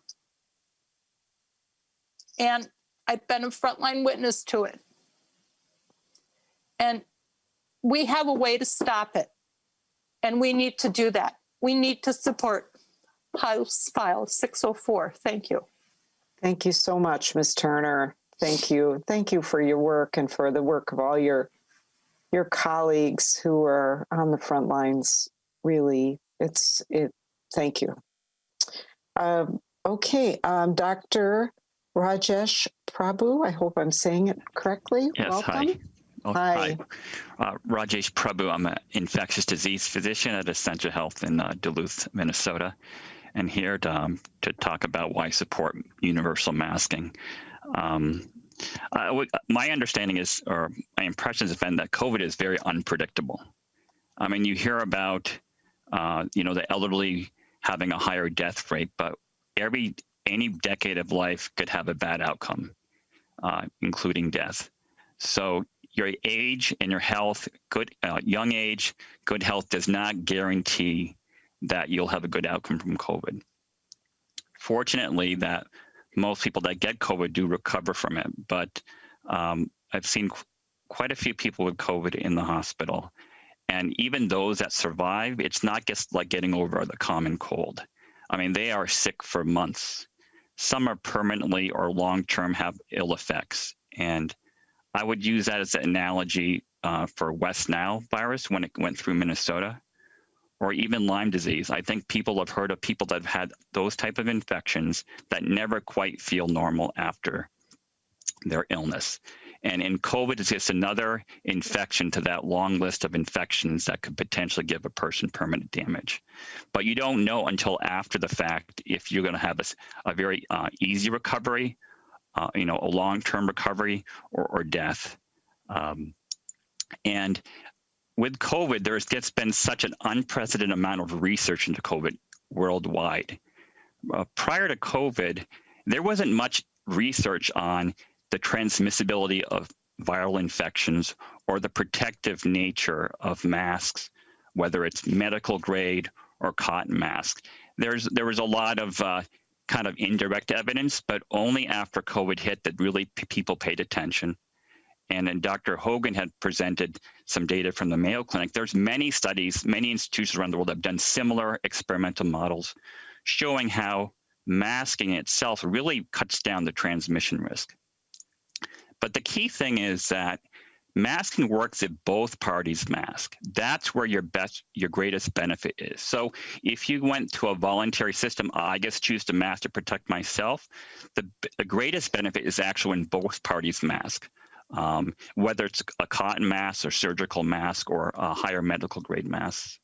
And I've been a frontline witness to it. And we have a way to stop it. And we need to do that. We need to support House File 604. Thank you. Thank you so much, Ms. Turner. Thank you. Thank you for your work and for the work of all your colleagues who are on the front lines. Really, thank you. Okay, Dr. Rajesh Prabhu, I hope I'm saying it correctly. Yes, welcome. Hi. Oh, hi. Rajesh Prabhu, I'm an infectious disease physician at Essentia Health in Duluth, Minnesota, and here to talk about why I support universal masking. My understanding is, or my impressions have been that COVID is very unpredictable. I mean, you hear about, the elderly having a higher death rate, but any decade of life could have a bad outcome, including death. So your age and your health, young age, good health does not guarantee that you'll have a good outcome from COVID. Fortunately, that most people that get COVID do recover from it, but I've seen quite a few people with COVID in the hospital. And even those that survive, it's not just like getting over the common cold. I mean, they are sick for months. Some are permanently or long-term have ill effects. And I would use that as an analogy for West Nile virus when it went through Minnesota, or even Lyme disease. I think people have heard of people that have had those type of infections that never quite feel normal after their illness. And in COVID, it's just another infection to that long list of infections that could potentially give a person permanent damage. But you don't know until after the fact if you're going to have a very easy recovery, a long-term recovery, or death. And with COVID, there's just been such an unprecedented amount of research into COVID worldwide. Prior to COVID, there wasn't much research on the transmissibility of viral infections or the protective nature of masks, whether it's medical grade or cotton mask. There was a lot of kind of indirect evidence, but only after COVID hit that really people paid attention. And then Dr. Hogan had presented some data from the Mayo Clinic. There's many studies, many institutions around the world that have done similar experimental models showing how masking itself really cuts down the transmission risk. But the key thing is that masking works if both parties mask. That's where your greatest benefit is. So if you went to a voluntary system, I just choose to mask to protect myself, the greatest benefit is actually when both parties mask. Whether it's a cotton mask or surgical mask or a higher medical grade mask.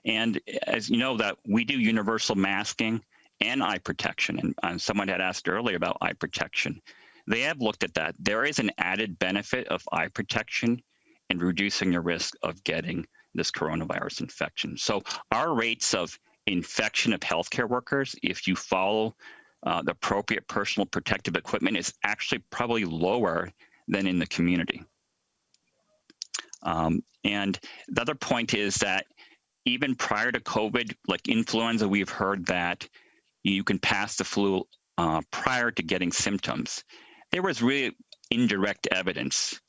And as you know, that we do universal masking and eye protection. And someone had asked earlier about eye protection. They have looked at that. There is an added benefit of eye protection in reducing the risk of getting this coronavirus infection. So our rates of infection of healthcare workers, if you follow the appropriate personal protective equipment, is actually probably lower than in the community. And the other point is that even prior to COVID, like influenza, we've heard that you can pass the flu prior to getting symptoms. There was really indirect evidence.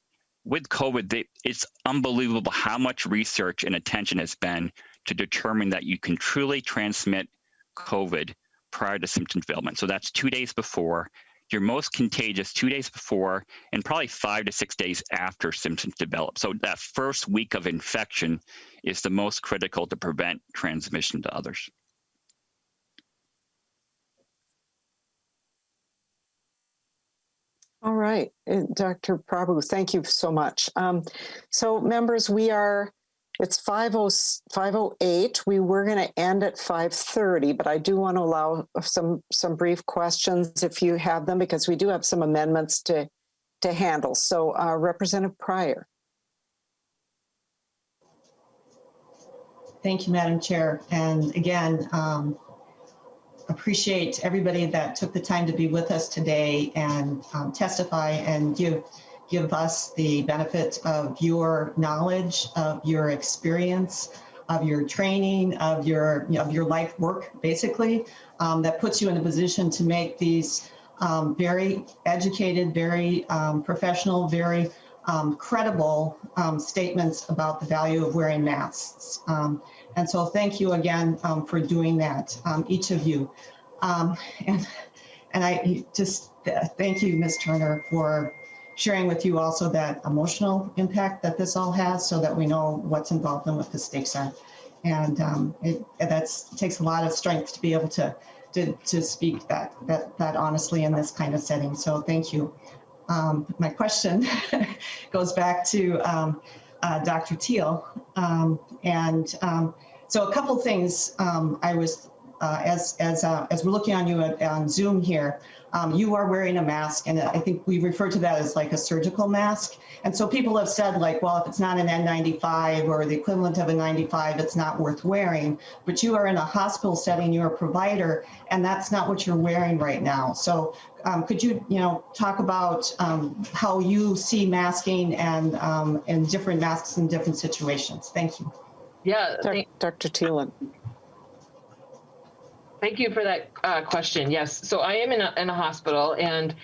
With COVID, it's unbelievable how much research and attention has been to determine that you can truly transmit COVID prior to symptom development. So that's 2 days before. You're most contagious 2 days before and probably 5 to 6 days after symptoms develop. So that first week of infection is the most critical to prevent transmission to others. All right, Dr. Prabhu, thank you so much. So members, it's 5:08. We were going to end at 5:30, but I do want to allow some brief questions if you have them, because we do have some amendments to handle. So Representative Pryor. Thank you, Madam Chair. And again, appreciate everybody that took the time to be with us today and testify and give us the benefit of your knowledge, of your experience, of your training, of your life work, basically, that puts you in a position to make these very educated, very professional, very credible statements about the value of wearing masks. And so thank you again for doing that, each of you. And I just thank you, Ms. Turner, for sharing with you also that emotional impact that this all has so that we know what's involved and what the stakes are. And that takes a lot of strength to be able to speak that honestly in this kind of setting. So thank you. My question goes back to Dr. Teal. So a couple things I was, as we're looking on you on Zoom here, you are wearing a mask, and I think we refer to that as like a surgical mask. And so people have said like, well, if it's not an N95 or the equivalent of a 95, it's not worth wearing. But you are in a hospital setting, you're a provider, and that's not what you're wearing right now. So could you, talk about how you see masking and different masks in different situations? Thank you. Yeah, Dr. Thielen. Thank you for that question. Yes, so I am in a hospital, and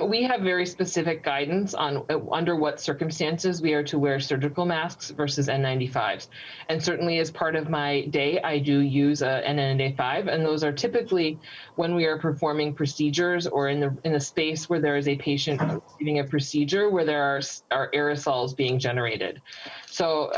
we have very specific guidance on under what circumstances we are to wear surgical masks versus N95s. And certainly as part of my day, I do use an N95, and those are typically when we are performing procedures or in a space where there is a patient receiving a procedure where there are aerosols being generated. So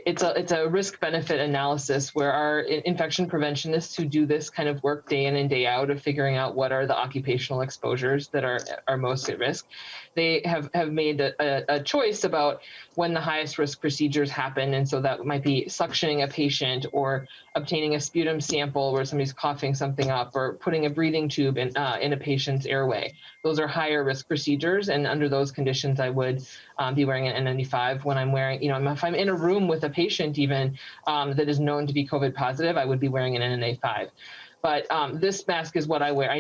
it's a risk-benefit analysis where our infection preventionists who do this kind of work day in and day out of figuring out what are the occupational exposures that are most at risk, they have made a choice about when the highest risk procedures happen. And so that might be suctioning a patient or obtaining a sputum sample where somebody's coughing something up or putting a breathing tube in a patient's airway. Those are higher risk procedures. And under those conditions, I would be wearing an N95 when I'm wearing, if I'm in a room with a patient even that is known to be COVID positive, I would be wearing an N95. But this mask is what I wear.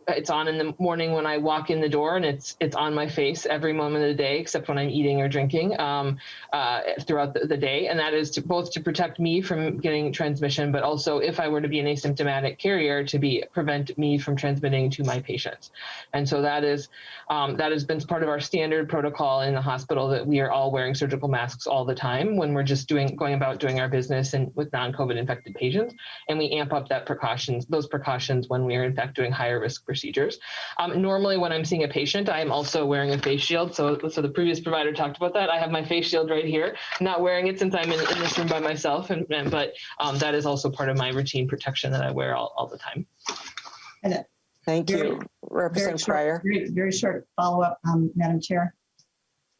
It's on in the morning when I walk in the door, and it's on my face every moment of the day, except when I'm eating or drinking throughout the day. And that is both to protect me from getting transmission, but also if I were to be an asymptomatic carrier, to prevent me from transmitting to my patients. And so that has been part of our standard protocol in the hospital, that we are all wearing surgical masks all the time when we're just going about doing our business and with non-COVID infected patients, and we amp up those precautions when we are in fact doing higher risk procedures. Normally when I'm seeing a patient, I am also wearing a face shield. So the previous provider talked about that. I have my face shield right here. I'm not wearing it since I'm in this room by myself, but that is also part of my routine protection that I wear all the time. Thank you. Representative Pryor. Very short follow-up, Madam Chair.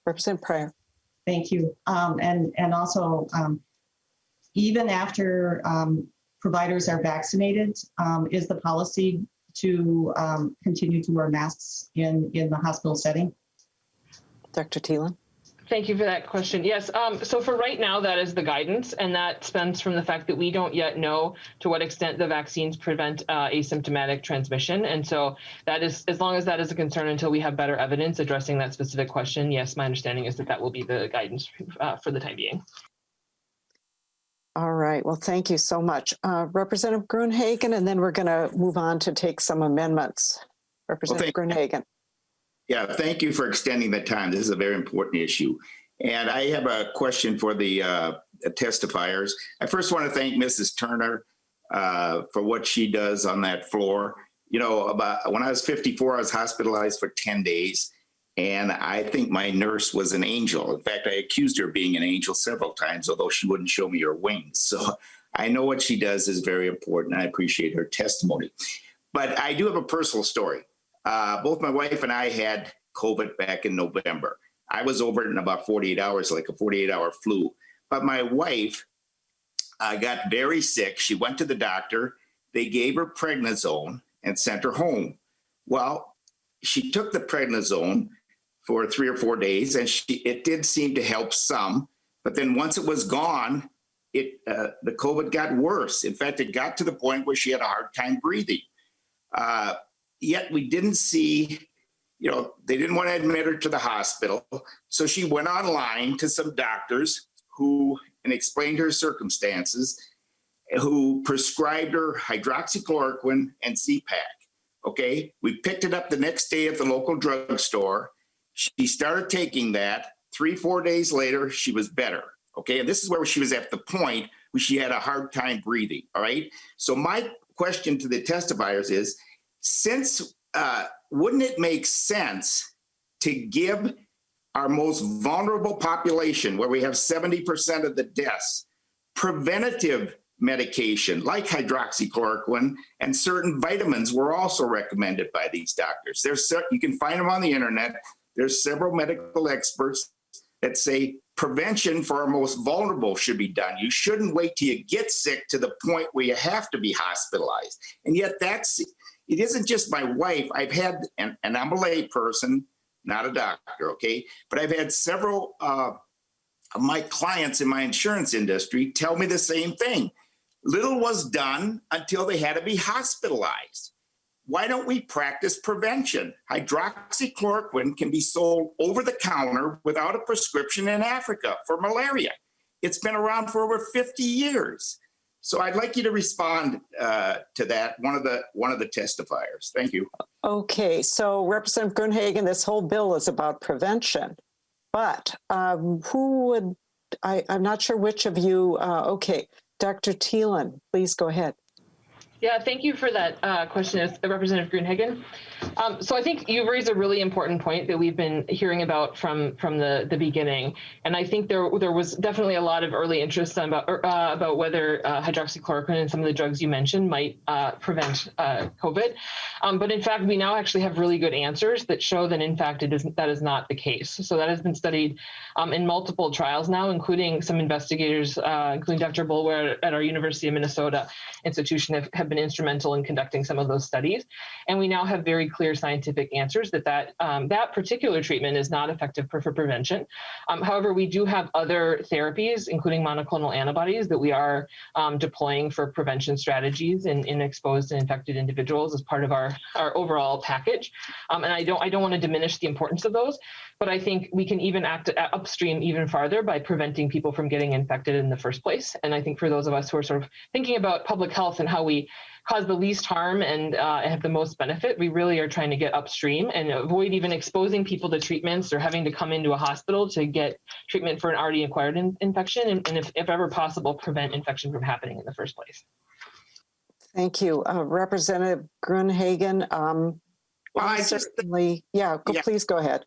Representative Pryor. Thank you. And also, even after providers are vaccinated, is the policy to continue to wear masks in the hospital setting? Dr. Thielen. Thank you for that question. Yes, so for right now, that is the guidance, and that stems from the fact that we don't yet know to what extent the vaccines prevent asymptomatic transmission. And so that is, as long as that is a concern until we have better evidence addressing that specific question, yes, my understanding is that will be the guidance for the time being. All right. Well, thank you so much. Representative Gruenhagen, and then we're going to move on to take some amendments. Representative Gruenhagen. Yeah, thank you for extending the time. This is a very important issue. And I have a question for the testifiers. I first want to thank Mrs. Turner for what she does on that floor. About when I was 54, I was hospitalized for 10 days. And I think my nurse was an angel. In fact, I accused her of being an angel several times, although she wouldn't show me her wings. So I know what she does is very important. I appreciate her testimony. But I do have a personal story. Both my wife and I had COVID back in November. I was over it in about 48 hours, like a 48-hour flu. But my wife got very sick. She went to the doctor. They gave her prednisone and sent her home. Well, she took the prednisone for 3 or 4 days, and it did seem to help some. But then once it was gone, the COVID got worse. In fact, it got to the point where she had a hard time breathing. Yet we didn't see, they didn't want to admit her to the hospital. So she went online to some doctors and explained her circumstances, who prescribed her hydroxychloroquine and Z-Pak. Okay, we picked it up the next day at the local drugstore. She started taking that. 3-4 days later, she was better. Okay, and this is where she was at the point where she had a hard time breathing. All right, so my question to the testifiers is, wouldn't it make sense to give our most vulnerable population, where we have 70% of the deaths, preventative medication like hydroxychloroquine, and certain vitamins were also recommended by these doctors. You can find them on the internet. There's several medical experts that say prevention for our most vulnerable should be done. You shouldn't wait till you get sick to the point where you have to be hospitalized. And yet it isn't just my wife. I've had, and I'm a lay person, not a doctor, okay? But I've had several of my clients in my insurance industry tell me the same thing. Little was done until they had to be hospitalized. Why don't we practice prevention? Hydroxychloroquine can be sold over the counter without a prescription in Africa for malaria. It's been around for over 50 years. So I'd like you to respond to that, one of the testifiers. Thank you. Okay, so Representative Grunhagen, this whole bill is about prevention, but I'm not sure which of you, okay. Dr. Thielen, please go ahead. Yeah, thank you for that question, Representative Grunhagen. So I think you've raised a really important point that we've been hearing about from the beginning, and I think there was definitely a lot of early interest about whether hydroxychloroquine and some of the drugs you mentioned might prevent COVID. But in fact, we now actually have really good answers that show that in fact that is not the case. So that has been studied in multiple trials now, including some investigators, including Dr. Bulwer at our University of Minnesota institution have been instrumental in conducting some of those studies. And we now have very clear scientific answers that particular treatment is not effective for prevention. However, we do have other therapies, including monoclonal antibodies, that we are deploying for prevention strategies in exposed and infected individuals as part of our overall package. And I don't want to diminish the importance of those, but I think we can even act upstream even farther by preventing people from getting infected in the first place. And I think for those of us who are sort of thinking about public health and how we cause the least harm and have the most benefit, we really are trying to get upstream and avoid even exposing people to treatments or having to come into a hospital to get treatment for an already acquired infection, and if ever possible, prevent infection from happening in the first place. Thank you. Representative Grunhagen, please go ahead.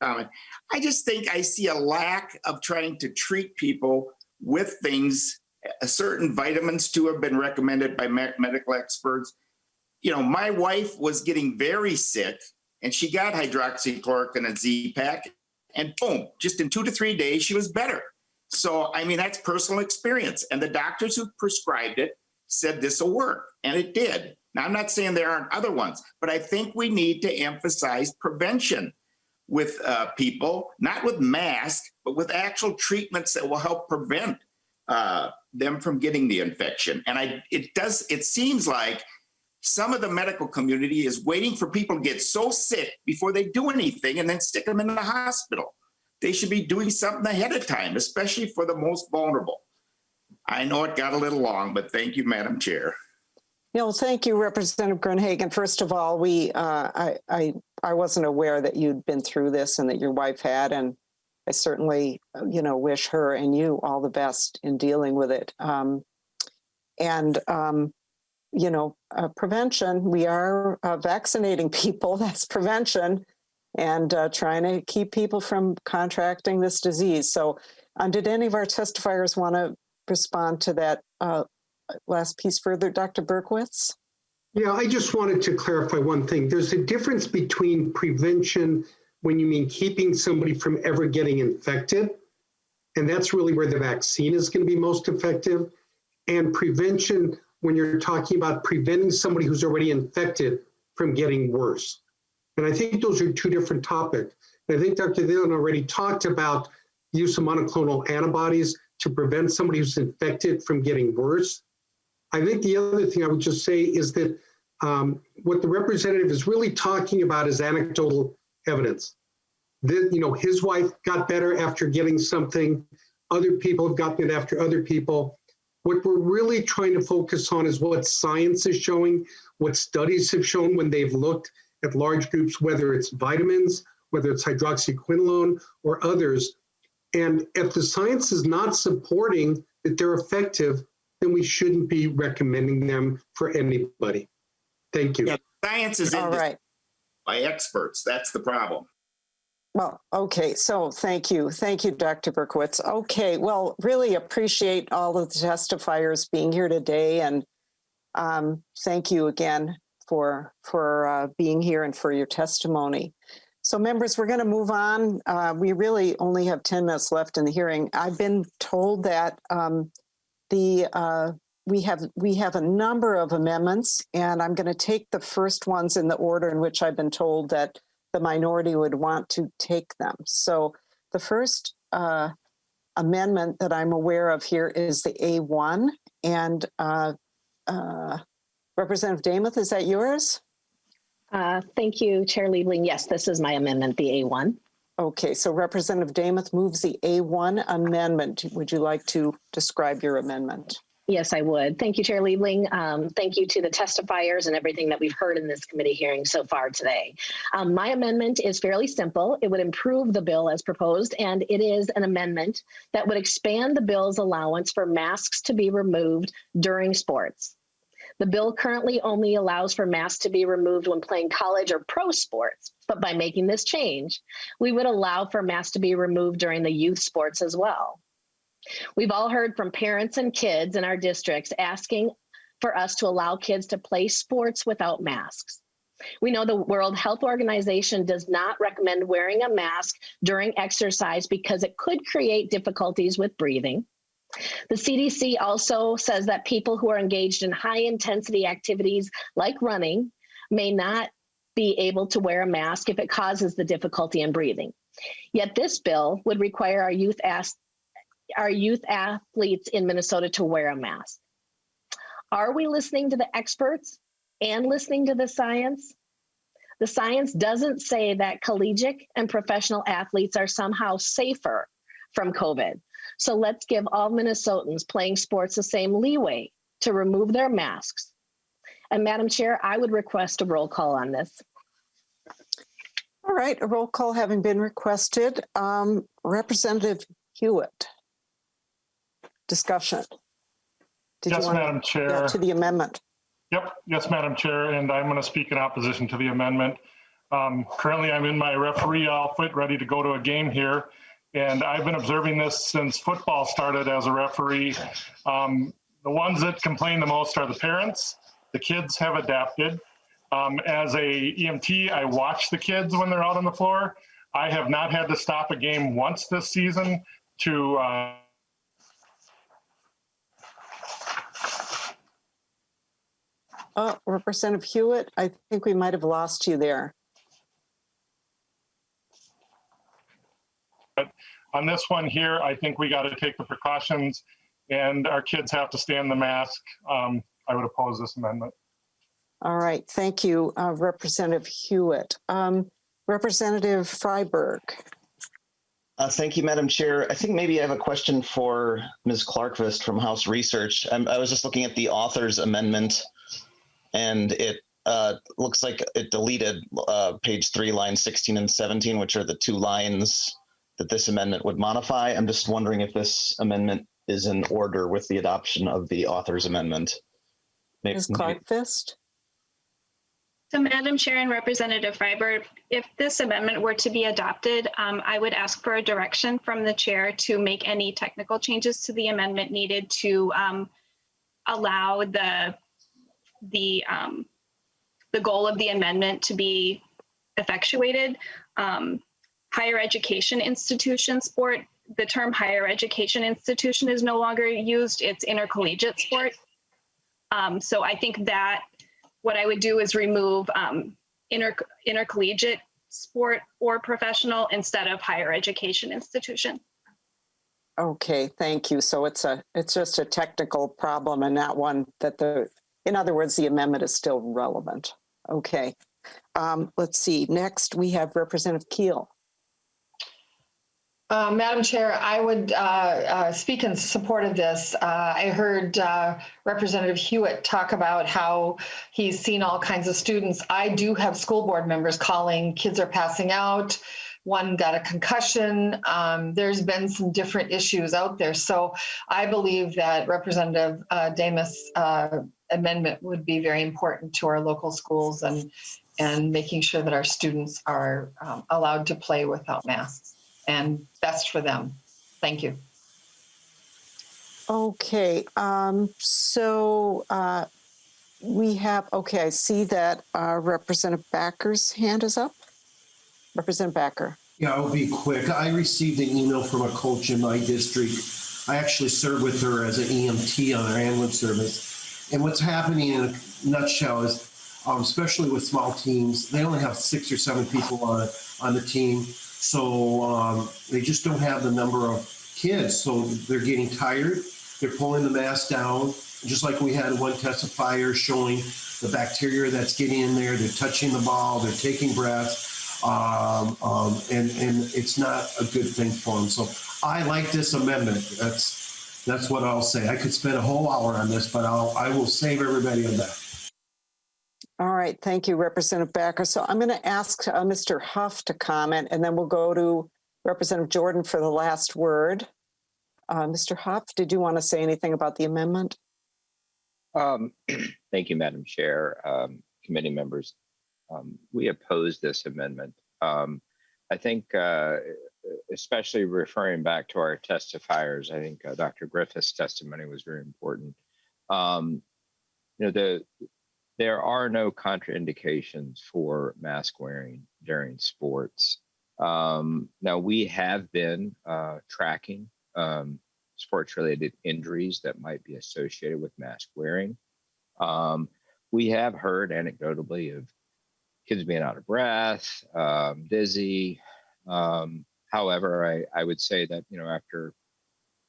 I just think I see a lack of trying to treat people with things. Certain vitamins too have been recommended by medical experts. My wife was getting very sick and she got hydroxychloroquine and Z-Pak, and boom, just in 2 to 3 days, she was better. So, that's personal experience. And the doctors who prescribed it said this will work, and it did. Now, I'm not saying there aren't other ones, but I think we need to emphasize prevention with people, not with masks, but with actual treatments that will help prevent them from getting the infection. And it seems like some of the medical community is waiting for people to get so sick before they do anything and then stick them in the hospital. They should be doing something ahead of time, especially for the most vulnerable. I know it got a little long, but thank you, Madam Chair. Thank you, Representative Grunhagen. First of all, I wasn't aware that you'd been through this and that your wife had, and I certainly, wish her and you all the best in dealing with it. Prevention, we are vaccinating people, that's prevention, and trying to keep people from contracting this disease. So did any of our testifiers want to respond to that last piece further? Dr. Berkowitz? Yeah, I just wanted to clarify one thing. There's a difference between prevention when you mean keeping somebody from ever getting infected, and that's really where the vaccine is going to be most effective, and prevention when you're talking about preventing somebody who's already infected from getting worse. And I think those are two different topics. And I think Dr. Thielen already talked about use of monoclonal antibodies to prevent somebody who's infected from getting worse. I think the other thing I would just say is that what the representative is really talking about is anecdotal evidence. That, you know, his wife got better after getting something, other people have gotten it after other people. What we're really trying to focus on is what science is showing, what studies have shown when they've looked at large groups, whether it's vitamins, whether it's hydroxyquinone or others. And if the science is not supporting that they're effective, then we shouldn't be recommending them for anybody. Thank you. Yeah, science is All right. by experts. That's the problem. Well, okay. So thank you. Thank you, Dr. Berkowitz. Okay. Well, really appreciate all of the testifiers being here today. And thank you again for being here and for your testimony. So members, we're going to move on. We really only have 10 minutes left in the hearing. I've been told that we have a number of amendments, and I'm going to take the first ones in the order in which I've been told that the minority would want to take them. So the first amendment that I'm aware of here is the A1, and Representative Demuth, is that yours? Thank you, Chair Liebling. Yes, this is my amendment, the A1. Okay, so Representative Demuth moves the A1 amendment. Would you like to describe your amendment? Yes, I would. Thank you, Chair Liebling. Thank you to the testifiers and everything that we've heard in this committee hearing so far today. My amendment is fairly simple. It would improve the bill as proposed, and it is an amendment that would expand the bill's allowance for masks to be removed during sports. The bill currently only allows for masks to be removed when playing college or pro sports, but by making this change, we would allow for masks to be removed during the youth sports as well. We've all heard from parents and kids in our districts asking for us to allow kids to play sports without masks. We know the World Health Organization does not recommend wearing a mask during exercise because it could create difficulties with breathing. The CDC also says that people who are engaged in high-intensity activities like running may not be able to wear a mask if it causes the difficulty in breathing. Yet this bill would require our youth athletes in Minnesota to wear a mask. Are we listening to the experts and listening to the science? The science doesn't say that collegiate and professional athletes are somehow safer from COVID. So let's give all Minnesotans playing sports the same leeway to remove their masks. And Madam Chair, I would request a roll call on this. All right, a roll call having been requested. Representative Hewitt. Discussion. Yes, Madam Chair. To the amendment. Yep. Yes, Madam Chair, and I'm going to speak in opposition to the amendment. Currently, I'm in my referee outfit, ready to go to a game here, and I've been observing this since football started as a referee. The ones that complain the most are the parents. The kids have adapted. As a EMT, I watch the kids when they're out on the floor. I have not had to stop a game once this season to Representative Hewitt, I think we might have lost you there. But on this one here, I think we got to take the precautions, and our kids have to stay in the mask. I would oppose this amendment. All right, thank you, Representative Hewitt. Representative Freiberg. Thank you, Madam Chair. I think maybe I have a question for Ms. Clarkvist from House Research. I was just looking at the author's amendment, and it looks like it deleted page 3, lines 16 and 17, which are the 2 lines that this amendment would modify. I'm just wondering if this amendment is in order with the adoption of the author's amendment. Ms. Clarkvist? So Madam Chair and Representative Freiberg, if this amendment were to be adopted, I would ask for a direction from the chair to make any technical changes to the amendment needed to allow the goal of the amendment to be effectuated. Higher education institution sport, the term higher education institution is no longer used, it's intercollegiate sport. So I think that what I would do is remove intercollegiate sport or professional instead of higher education institution. Okay, thank you. So it's just a technical problem and not one that in other words, the amendment is still relevant. Okay. Let's see. Next, we have Representative Keel. Madam Chair, I would speak in support of this. I heard Representative Hewitt talk about how he's seen all kinds of students. I do have school board members calling, kids are passing out, one got a concussion. There's been some different issues out there. So I believe that Representative Damas' amendment would be very important to our local schools and making sure that our students are allowed to play without masks. And best for them. Thank you. Okay, so we have, I see that Representative Backer's hand is up. Representative Backer. Yeah, I'll be quick. I received an email from a coach in my district. I actually served with her as an EMT on our ambulance service. And what's happening in a nutshell is, especially with small teams, they only have 6 or 7 people on the team. So they just don't have the number of kids. So they're getting tired. They're pulling the mask down. Just like we had one testifier showing the bacteria that's getting in there. They're touching the ball. They're taking breaths. And it's not a good thing for them. So I like this amendment. That's what I'll say. I could spend a whole hour on this, but I will save everybody on that. All right, thank you, Representative Backer. So I'm going to ask Mr. Huff to comment, and then we'll go to Representative Jordan for the last word. Mr. Huff, did you want to say anything about the amendment? Thank you, Madam Chair, committee members. We oppose this amendment. I think, especially referring back to our testifiers, I think Dr. Griffith's testimony was very important. There are no contraindications for mask wearing during sports. Now, we have been tracking sports-related injuries that might be associated with mask wearing. We have heard anecdotally of kids being out of breath, dizzy. However, I would say that, after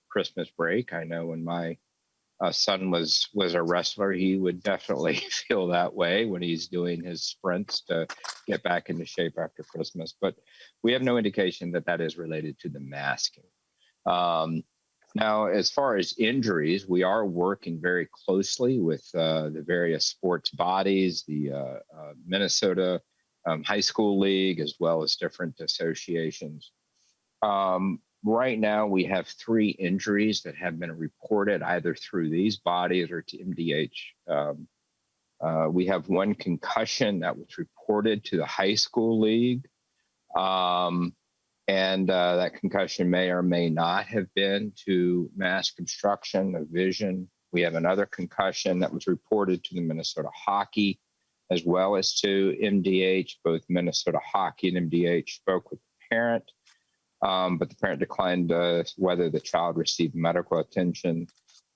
Christmas break, I know when my son was a wrestler, he would definitely feel that way when he's doing his sprints to get back into shape after Christmas. But we have no indication that that is related to the masking. Now, as far as injuries, we are working very closely with the various sports bodies, the Minnesota High School League, as well as different associations. Right now, we have 3 injuries that have been reported either through these bodies or to MDH. We have 1 concussion that was reported to the high school league. And that concussion may or may not have been to mask obstruction of vision. We have another concussion that was reported to the Minnesota Hockey, as well as to MDH. Both Minnesota Hockey and MDH spoke with the parent. But the parent declined whether the child received medical attention.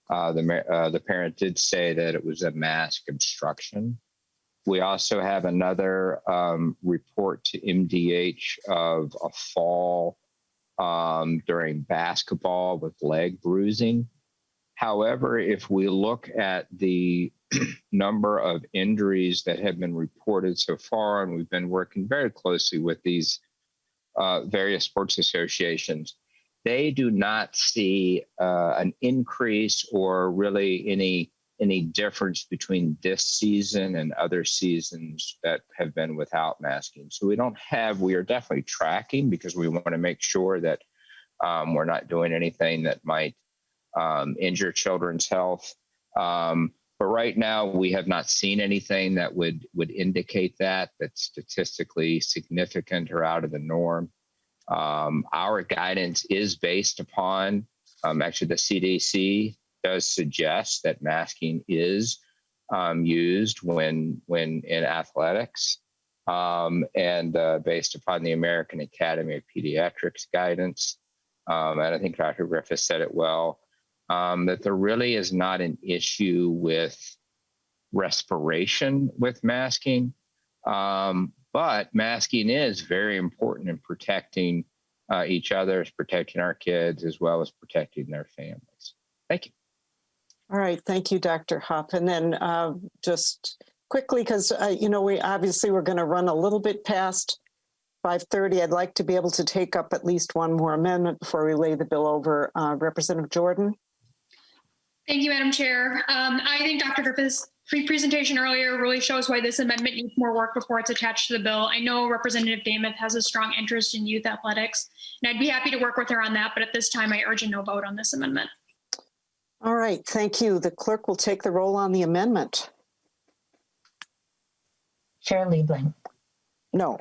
The parent did say that it was a mask obstruction. We also have another report to MDH of a fall during basketball with leg bruising. However, if we look at the number of injuries that have been reported so far, and we've been working very closely with these various sports associations, they do not see an increase or really any difference between this season and other seasons that have been without masking. So we are definitely tracking because we want to make sure that we're not doing anything that might injure children's health. But right now, we have not seen anything that would indicate that's statistically significant or out of the norm. Our guidance is based upon, actually the CDC does suggest that masking is used when in athletics, and based upon the American Academy of Pediatrics guidance, and I think Dr. Griffith said it well, that there really is not an issue with respiration with masking, but masking is very important in protecting each other, as protecting our kids, as well as protecting their families. Thank you. All right, thank you, Dr. Huff. And then just quickly, because we obviously we're going to run a little bit past 5:30. I'd like to be able to take up at least one more amendment before we lay the bill over. Representative Jordan. Thank you, Madam Chair. I think Dr. Griffith's presentation earlier really shows why this amendment needs more work before it's attached to the bill. I know Representative Damath has a strong interest in youth athletics, and I'd be happy to work with her on that, but at this time I urge a no vote on this amendment. All right, thank you. The clerk will take the roll on the amendment. Chair Liebling. No.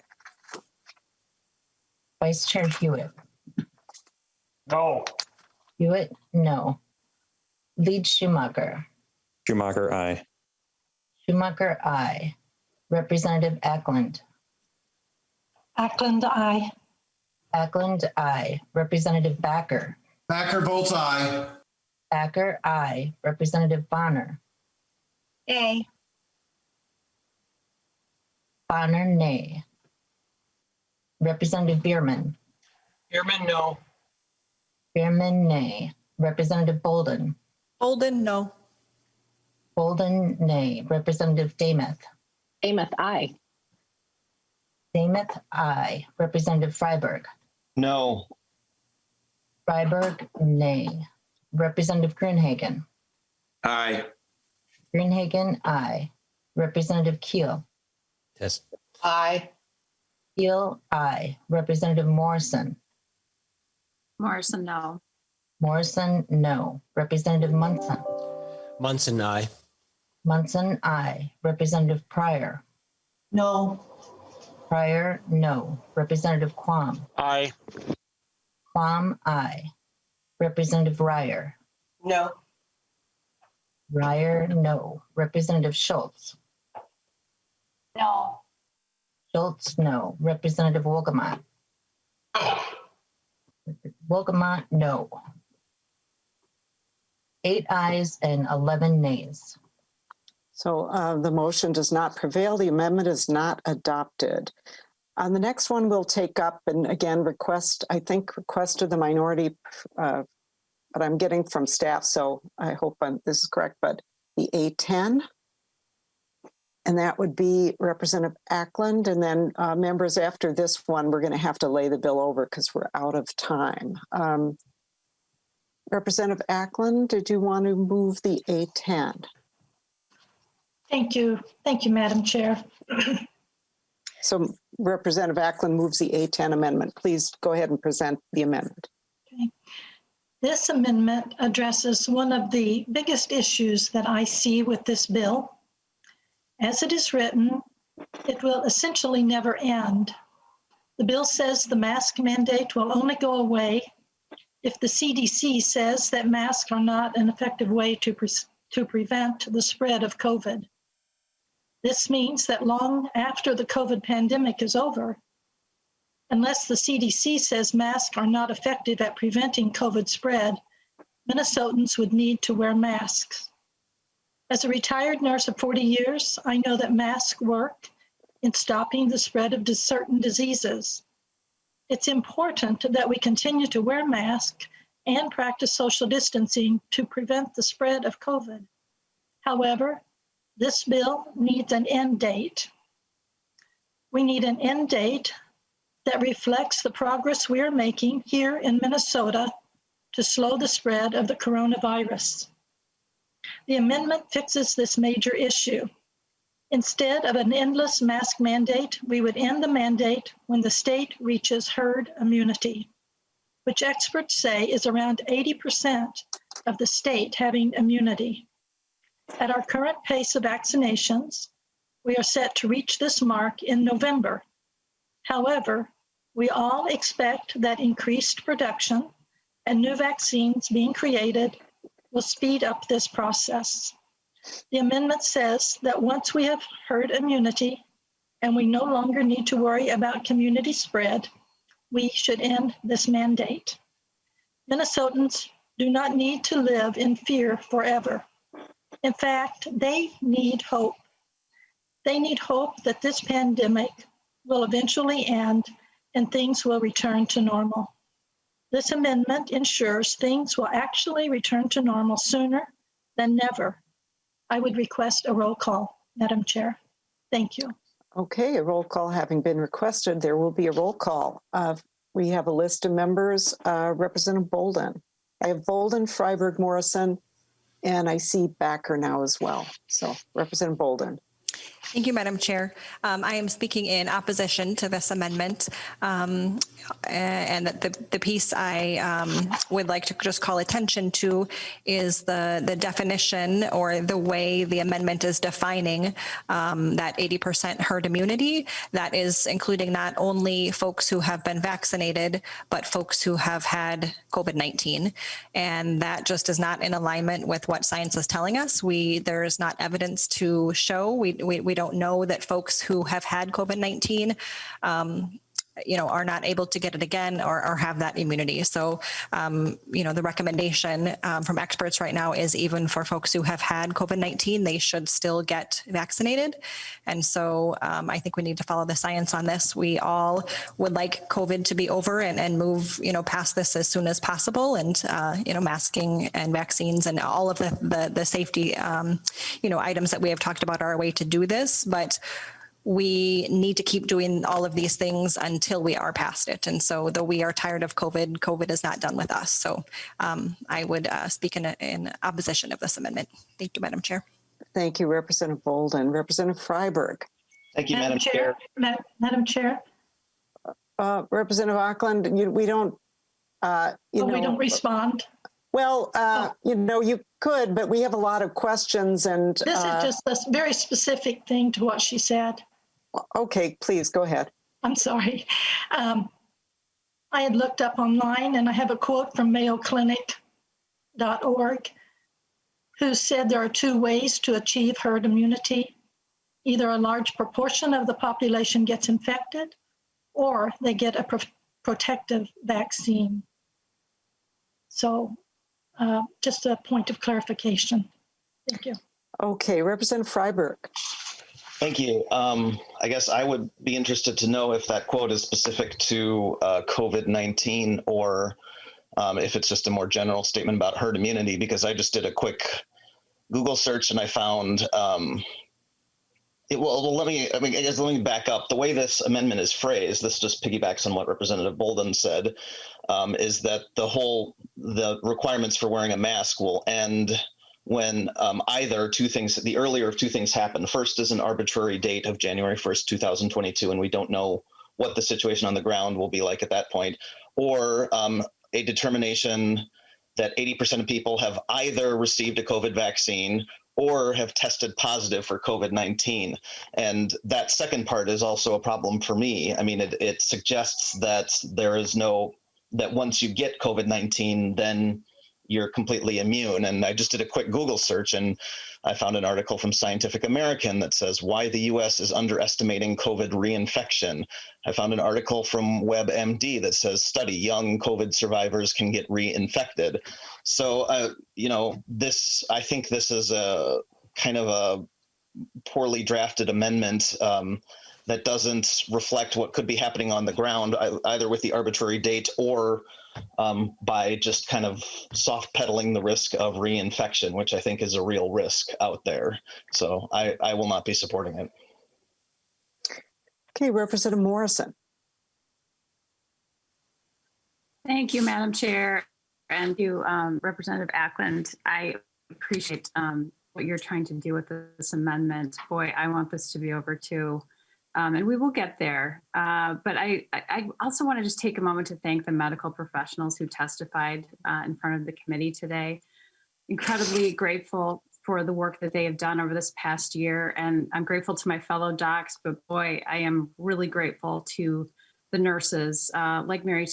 Vice Chair Hewitt. No. Hewitt, no. Lead Schumacher. Schumacher, aye. Schumacher, aye. Representative Ackland. Ackland, aye. Ackland, aye. Representative Backer. Backer votes aye. Backer, aye. Representative Bonner. Yay. Bonner, nay. Representative Bierman. Bierman, no. Bierman, nay. Representative Bolden. Bolden, no. Bolden, nay. Representative Damath. Damath, aye. Damath, aye. Representative Freiberg. No. Freiberg, nay. Representative Grunhagen. Aye. Grunhagen, aye. Representative Keel. Yes. Aye. Keel, aye. Representative Morrison. Morrison, no. Morrison, no. Representative Munson. Munson, aye. Munson, aye. Representative Pryor. No. Pryor, no. Representative Quam. Aye. Quam, aye. Representative Ryer. No. Ryer, no. Representative Schultz. No. Schultz, no. Representative Wolgamott. Wolgamott, no. 8 ayes and 11 nays. So the motion does not prevail. The amendment is not adopted. On the next one, we'll take up, and again, request of the minority, but I'm getting from staff, so I hope this is correct, but the A10, and that would be Representative Ackland, and then members after this one, we're going to have to lay the bill over because we're out of time. Representative Ackland, did you want to move the A10? Thank you, Madam Chair. So Representative Ackland moves the A10 amendment. Please go ahead and present the amendment. Okay. This amendment addresses one of the biggest issues that I see with this bill. As it is written, it will essentially never end. The bill says the mask mandate will only go away if the CDC says that masks are not an effective way to prevent the spread of COVID. This means that long after the COVID pandemic is over, unless the CDC says masks are not effective at preventing COVID spread, Minnesotans would need to wear masks. As a retired nurse of 40 years, I know that masks work in stopping the spread of certain diseases. It's important that we continue to wear masks and practice social distancing to prevent the spread of COVID. However, this bill needs an end date. We need an end date that reflects the progress we are making here in Minnesota to slow the spread of the coronavirus. The amendment fixes this major issue. Instead of an endless mask mandate, we would end the mandate when the state reaches herd immunity, which experts say is around 80% of the state having immunity. At our current pace of vaccinations, we are set to reach this mark in November. However, we all expect that increased production and new vaccines being created will speed up this process. The amendment says that once we have herd immunity and we no longer need to worry about community spread, we should end this mandate. Minnesotans do not need to live in fear forever. In fact, they need hope. They need hope that this pandemic will eventually end and things will return to normal. This amendment ensures things will actually return to normal sooner than never. I would request a roll call, Madam Chair. Thank you. Okay, a roll call having been requested, there will be a roll call. We have a list of members. Representative Bolden. I have Bolden, Freiberg, Morrison, and I see Backer now as well. So Representative Bolden. Thank you, Madam Chair. I am speaking in opposition to this amendment. And the piece I would like to just call attention to is the definition or the way the amendment is defining that 80% herd immunity. That is including not only folks who have been vaccinated, but folks who have had COVID-19. And that just is not in alignment with what science is telling us. There is not evidence to show. We don't know that folks who have had COVID-19 are not able to get it again or have that immunity. So, the recommendation from experts right now is even for folks who have had COVID-19, they should still get vaccinated. And so I think we need to follow the science on this. We all would like COVID to be over and move, past this as soon as possible. And, masking and vaccines and all of the safety, items that we have talked about are a way to do this. But we need to keep doing all of these things until we are past it. And so though we are tired of COVID, COVID is not done with us. So I would speak in opposition of this amendment. Thank you, Madam Chair. Thank you, Representative Bolden. Representative Freiberg. Thank you, Madam Chair. Madam Chair. Representative Auckland, we don't, we don't respond. Well, you could, but we have a lot of questions and. This is just a very specific thing to what she said. Okay, please go ahead. I'm sorry. I had looked up online and I have a quote from MayoClinic.org who said there are two ways to achieve herd immunity. Either a large proportion of the population gets infected or they get a protective vaccine. So just a point of clarification. Thank you. Okay, Representative Freiberg. Thank you. I guess I would be interested to know if that quote is specific to COVID-19 or if it's just a more general statement about herd immunity, because I just did a quick Google search and I found, let me back up. The way this amendment is phrased, this just piggybacks on what Representative Bolden said, is that the requirements for wearing a mask will end when either the earlier of two things happen. First is an arbitrary date of January 1st, 2022, and we don't know what the situation on the ground will be like at that point, or a determination that 80% of people have either received a COVID vaccine or have tested positive for COVID-19. And that second part is also a problem for me. I mean, it suggests that that once you get COVID-19, then you're completely immune. And I just did a quick Google search and I found an article from Scientific American that says why the US is underestimating COVID reinfection. I found an article from WebMD that says study young COVID survivors can get reinfected. So, I think this is a kind of a poorly drafted amendment that doesn't reflect what could be happening on the ground, either with the arbitrary date or by just kind of soft pedaling the risk of reinfection, which I think is a real risk out there. So I will not be supporting it. Okay, Representative Morrison. Thank you, Madam Chair, and you, Representative Ackland. I appreciate what you're trying to do with this amendment. Boy, I want this to be over too. And we will get there. But I also want to just take a moment to thank the medical professionals who testified in front of the committee today. Incredibly grateful for the work that they have done over this past year. And I'm grateful to my fellow docs, but boy, I am really grateful to the nurses like Mary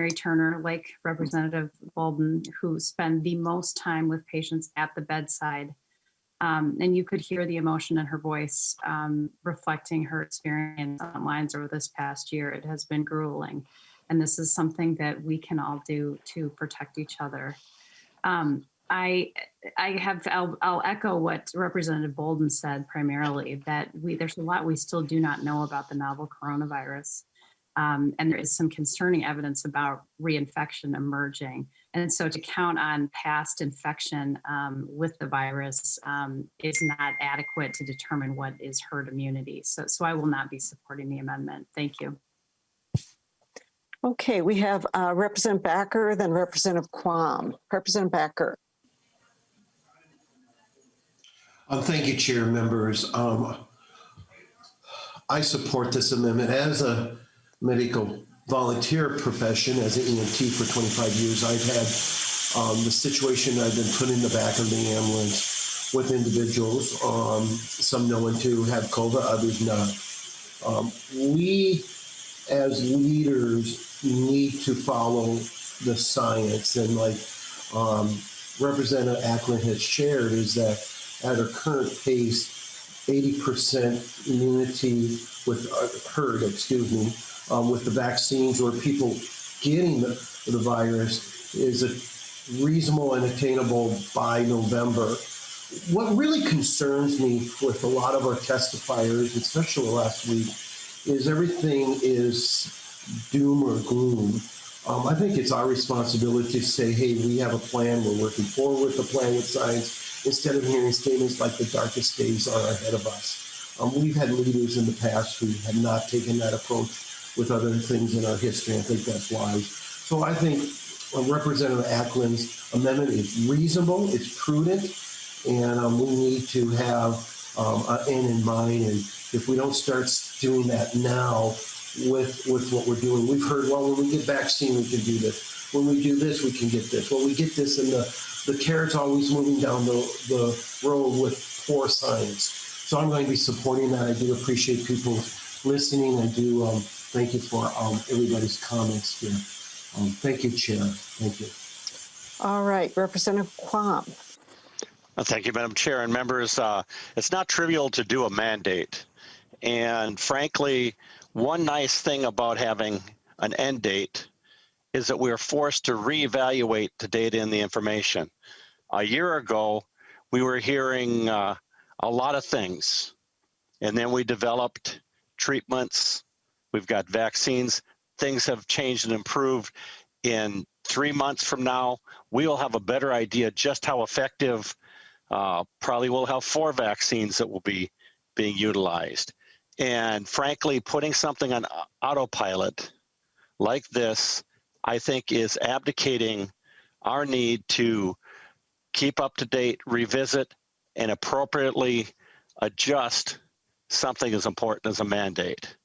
Turner, like Representative Bolden, who spend the most time with patients at the bedside. And you could hear the emotion in her voice reflecting her experience on lines over this past year. It has been grueling. And this is something that we can all do to protect each other. I'll echo what Representative Bolden said primarily, that there's a lot we still do not know about the novel coronavirus. And there is some concerning evidence about reinfection emerging. And so to count on past infection with the virus is not adequate to determine what is herd immunity. So I will not be supporting the amendment. Thank you. Okay, we have Representative Backer, then Representative Quam. Representative Backer. Thank you, Chair, members. I support this amendment. As a medical volunteer profession, as an EMT for 25 years, I've had the situation I've been put in the back of the ambulance with individuals, some known to have COVID, others not. We, as leaders, need to follow the science. And like Representative Ackland has shared, is that at our current pace, 80% immunity with with the vaccines or people getting the virus is a reasonable and attainable by November. What really concerns me with a lot of our testifiers, especially last week, is everything is doom or gloom. I think it's our responsibility to say, hey, we have a plan, we're working forward with the plan with science, instead of hearing statements like the darkest days are ahead of us. We've had leaders in the past who have not taken that approach with other things in our history. I think that's wise. So I think Representative Ackland's amendment is reasonable, it's prudent, and we need to have an end in mind. And if we don't start doing that now with what we're doing, we've heard, well, when we get vaccine, we can do this. When we do this, we can get this. Well, we get this, and the carrot's always moving down the road with poor science. So I'm going to be supporting that. I do appreciate people listening. I do thank you for everybody's comments here. Thank you, Chair. Thank you. All right, Representative Quam. Thank you, Madam Chair and members. It's not trivial to do a mandate. And frankly, one nice thing about having an end date is that we are forced to reevaluate the data and the information. A year ago, we were hearing a lot of things, and then we developed treatments. We've got vaccines. Things have changed and improved. In 3 months from now, we will have a better idea just how effective. Probably we'll have 4 vaccines that will be being utilized. And frankly, putting something on autopilot like this, I think, is abdicating our need to keep up to date, revisit, and appropriately adjust something as important as a mandate.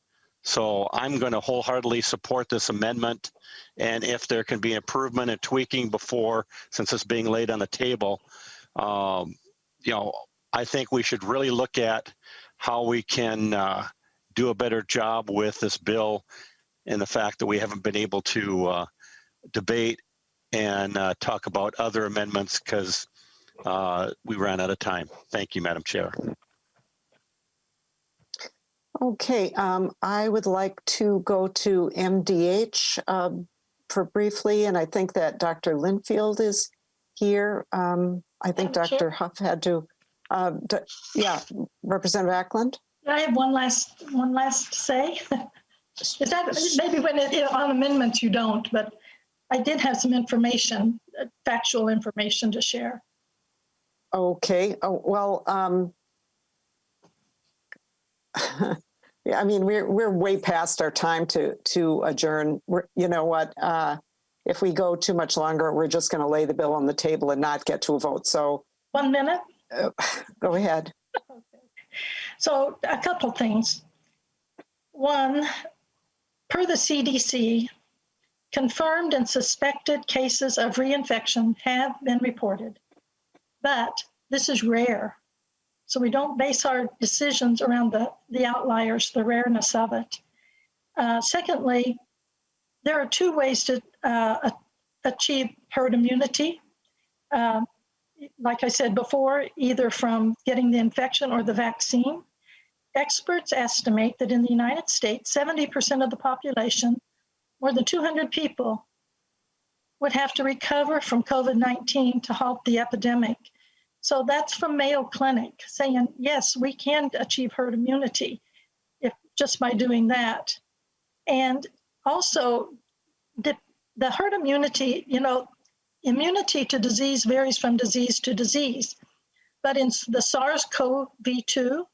So I'm going to wholeheartedly support this amendment. And if there can be improvement and tweaking before, since it's being laid on the table, I think we should really look at how we can do a better job with this bill, and the fact that we haven't been able to debate and talk about other amendments because we ran out of time. Thank you, Madam Chair. Okay, I would like to go to MDH for briefly, and I think that Dr. Linfield is here. I think Dr. Huff had to, Representative Ackland. I have one last say. Is that maybe when on amendments you don't, but I did have some information, factual information to share. Okay. Oh, well, yeah, I mean, we're way past our time to adjourn. You know what? If we go too much longer, we're just going to lay the bill on the table and not get to a vote. So 1 minute. Go ahead. Okay. So a couple things. One, per the CDC, confirmed and suspected cases of reinfection have been reported, but this is rare. So we don't base our decisions around the outliers, the rareness of it. Secondly, there are 2 ways to achieve herd immunity. Like I said before, either from getting the infection or the vaccine. Experts estimate that in the United States, 70% of the population, more than 200 people, would have to recover from COVID-19 to halt the epidemic. So that's from Mayo Clinic saying, yes, we can achieve herd immunity if just by doing that. And Also, the herd immunity, immunity to disease varies from disease to disease. But in the SARS-CoV-2,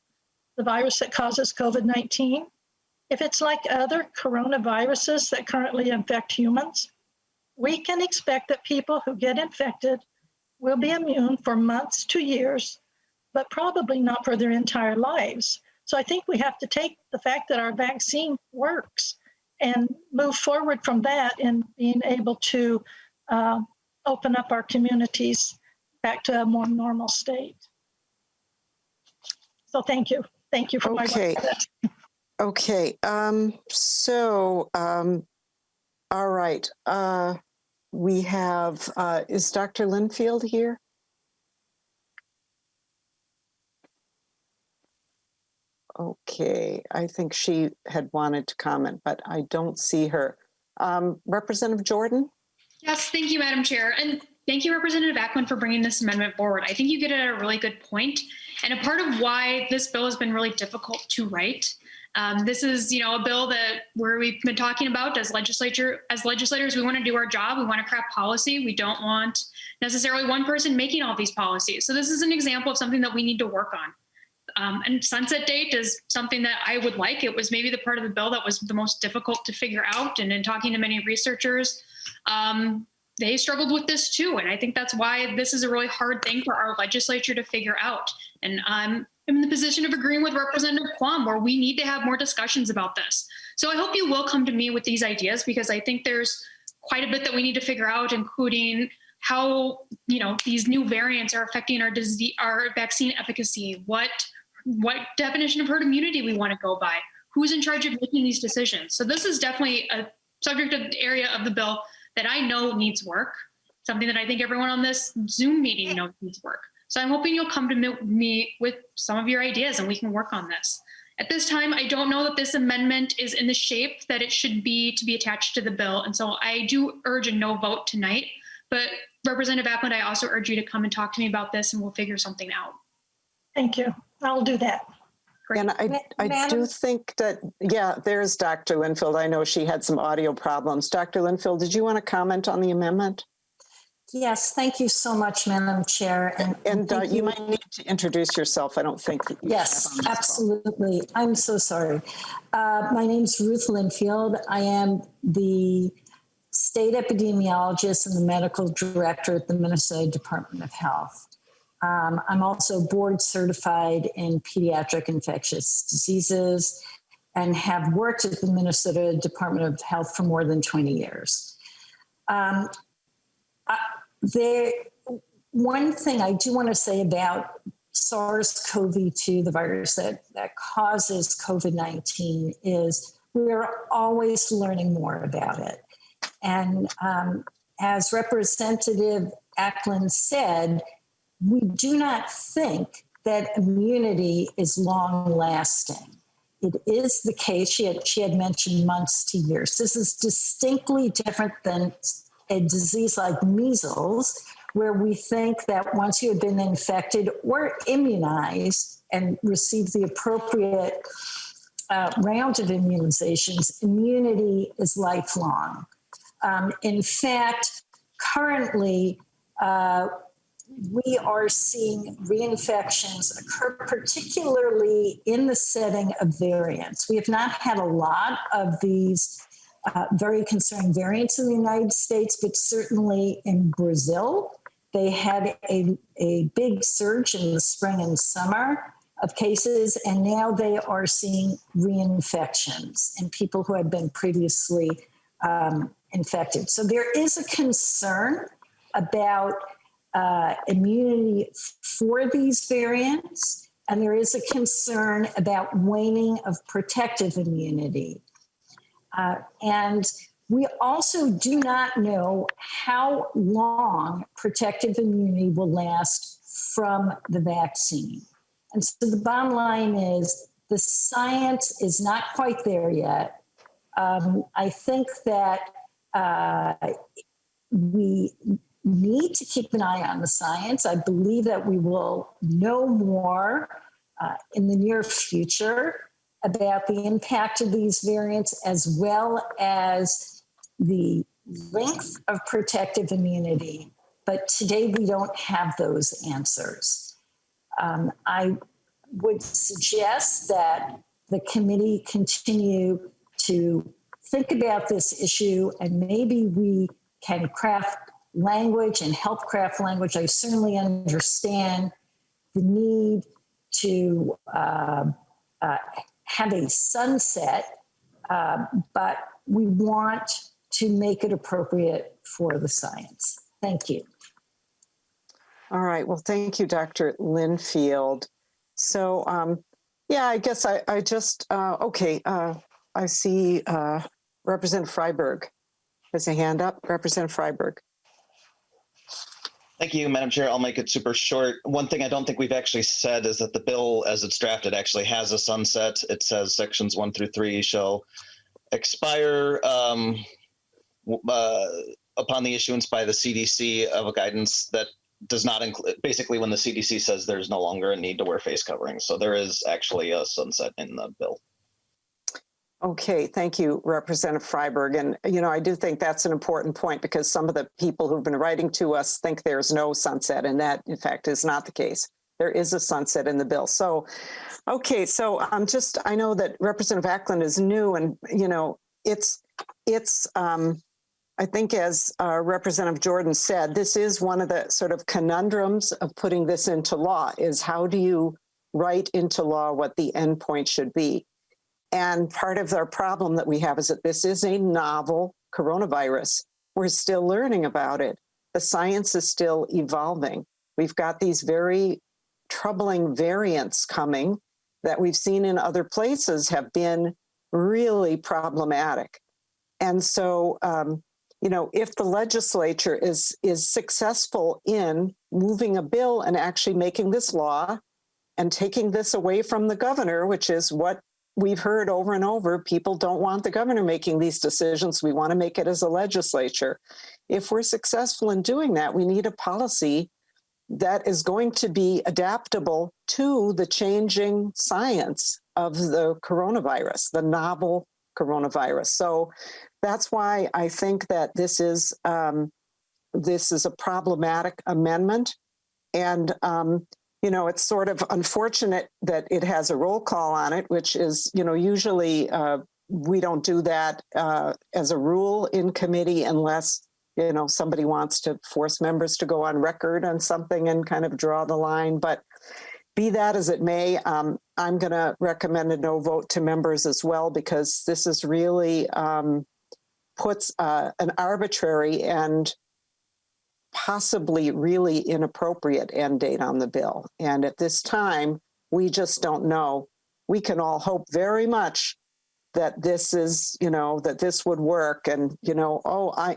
the virus that causes COVID-19, if it's like other coronaviruses that currently infect humans, we can expect that people who get infected will be immune for months to years, but probably not for their entire lives. So I think we have to take the fact that our vaccine works and move forward from that in being able to open up our communities back to a more normal state. So thank you. Thank you for my comment. Okay. All right. We have, is Dr. Linfield here? Okay, I think she had wanted to comment, but I don't see her. Representative Jordan? Yes, thank you, Madam Chair. And thank you, Representative Ackland, for bringing this amendment forward. I think you get it at a really good point. And a part of why this bill has been really difficult to write. This is, a bill that we've been talking about as legislators, we want to do our job. We want to craft policy. We don't want necessarily one person making all these policies. So this is an example of something that we need to work on. And sunset date is something that I would like. It was maybe the part of the bill that was the most difficult to figure out. And in talking to many researchers, they struggled with this too. And I think that's why this is a really hard thing for our legislature to figure out. And I'm in the position of agreeing with Representative Quam, where we need to have more discussions about this. So I hope you will come to me with these ideas, because I think there's quite a bit that we need to figure out, including how, these new variants are affecting our vaccine efficacy, what definition of herd immunity we want to go by, who's in charge of making these decisions. So this is definitely a subject of the area of the bill that I know needs work, something that I think everyone on this Zoom meeting knows needs work. So I'm hoping you'll come to me with some of your ideas and we can work on this. At this time, I don't know that this amendment is in the shape that it should be to be attached to the bill. And so I do urge a no vote tonight. But Representative Ackland, I also urge you to come and talk to me about this and we'll figure something out. Thank you. I'll do that. Great. And I do think that, there's Dr. Linfield. I know she had some audio problems. Dr. Linfield, did you want to comment on the amendment? Yes, thank you so much, Madam Chair. And you might need to introduce yourself. I don't think that you Yes, absolutely. I'm so sorry. My name's Ruth Linfield. I am the state epidemiologist and the medical director at the Minnesota Department of Health. I'm also board certified in pediatric infectious diseases and have worked at the Minnesota Department of Health for more than 20 years. One thing I do want to say about SARS-CoV-2, the virus that causes COVID-19, is we're always learning more about it. And as Representative Ackland said, we do not think that immunity is long lasting. It is the case, she had mentioned months to years. This is distinctly different than a disease like measles, where we think that once you have been infected or immunized and received the appropriate round of immunizations, immunity is lifelong. In fact, currently, we are seeing reinfections occur, particularly in the setting of variants. We have not had a lot of these very concerning variants in the United States, but certainly in Brazil, they had a big surge in the spring and summer of cases, and now they are seeing reinfections in people who had been previously infected. So there is a concern about immunity for these variants, and there is a concern about waning of protective immunity. And we also do not know how long protective immunity will last from the vaccine. And so the bottom line is the science is not quite there yet. I think that we need to keep an eye on the science. I believe that we will know more in the near future. about the impact of these variants as well as the length of protective immunity. But today we don't have those answers. I would suggest that the committee continue to think about this issue, and maybe we can craft language and help craft language. I certainly understand the need to have a sunset, but we want to make it appropriate for the science. Thank you. All right. Well, thank you, Dr. Linfield. So, yeah, I guess I just, okay. I see Representative Freiberg has a hand up. Representative Freiberg. Thank you, Madam Chair. I'll make it super short. One thing I don't think we've actually said is that the bill as it's drafted actually has a sunset. It says sections 1 through 3 shall expire upon the issuance by the CDC of a guidance that does not include, basically when the CDC says there's no longer a need to wear face coverings. So there is actually a sunset in the bill. Okay, thank you, Representative Freiberg. And, you know, I do think that's an important point because some of the people who've been writing to us think there's no sunset, and that, in fact, is not the case. There is a sunset in the bill. So, okay, so I know that Representative Ackland is new, and, you know, it's I think as Representative Jordan said, this is one of the sort of conundrums of putting this into law is how do you write into law what the endpoint should be? And part of our problem that we have is that this is a novel coronavirus. We're still learning about it. The science is still evolving. We've got these very troubling variants coming that we've seen in other places have been really problematic. And so, you know, if the legislature is successful in moving a bill and actually making this law and taking this away from the governor, which is what we've heard over and over, people don't want the governor making these decisions. We want to make it as a legislature. If we're successful in doing that, we need a policy that is going to be adaptable to the changing science of the coronavirus, the novel coronavirus. So that's why I think that this is a problematic amendment. And you know, it's sort of unfortunate that it has a roll call on it, which is, you know, usually we don't do that as a rule in committee unless, you know, somebody wants to force members to go on record on something and kind of draw the line. But be that as it may, I'm going to recommend a no vote to members as well, because this is really puts an arbitrary and possibly really inappropriate end date on the bill. And at this time, we just don't know. We can all hope very much that this is, you know, that this would work. And, you know,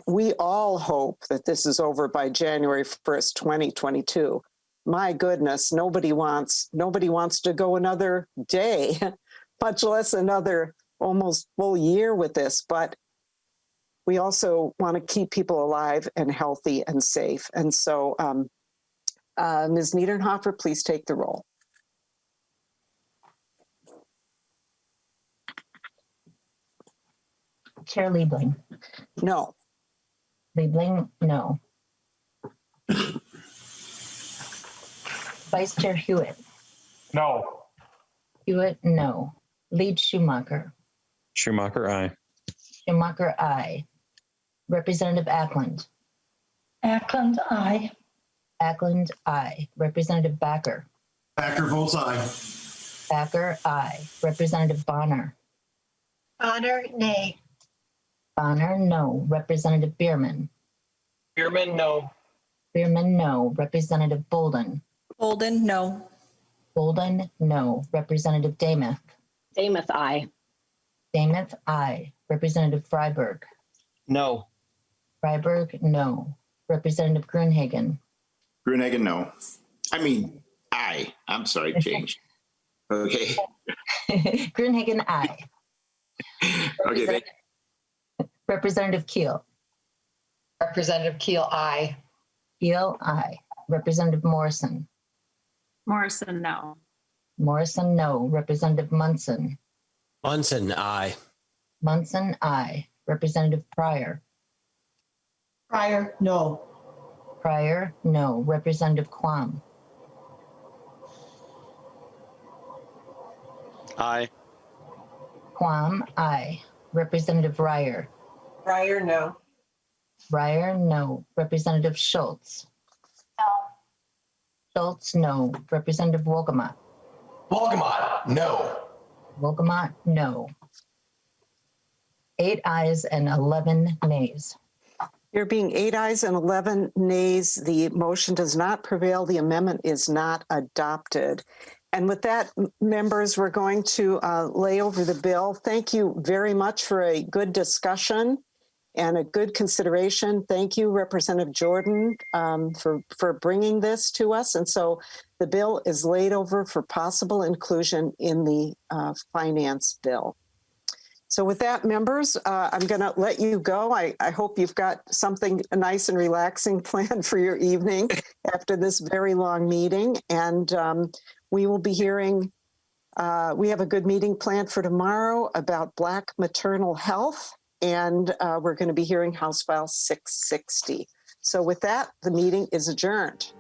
we all hope that this is over by January 1st, 2022. My goodness, nobody wants to go another day, much less another almost full year with this. But we also want to keep people alive and healthy and safe. And so, Ms. Niederhofer, please take the roll. Chair Liebling. No. Liebling, no. Vice Chair Hewitt. No. Hewitt, no. Lead Schumacher. Schumacher, aye. Schumacher, aye. Representative Ackland. Ackland, aye. Ackland, aye. Representative Backer. Backer votes aye. Backer, aye. Representative Bonner. Bonner, nay. Bonner, no. Representative Bierman. Bierman, no. Bierman, no. Representative Bolden. Bolden, no. Bolden, no. Representative Damath. Damath, aye. Damath, aye. Representative Freiberg. No. Freiberg, no. Representative Grunhagen. Grunhagen, no. I mean, aye. I'm sorry, changed. Okay. Grunhagen, aye. Okay. Representative Keel. Representative Keel, aye. Keel, aye. Representative Morrison. Morrison, no. Morrison, no. Representative Munson. Munson, aye. Munson, aye. Representative Pryor. Pryor, no. Pryor, no. Representative Quam. Aye. Quam, aye. Representative Ryer. Pryor, no. Ryer, no. Representative Schultz. No. Schultz, no. Representative Wolgamott. Wolgamott, no. Wolgamott, no. 8 ayes and 11 nays. There being 8 ayes and 11 nays, the motion does not prevail. The amendment is not adopted. And with that, members, we're going to lay over the bill. Thank you very much for a good discussion and a good consideration. Thank you, Representative Jordan, for bringing this to us. And so the bill is laid over for possible inclusion in the finance bill. So with that, members, I'm going to let you go. I hope you've got something nice and relaxing planned for your evening after this very long meeting. And we will be hearing, we have a good meeting planned for tomorrow about Black maternal health, and we're going to be hearing House File 660. So with that, the meeting is adjourned.